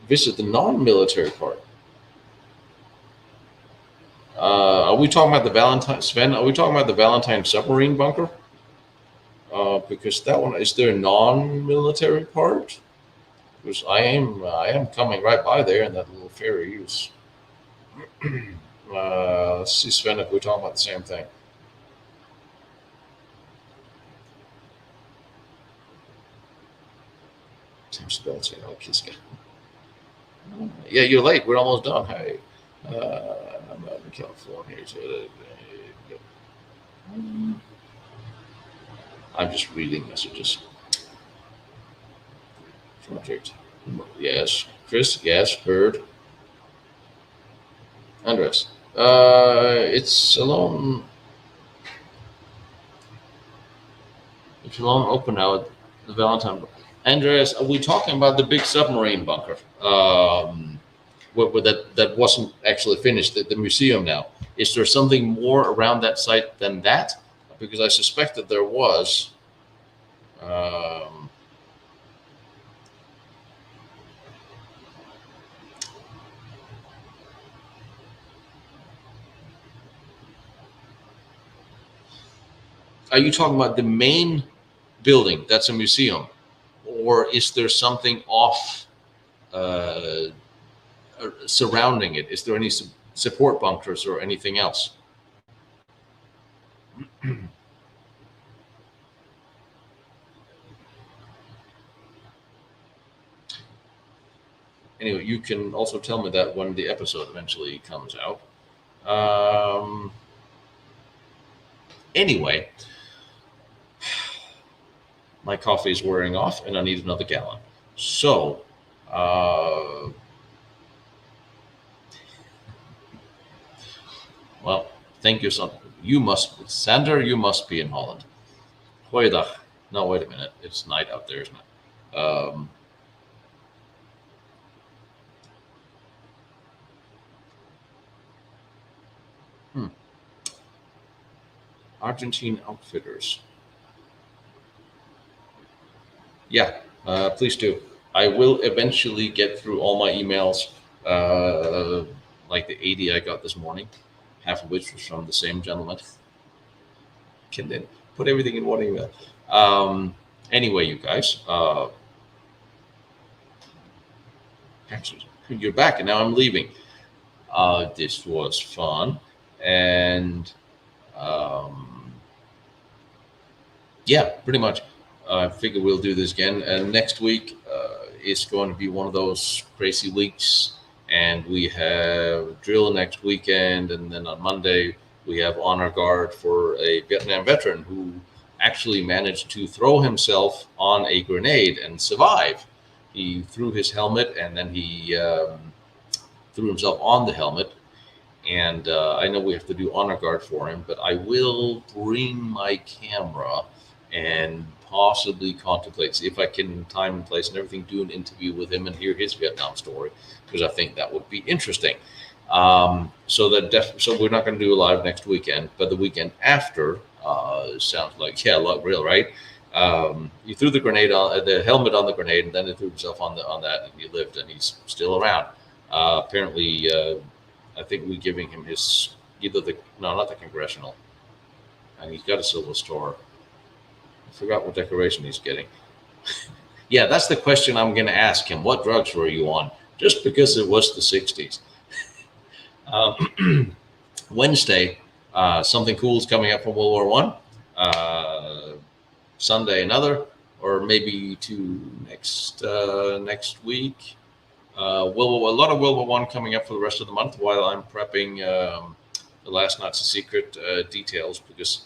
visit the non-military part. Are we talking about the Valentine, Sven? Are we talking about the Valentine submarine bunker? Because that one is there a non-military part. Because I am coming right by there in that little ferry. Let's see, Sven, if we're talking about the same thing. Tim spelled saying, "Oh, Kiska." Yeah, you're late. We're almost done. Hey, I'm out in California. So, I'm just reading messages. Project. Yes. Chris, yes. Heard. Andres. It's alone. It's alone open now at the Valentine. Andres, are we talking about the big submarine bunker? That wasn't actually finished. The museum now. Is there something more around that site than that? Because I suspect that there was. Um, are you talking about the main building? That's a museum, or is there something off surrounding it? Is there any support bunkers or anything else? Anyway, you can also tell me that when the episode eventually comes out. Anyway, my coffee is wearing off and I need another gallon. So, well, thank you, son. Sander, you must be in Holland. Goeiedag. No, wait a minute. It's night out there, isn't it? Hmm. Argentine Outfitters. Yeah, please do. I will eventually get through all my emails, like the 80 I got this morning, half of which was from the same gentleman. Can then put everything in one email. Anyway, you guys, actually, you're back, and now I'm leaving. This was fun, and yeah, pretty much. I figure we'll do this again. And next week is going to be one of those crazy weeks. And we have drill next weekend. And then on Monday, we have honor guard for a Vietnam veteran who actually managed to throw himself on a grenade and survive. He threw his helmet and then he threw himself on the helmet. And I know we have to do honor guard for him, but I will bring my camera and possibly contemplate, see if I can time and place and everything, do an interview with him and hear his Vietnam story, because I think that would be interesting. So we're not going to do a live next weekend, but the weekend after sounds like, yeah, real, right? He threw the grenade on the helmet on the grenade, and then he threw himself on that, and he lived, and he's still around. Apparently, I think we're giving him not the congressional, and he's got a silver star. I forgot what decoration he's getting. Yeah, that's the question I'm going to ask him. What drugs were you on? Just because it was the 60s. Wednesday, something cool is coming up from World War One. Sunday, another, or maybe two next week. A lot of World War One coming up for the rest of the month while I'm prepping the Last Nazi Secret details, because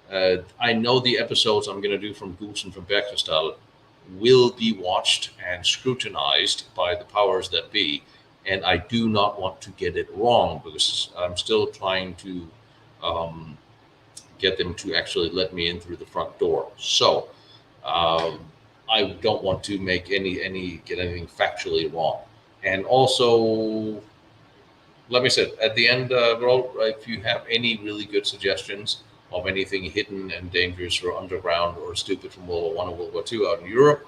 I know the episodes I'm going to do from Goose and from Bergkristall will be watched and scrutinized by the powers that be, and I do not want to get it wrong, because I'm still trying to get them to actually let me in through the front door. So I don't want to make get anything factually wrong. And also, let me say, at the end, if you have any really good suggestions of anything hidden and dangerous or underground or stupid from World War One or World War Two out in Europe,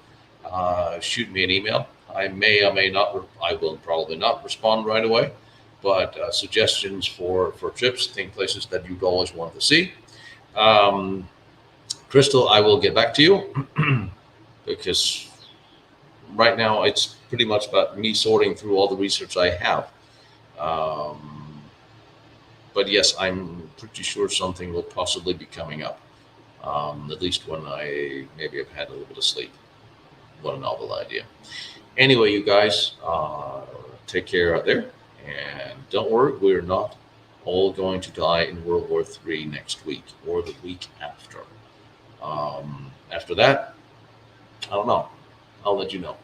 shoot me an email. I may or may not. I will probably not respond right away, but suggestions for trips, places that you'd always want to see. Crystal, I will get back to you because right now, it's pretty much about me sorting through all the research I have. Um, but yes, I'm pretty sure something will possibly be coming up. At least when I maybe have had a little bit of sleep. What a novel idea. Anyway, you guys, take care out there. And don't worry, we're not all going to die in World War III next week or the week after. After that, I don't know. I'll let you know.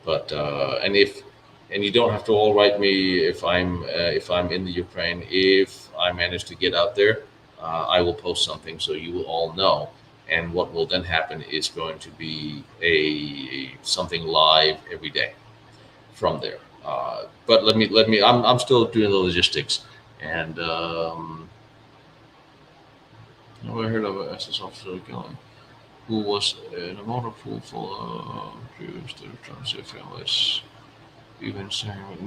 But and you don't have to all write me if I'm in the Ukraine. If I manage to get out there, I will post something so you will all know. And what will then happen is going to be a something live every day from there. But I'm still doing the logistics. And I heard of an SS officer going who was in a motor pool full of Jews that were trying to save families. Even saying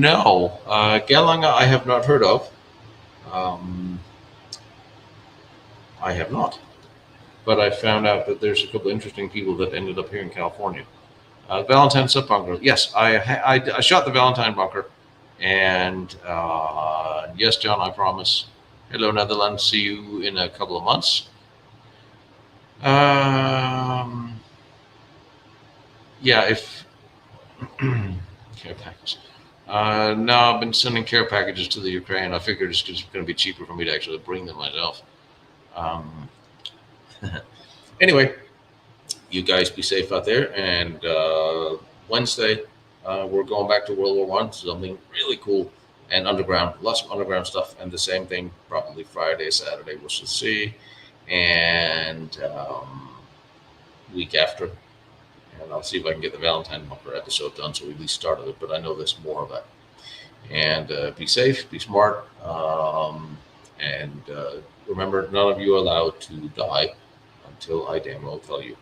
no, Galanga I have not heard of. Um, I have not, but I found out that there's a couple of interesting people that ended up here in California. Valentine sub bunker. Yes, I shot the Valentine bunker, and yes, John, I promise. Hello, Netherlands. See you in a couple of months. Yeah, if care package. No, I've been sending care packages to the Ukraine. I figured it's just going to be cheaper for me to actually bring them myself. Um, anyway, you guys be safe out there. And Wednesday, we're going back to World War I. Something really cool and underground. Lots of underground stuff. And the same thing probably Friday, Saturday. We shall see. And week after. And I'll see if I can get the Valentine Bunker episode done so we at least started it. But I know there's more of that. And be safe, be smart. And remember, none of you are allowed to die until I damn well tell you.